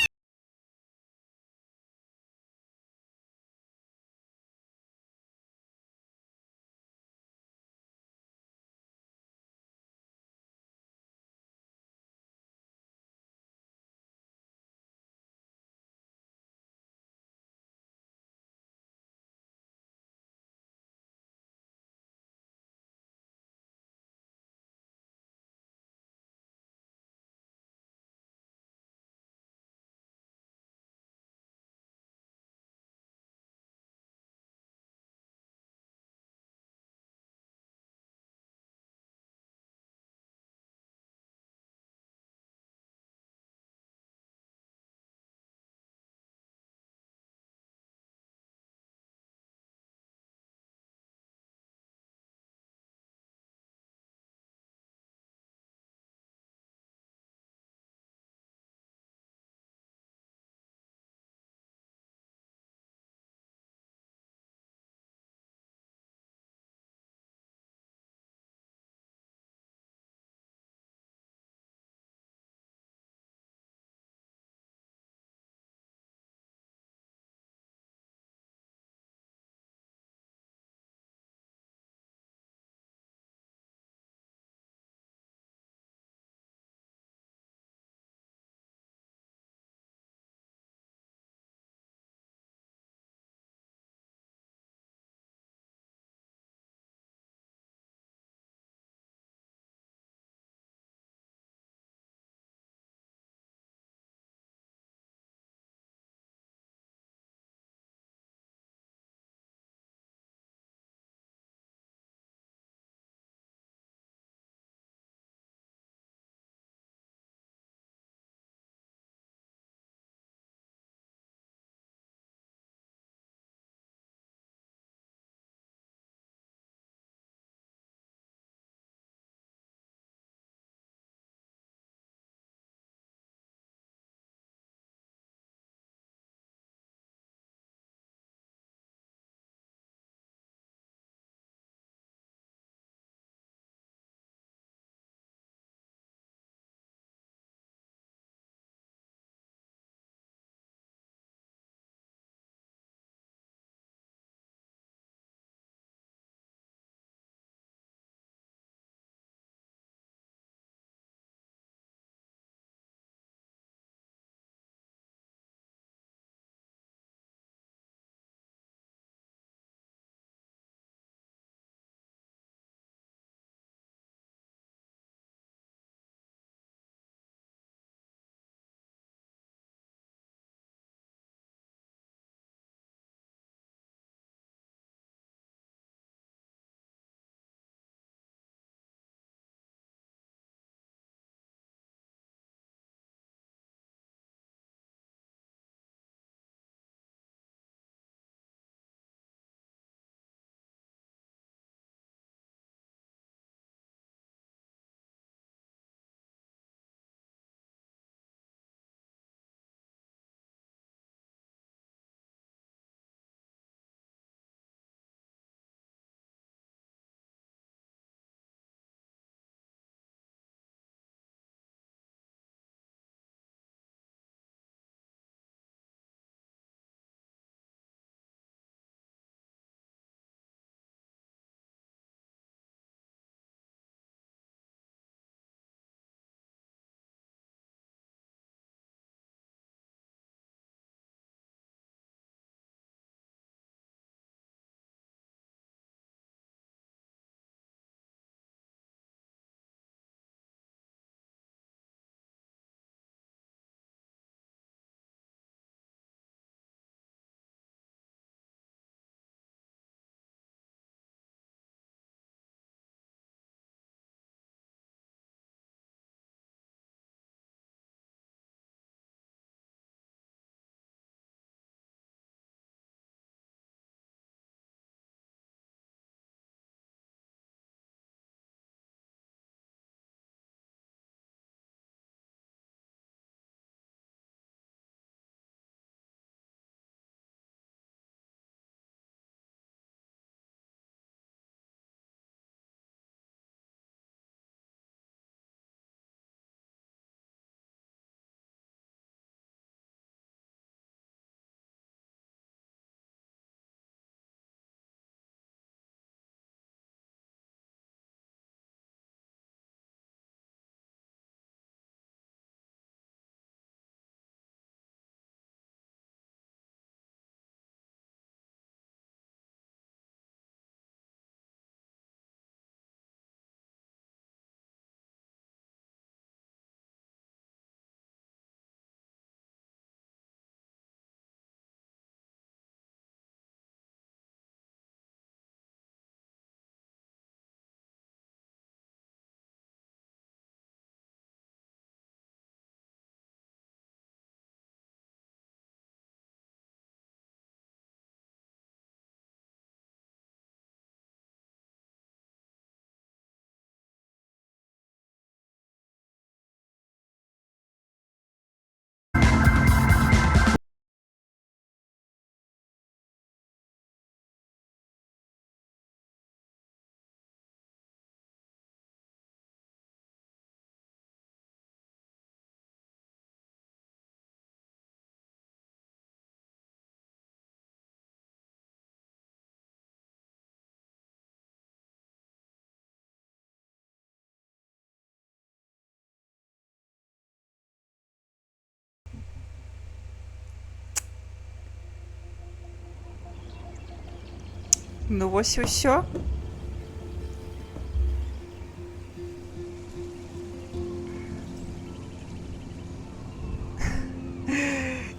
Ну вось і ўсё.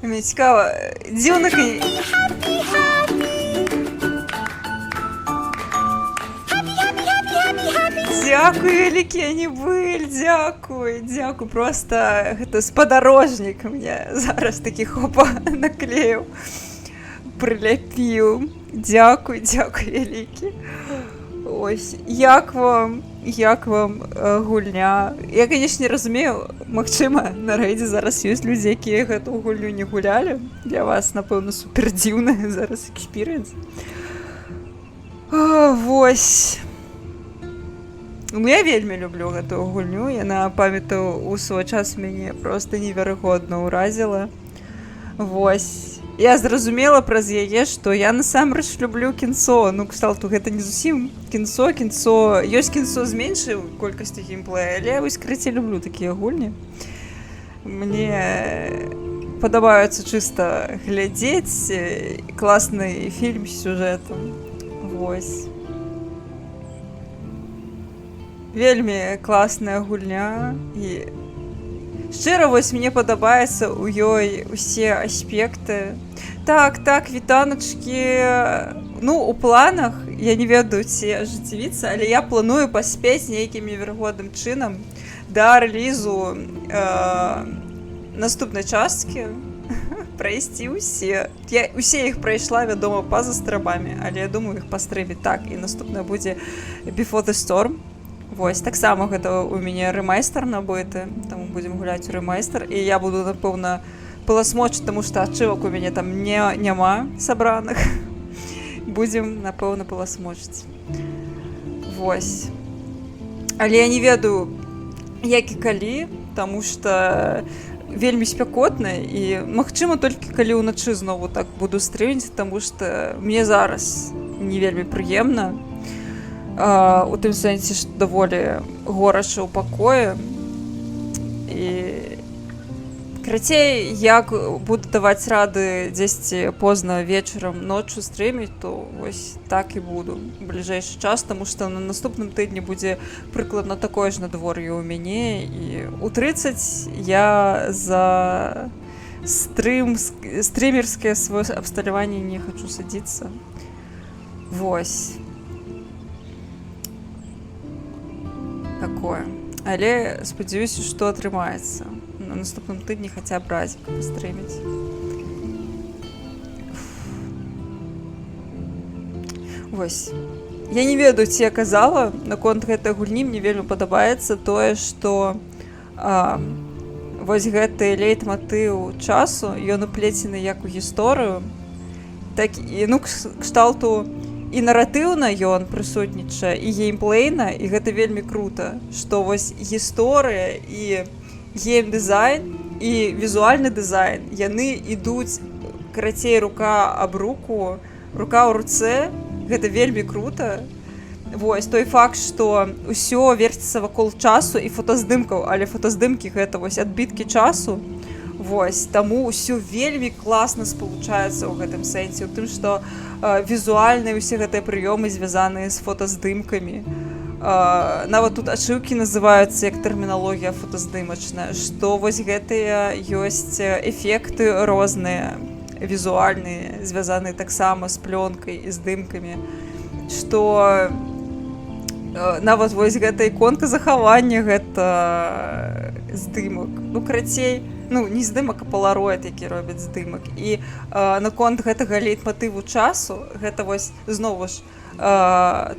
Мне цікава, дзіўных і... Дзякуй, вялікі Анібель, дзякуй, дзякуй, просто гэта спадарожнік мне зараз такі хопа наклеіў, прыляпіў. Дзякуй, дзякуй, вялікі. Ось, як вам гульня? Я, канешне, разумею, магчыма, на рэйдзе зараз ёсць людзі, якія гэту гульню не гулялі. Для вас, напэўна, супер дзіўны зараз экспірыенс. Вось. Ну, я вельмі люблю гэтую гульню. Яна, памятаю, у свой час мяне проста неверагодна ўразіла. Вось. Я зразумела праз яе, што я насамрэч люблю кінцо. Ну, кшталту, гэта не зусім кінцо. Ёсць кінцо з меншай колькасцю геймплея, але я вось крыце люблю такія гульні. Мне падабаюцца чыста глядзець, класны фільм з сюжэтам. Вось. Вельмі класная гульня і шчыра вось мне падабаецца ў ёй усе аспекты. Так, вітаначкі, ну, у планах, я не ведаю, ці ажыццявіцца, але я планую паспець нейкім неверагодным чынам да рэлізу наступнай часткі прайсці ўсе. Я ўсе іх прайшла, вядома, па-за страбамі, але я думаю, іх пастрыбіць. Так, і наступная будзе Before the Storm. Вось, таксама гэта у мяне рэмайстар набыты, таму будзем гуляць у рэмайстар, і я буду, напэўна, пыласмочыць, таму што ачывак у мяне там няма сабраных. Будзем, напэўна, пыласмочыць. Вось. Але я не ведаю, як і калі, таму што вельмі спякотна, і магчыма толькі калі ўначы знову так буду стрыміць, таму што мне зараз не вельмі прыемна. У тым сэнсе, што даволі горача ў пакоі. І крацей, як буду даваць рады дзесьці позна вечарам, ноччу стрыміць, то вось так і буду бліжэйшы час, таму што на наступным тыдні будзе прыкладна такое ж надвор'е ў мяне, і ў 30 я за стрымерскае сваё абсталяванне не хачу садзіцца. Вось. Такое. Але спадзяюся, што атрымаецца на наступным тыдні хаця б разік пастрыміць. Вось. Я не ведаю, ці я казала наконт гэтай гульні, мне вельмі падабаецца тое, што вось гэты лейтматыў часу, ён уплецены як у гісторыю, так і, ну, кшталту і наратыўна ён прысутнічае, і геймплейна, і гэта вельмі крута, што вось гісторыя і геймдызайн і візуальны дызайн, яны ідуць, карацей, рука аб руку, рука ў руцэ, гэта вельмі крута. Вось, той факт, што ўсё верціцца вакол часу і фотаздымкаў, але фотаздымкі гэта вось адбіткі часу. Вось, таму ўсё вельмі класна спалучаецца ў гэтым сэнсе, у тым, што візуальныя ўсе гэтыя прыёмы звязаныя з фотаздымкамі. Нават тут ачыўкі называюцца як тэрміналогія фотаздымачная, што вось гэтыя ёсць эфекты розныя, візуальныя, звязаныя таксама з плёнкай і здымкамі, што нават вось гэта іконка захавання, гэта здымак. Ну, карацей, ну, не здымак, а палароид, які робяць здымак. І наконт гэтага лейтматыву часу, гэта вось, зноwu ж,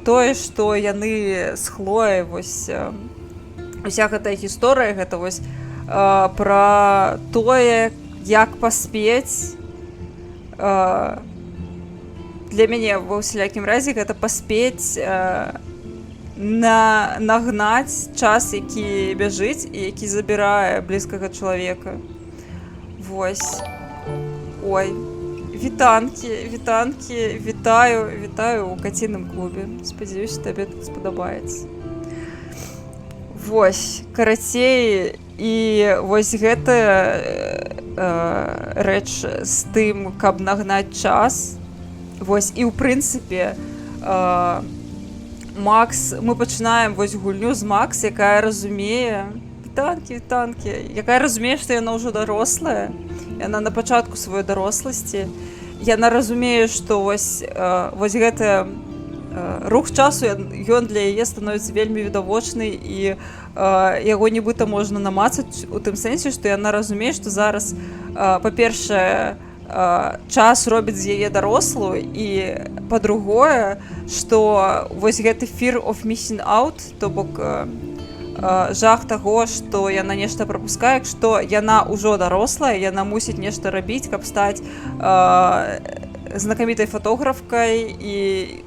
тое, што яны з Хлояй, вось, уся гэтая гісторыя, гэта вось пра тое, як паспець. Для мяне, ва ўсялякім разе, гэта паспець нагнаць час, які бяжыць і які забірае блізкага чалавека. Вось. Ой. Вітанкі, вітаю ў каціным клубе. Спадзяюся, табе тут спадабаецца. Вось, карацей, і вось гэтая рэч з тым, каб нагнаць час. Вось, і ў прынцыпе, Макс, мы пачынаем вось гульню з Макс, якая разумее, вітанкі, якая разумее, што яна ўжо дарослая, яна на пачатку сваёй даросласці, яна разумее, што вось гэты рух часу, ён для яе становіцца вельмі відавочны, і яго нібыта можна намацаць у тым сэнсе, што яна разумее, што зараз, па-першае, час робіць з яе дарослую, і па-другое, што вось гэты fear of missing out, то бок жах таго, што яна нешта прапускае, што яна ўжо дарослая, яна мусіць нешта рабіць, каб стаць знакамітай фотографкай, і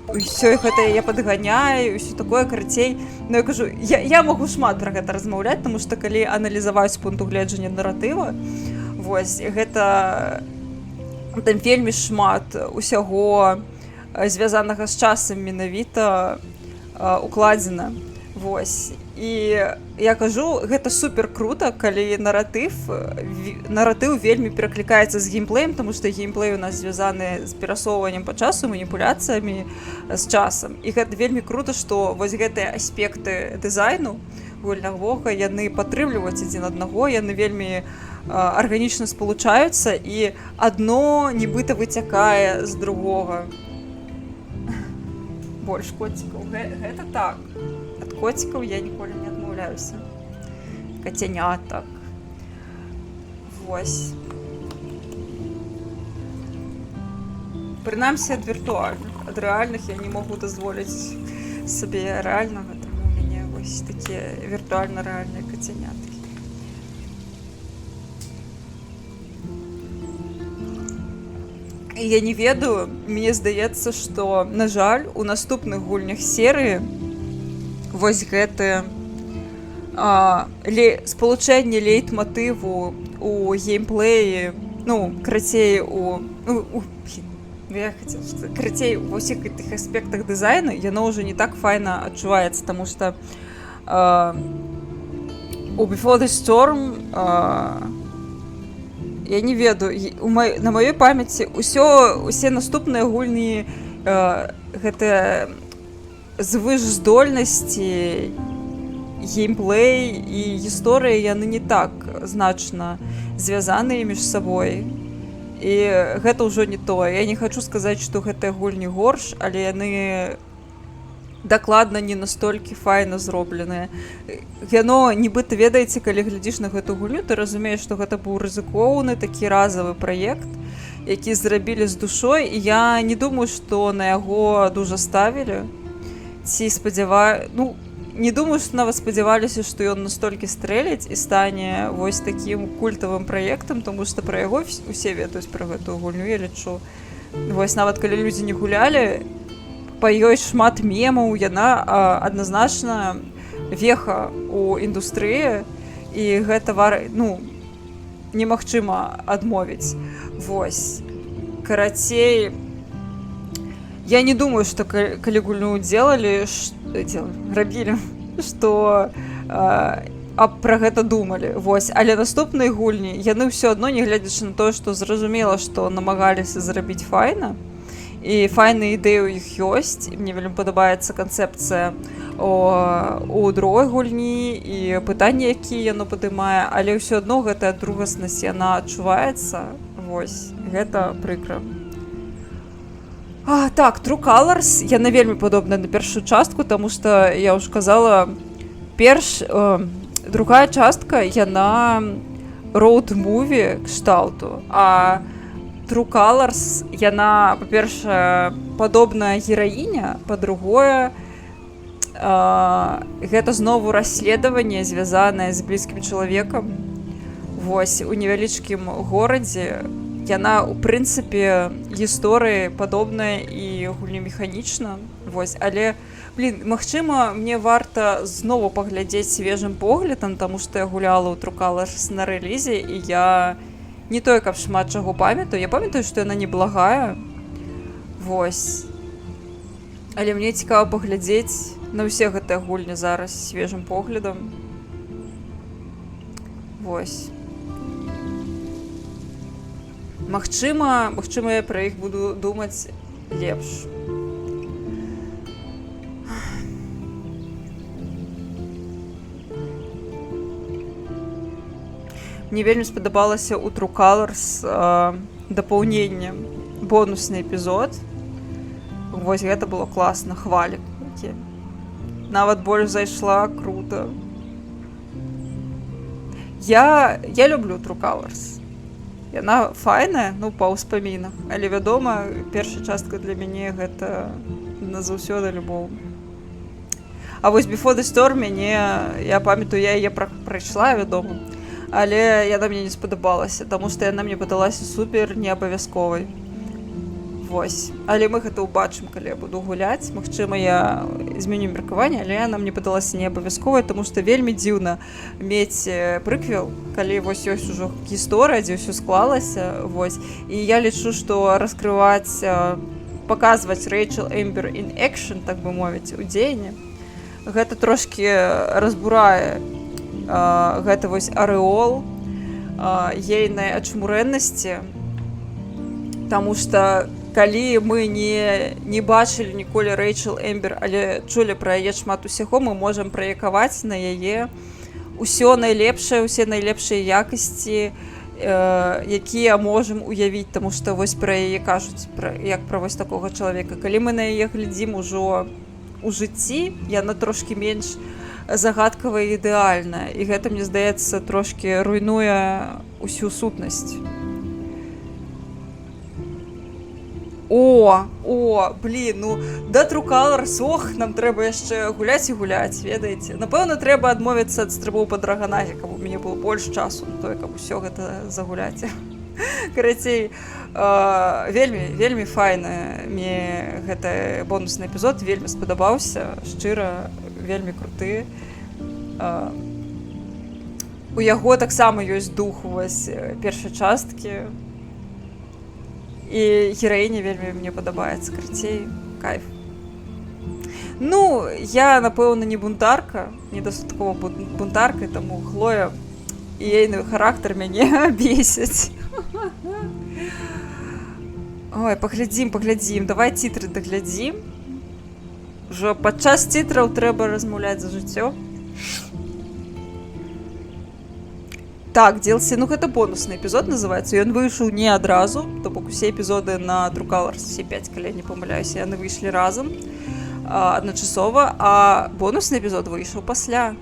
ўсё гэта яе падганяе, ўсё такое, карацей. Ну, я кажу, я магу шмат пра гэта размаўляць, таму што калі аналізаваць з пункту гледжання наратыва, вось, гэта там вельмі шмат усяго звязанага з часам менавіта укладзена. Вось. І я кажу, гэта супер крута, калі наратыў вельмі пераклікаецца з геймплеем, таму што геймплей у нас звязаны з перасоўваннем па часу, маніпуляцыямі з часам. І гэта вельмі крута, што вось гэтыя аспекты дызайну гульнявога, яны падтрымліваюць адзін аднаго, яны вельмі арганічна спалучаюцца, і адно нібыта выцякае з другога. Больш коцікаў. Гэта так. Ад коцікаў я ніколі не адмаўляюся. Кацянятак. Вось. Прынамсі ад віртуальных. Ад рэальных я не магу дазволіць сабе рэальнага, таму у мяне вось такія віртуальна-рэальныя кацяняты. Я не ведаю, мне здаецца, што, на жаль, у наступных гульнях серыі вось гэты спалучэнне лейтматыву у геймплеі, ну, карацей, карацей, ва ўсіх гэтых аспектах дызайну, яно ўжо не так файна адчуваецца, таму што у Before the Storm я не ведаю, на маёй памяці усе наступныя гульні гэтыя звышздольнасці, геймплей і гісторыя, яны не так значна звязаныя між сабой. І гэта ўжо не тое. Я не хачу сказаць, што гэтыя гульні горш, але яны дакладна не настолькі файна зробленыя. Яно, нібыта, ведаеце, калі глядзіш на гэту гульню, ты разумееш, што гэта быў рызыкоўны такі разавы праект, які зрабілі з душой, і я не думаю, што на яго дужа ставілі. Ці ну, не думаю, што нават спадзяваліся, што ён настолькі стрэліць і стане вось такім культавым праектам, тому што пра яго усе ведаюць пра гэтую гульню, я лічу. Вось нават калі людзі не гулялі, па ёй шмат мемаў, яна адназначна веха ў індустрыі, і гэта немагчыма адмовіць. Вось. Карацей, я не думаю, што калі гульню рабілі, што пра гэта думалі. Вось. Але наступныя гульні, яны ўсё адно, не гледзячы на тое, што зразумела, што намагаліся зрабіць файна, і файныя ідэі ў іх ёсць. Мне вельмі падабаецца канцэпцыя у другой гульні і пытанні, якія яно падымае, але ўсё адно гэтая другаснасць, яна адчуваецца. Вось, гэта прыкра. Так, True Colors, яна вельмі падобная на першую частку, таму што, я ўжо казала, другая частка, яна роуд-муві кшталту, а True Colors, яна, па-першае, падобная гераіня, па-другое, гэта знову расследаванне, звязанае з блізкім чалавекам. Вось, у невялічкім горадзе. Яна, у прынцыпе, гісторыі падобная і гульнемеханічна. Вось, але, магчыма, мне варта знову паглядзець свежым поглядам, таму што я гуляла ў True Colors на рэлізе, і я не тое, каб шмат чаго памятаю. Я памятаю, што яна неблагая. Вось. Але мне цікава паглядзець на ўсе гэтыя гульні зараз свежым поглядам. Вось. Магчыма, я пра іх буду думаць лепш. Мне вельмі спадабалася ў True Colors дапаўненне, бонусны эпізод. Вось гэта было класна, хвалік. Нават больш зайшла, круто. Я люблю True Colors. Яна файная, ну, па ўспамінах. Але, вядома, першая частка для мяне гэта назаўсёды любоў. А вось Before the Storm я памятаю, я яе прайшла, вядома. Але яна мне не спадабалася, таму што яна мне падалася супер неабавязковай. Вось. Але мы гэта ўбачым, калі я буду гуляць. Магчыма, я зменю меркаванне, але яна мне падалася неабавязковай, таму што вельмі дзіўна мець прыквел, калі вось ёсць ужо гісторыя, дзе ўсё склалася. Вось. І я лічу, што раскрываць, паказваць Рэйчел Эмбер in action, так бы мовіць, у дзеянні, гэта трошкі разбурае гэта вось арэол ейнай ачмурэннасці, таму што калі мы не бачылі ніколі Рэйчел Эмбер, але чулі пра яе шмат усяго, мы можам праякаваць на яе ўсё найлепшае, усе найлепшыя якасці, якія можам уявіць, таму што вось пра яе кажуць, як пра вось такога чалавека. Калі мы на яе глядзім ужо у жыцці, яна трошкі менш загадкавая і ідэальная, і гэта, мне здаецца, трошкі руйнуе усю сутнасць. Блін, ну, да True Colors, нам трэба яшчэ гуляць і гуляць, ведаеце. Напэўна, трэба адмовіцца ад стрыбоў па драгонаге, каб у мяне было больш часу на тое, каб усё гэта загуляць. Карацей, вельмі файна. Мне гэты бонусны эпізод вельмі спадабаўся, шчыра, вельмі круты. У яго таксама ёсць дух вось першай часткі. І гераіня вельмі мне падабаецца, карацей, кайф. Ну, я, напэўна, не бунтарка, недастаткова бунтарка, таму Хлоя і ейны характар мяне бесяць. Ой, паглядзім, давай цітры даглядзім. Ужо падчас цітраў трэба размаўляць за жыццё. Так, DLC, ну гэта бонусны эпізод называецца. Ён выйшаў не адразу, то бок усе эпізоды на True Colors, все 5, калі я не памыляюся, яны выйшлі разам, адначасова, а бонусны эпізод выйшаў пасля.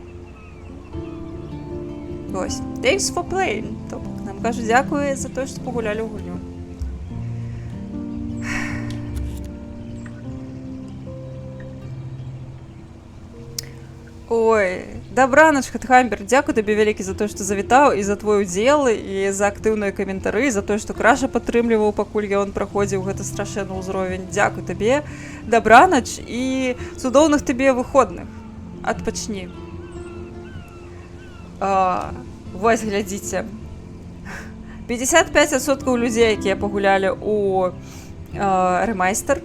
Вось. Thanks for playing. То бок нам кажуць дзякуй за тое, што пагулялі ў гульню. Ой, добранач, Хэтхамбер, дзякуй табе вялікі за тое, што завітаў, і за твой удзел, і за актыўныя каментары, за тое, што Краша падтрымліваў, пакуль ён праходзіў гэты страшэнны ўзровень. Дзякуй табе, добранач, і цудоўных табе выходных. Адпачні. Вось, глядзіце. 55% людзей, якія пагулялі ў ремайстер,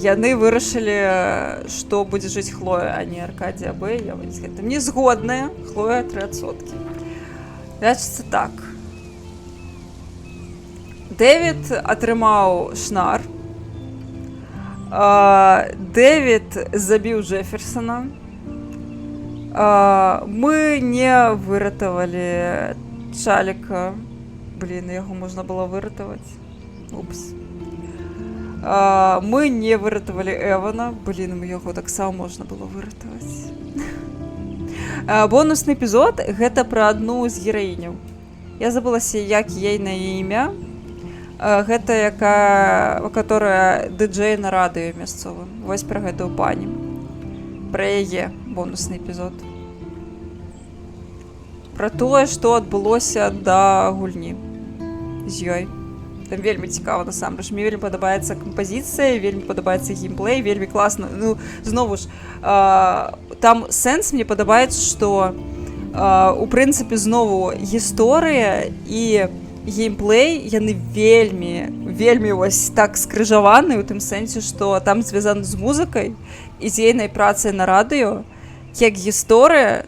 яны вырашылі, што будзе жыць Хлоя, а не Аркадія Б. Я з гэтым не згодная. Хлоя 3%. Значыцца так. Дэвід атрымаў шнар. Дэвід забіў Джефферсона. Мы не выратавалі Чаліка. Блін, яго можна было выратаваць. Упс. Мы не выратавалі Эвана. Блін, яго таксама можна было выратаваць. Бонусны эпізод — гэта пра адну з гераіняў. Я забылася, як ейнае імя. Гэта которая дыджэй на радыё мясцовым. Вось пра гэтую пані. Пра яе бонусны эпізод. Пра тое, што адбылося да гульні з ёй. Там вельмі цікава, насамрэч. Мне вельмі падабаецца кампазіцыя, вельмі падабаецца геймплей, вельмі класна. Ну, знову ж, там сэнс мне падабаецца, што у прынцыпе знову гісторыя і геймплей, яны вельмі вось так скрыжаваны ў тым сэнсе, што там звязаны з музыкай і з ейнай працай на радыё, як гісторыя,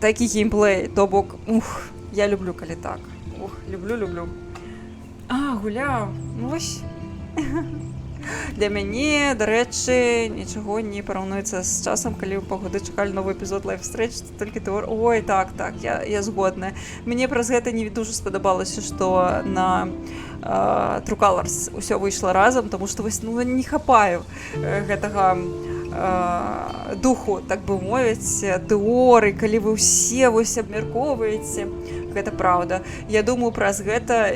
так і геймплей. То бок, я люблю, калі так. Люблю. Гуляў. Ну вось. Для мяне, дарэчы, нічого не параўнуецца з часам, калі ў паўгода чакалі новы эпізод Life Strange, толькі тэор... Ой, так, я згодная. Мне праз гэта не дужа спадабалася, што на True Colors ўсё выйшла разам, таму што вось, ну, не хапаю гэтага духу, так бы мовіць, тэорый, калі вы ўсе вось абмяркоўваеце. Гэта праўда. Я думаю, праз гэта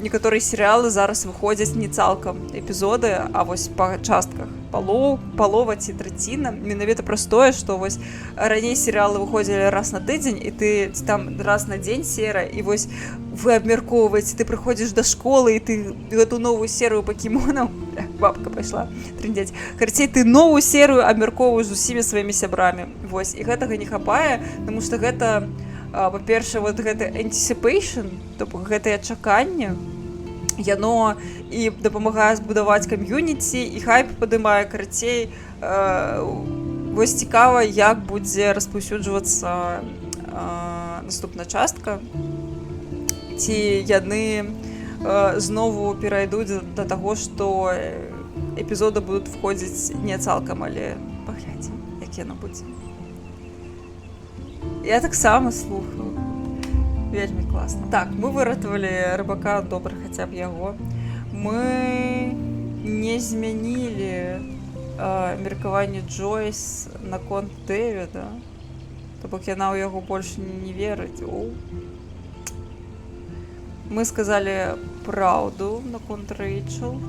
некаторыя серыялы зараз выходзяць не цалкам эпізоды, а вось па частках. Палова ці траціна. Менавіта праз тое, што вось раней серыялы выходзілі раз на тыдзень, і ты там раз на дзень серыя, і вось вы абмяркоўваеце, ты прыходзіш да школы, і ты гэту новую серыю пакемонаў, бабка пайшла трындзець, карацей, ты новую серыю абмяркоўваеш з усімі сваімі сябрамі. Вось, і гэтага не хапае, таму што гэта, па-першае, вот гэта anticipation, то гэтае чаканне, яно і дапамагае збудаваць кам'юніці, і хайп падымае, карацей, вось цікава, як будзе распаўсюджвацца наступная частка, ці яны знову перайдуць да таго, што эпізоды будуць входзіць не цалкам, але паглядзім, як яно будзе. Я таксама слухаю. Вельмі класна. Так, мы выратавалі рыбака, добра хаця б яго. Мы не змянілі меркаванне Джойс наконт Дэвіда. То бок яна ў яго больш не верыць. Мы сказалі праўду наконт Рэйчел,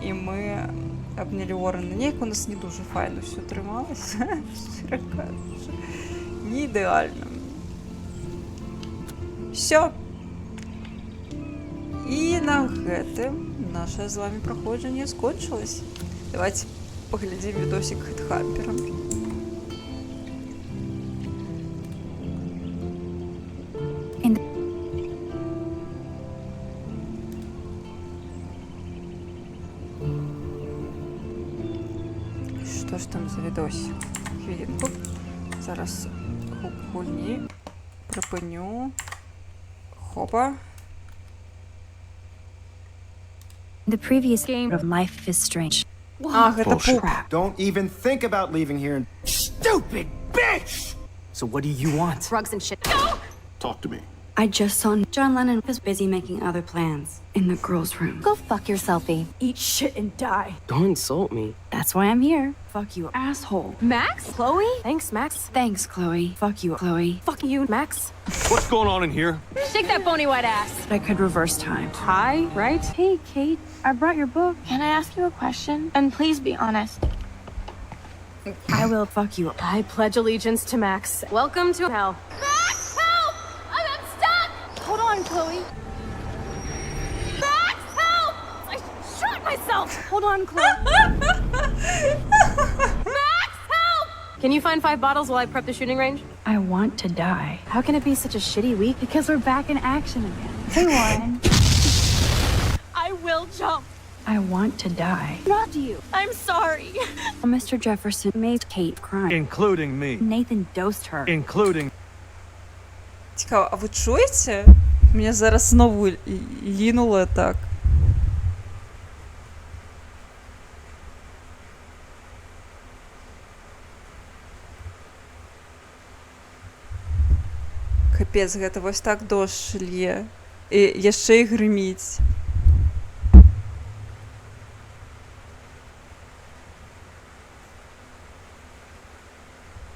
і мы абнялі Уоррена. Неяк у нас не дужа файна ўсё трымалася, шчыра кажучы. Не ідэальна. Всё. І на гэтым наша з вами праходжанне скончылось. Давайте паглядзім відосік Хэтхампера. Што ж там за відосік? Хвілінку. Зараз гульні припиню. Хопа. The previous game of Life is Strange. Гэта пуп. Don't even think about leaving here. Stupid bitch! So what do you want? Drugs and shit. Talk to me. I just saw John Lennon was busy making other plans in the girls' room. Go fuck yourself, E. Eat shit and die. Don't insult me. That's why I'm here. Fuck you, asshole. Max? Chloe? Thanks, Max. Thanks, Chloe. Fuck you, Chloe. Fuck you, Max. What's going on in here? Shake that bony white ass. I could reverse time. Hi, right? Hey, Kate, I brought your book. Can I ask you a question? And please be honest. I will fuck you. I pledge allegiance to Max. Welcome to hell. Max, help! I'm unstuck! Hold on, Chloe. Max, help! I shot myself! Hold on, Chloe. Max, help! Can you find 5 bottles while I prep the shooting range? I want to die. How can it be such a shitty week? Because we're back in action again. Hey, Warren. I will jump. I want to die. Not you. I'm sorry. Mr. Jefferson made Kate cry. Including me. Nathan dosed her. Including... Цікаво, а ви чуєте? Мене зараз знову лінуло так. Капец, гэта вось так дождж лье. І яшчэ і грыміць.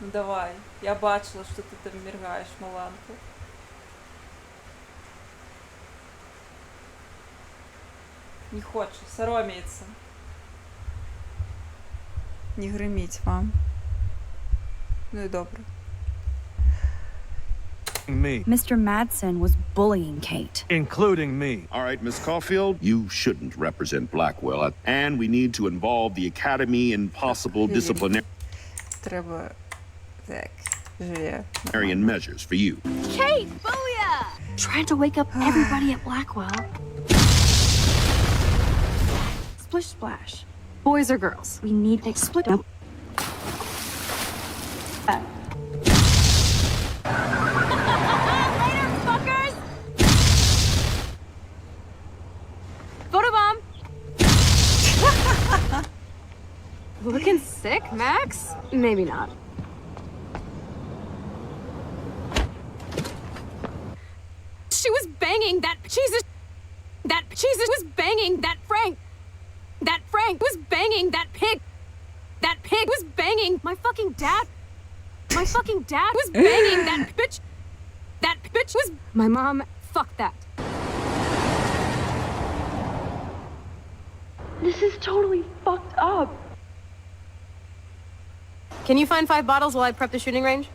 Ну давай, я бачила, что ты там міргаєш, маланка. Не хоче, сороміється. Не гриміть вам. Ну і добре. Me. Mr. Madsen was bullying Kate. Including me. All right, Miss Caulfield, you shouldn't represent Blackwell, and we need to involve the Academy in possible disciplinary Треба... Так, живе. measures for you. Kate, booyah! Trying to wake up everybody at Blackwell. Splish splash. Boys or girls? We need to split up. Later, fuckers! Photobomb! sick, Max? Maybe not. She was banging that Jesus. That Jesus was banging that Frank. That Frank was banging that pig. That pig was banging my fucking dad. My fucking dad was banging that bitch. That bitch was my mom. Fuck that. This is totally fucked up. Can you find 5 bottles while I prep the shooting range?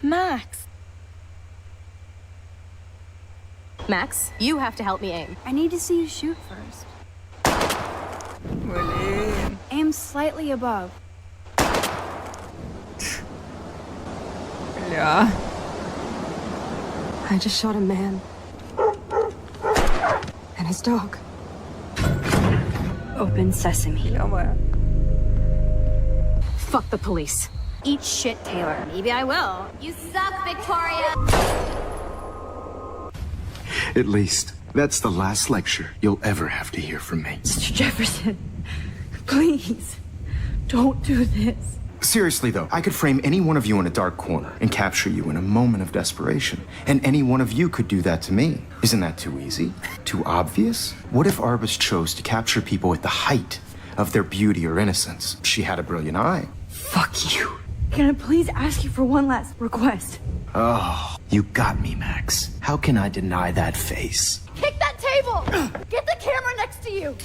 Max. Max, you have to help me aim. I need to see you shoot first. Блин. Aim slightly above. Бля. I just shot a man. And his dog. Open sesame. Ё-моё. Fuck the police. Eat shit, Taylor. Maybe I will. You suck, Victoria. At least, that's the last lecture you'll ever have to hear from me. Mr. Jefferson, please, don't do this. Seriously, though, I could frame any one of you in a dark corner and capture you in a moment of desperation. And any one of you could do that to me. Isn't that too easy? Too obvious? What if Arbus chose to capture people at the height of their beauty or innocence? She had a brilliant eye. Fuck you. Can I please ask you for one last request? Oh, you got me, Max. How can I deny that face? Kick that table! Get the camera next to you!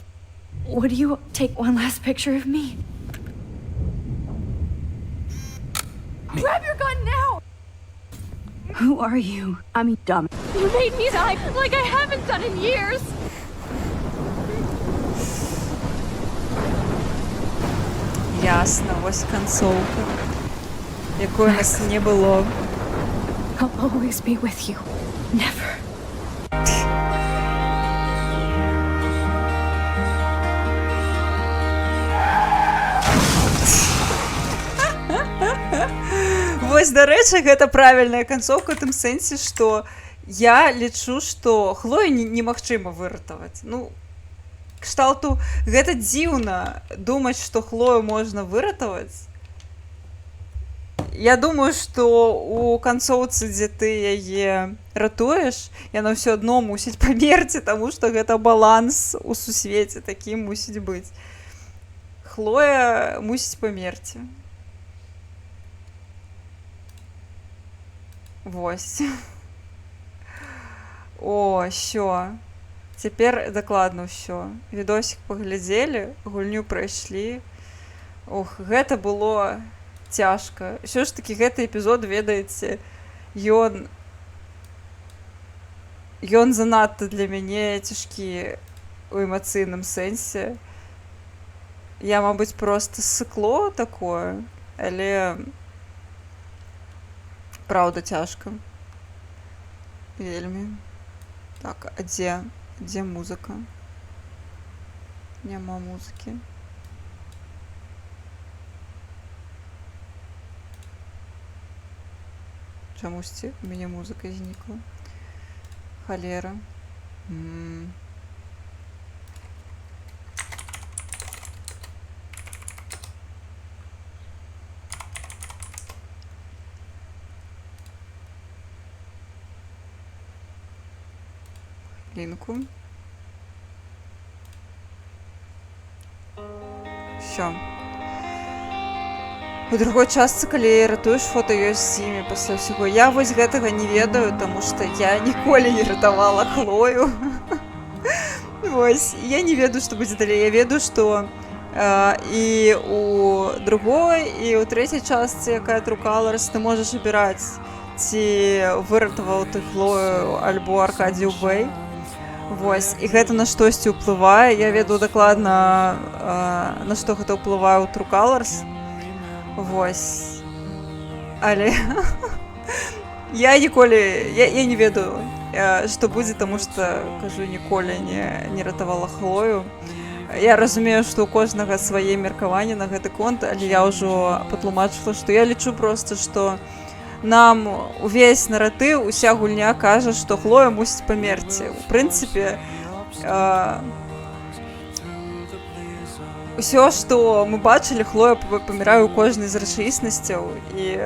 Would you take one last picture of me? Grab your gun now! Who are you? I'm dumb. You made me die like I haven't done in years! Ясно, ось концовка, якої у нас не було. I'll always be with you. Never. Вось, дарэчы, гэта правільная канцоўка ў тым сэнсе, што я лічу, што Хлою немагчыма выратаваць. Ну, кшталту, гэта дзіўна думаць, што Хлою можна выратаваць. Я думаю, што у канцоўцы, дзе ты яе ратуеш, яна ўсё адно мусіць памерці, таму што гэта баланс у сусвеце такі мусіць быць. Хлоя мусіць памерці. Вось. О, ўсё. Цяпер дакладна ўсё. Відосік паглядзелі, гульню прайшлі. Ох, гэта было цяжка. Ўсё ж такі гэты эпізод, ведаеце, ён занадта для мяне цяжкі у эмацыйным сэнсе. Я, мабыць, проста ссыкло такое, але праўда цяжка. Вельмі. Так, а дзе музыка? Няма музыкі. Чамусьці у мяне музыка знікла. Халера. Линку. Всё. У другой частцы, калі ратуеш фота, ёсць з імі пасля ўсяго. Я вось гэтага не ведаю, таму што я ніколі не ратавала Хлою. Вось, я не ведаю, што будзе далей. Я ведаю, што і у другой, і ў трэцяй частцы, якая True Colors, ты можаш абіраць, ці выратаваў ты Хлою альбо Аркадію Бэй. Вось, і гэта на штосьці ўплывае. Я ведаю дакладна, на што гэта ўплывае ў True Colors. Вось. Але я ніколі... Я не ведаю. што будзе, таму што, кажу, ніколі не ратавала Хлою. Я разумею, што ў кожнага свае меркаванні на гэты конт, але я ўжо патлумачыла, што я лічу проста, што нам увесь наратыў, уся гульня кажа, што Хлоя мусіць памерці. У прынцыпе, усё, што мы бачылі, Хлоя памірае ў кожнай з рэчаіснасцяў, і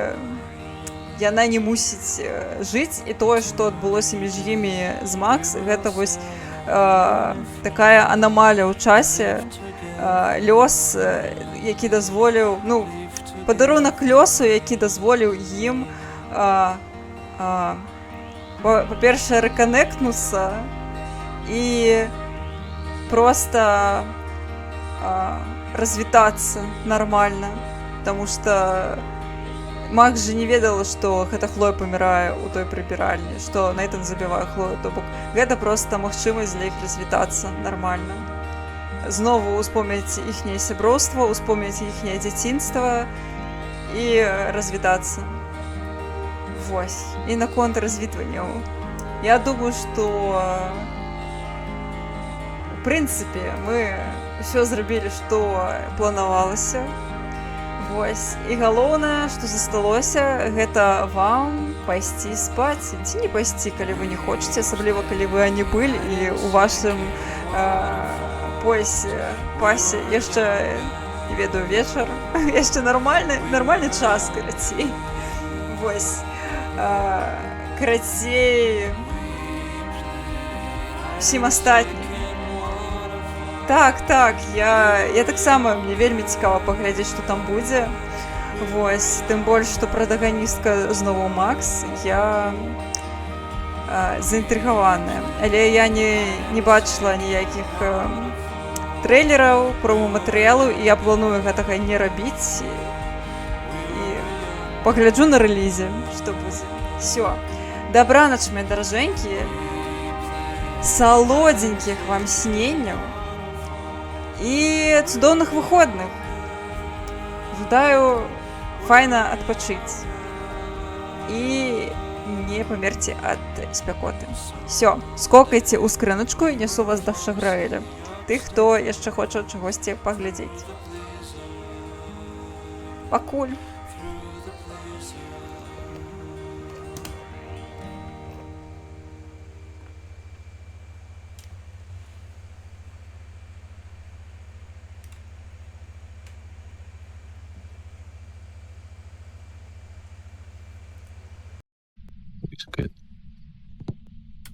яна не мусіць жыць, і тое, што адбылося між імі з Макс, гэта вось такая анамалія ў часе, лёс, які дазволіў, ну, падарунак лёсу, які дазволіў ім, па-першае, рэканектнуцца і проста развітацца нармальна, таму што Макс же не ведала, што гэта Хлоя памірае ў той прыбіральні, што Нейтан забівае Хлою, то бок гэта проста магчымасць для іх развітацца нармальна. Знову успомніць іхняе сяброўства, успомніць іхняе дзяцінства і развітацца. Вось. І наконт развітванняў. Я думаю, што у прынцыпе мы ўсё зрабілі, што планавалася. Вось. І галоўнае, што засталося, гэта вам пайсці спаць. Ці не пайсці, калі вы не хочаце, асабліва калі вы анібыль і ў вашым пасе яшчэ, не ведаю, вечар, яшчэ нармальны час, карацей. Вось. Карацей, усім астатнім. Так, я таксама, мне вельмі цікава паглядзець, што там будзе. Вось, тым больш, што пратаганістка знову Макс, я заінтрыгаваная. Але я не бачыла ніякіх трэйлераў, промо-матэрыялу, і я планую гэтага не рабіць. І пагляджу на рэлізе, што будзе. Всё. Дабранач, мои даражэнькія. Салодзенькіх вам сненняў. І цудоўных выходных. Жадаю файна адпачыць. І не памерці ад спякоты. Всё, скокайце ў скрыначку і нясу вас да Шаграэля. Тых, хто яшчэ хоча чагосьці паглядзець. Пакуль.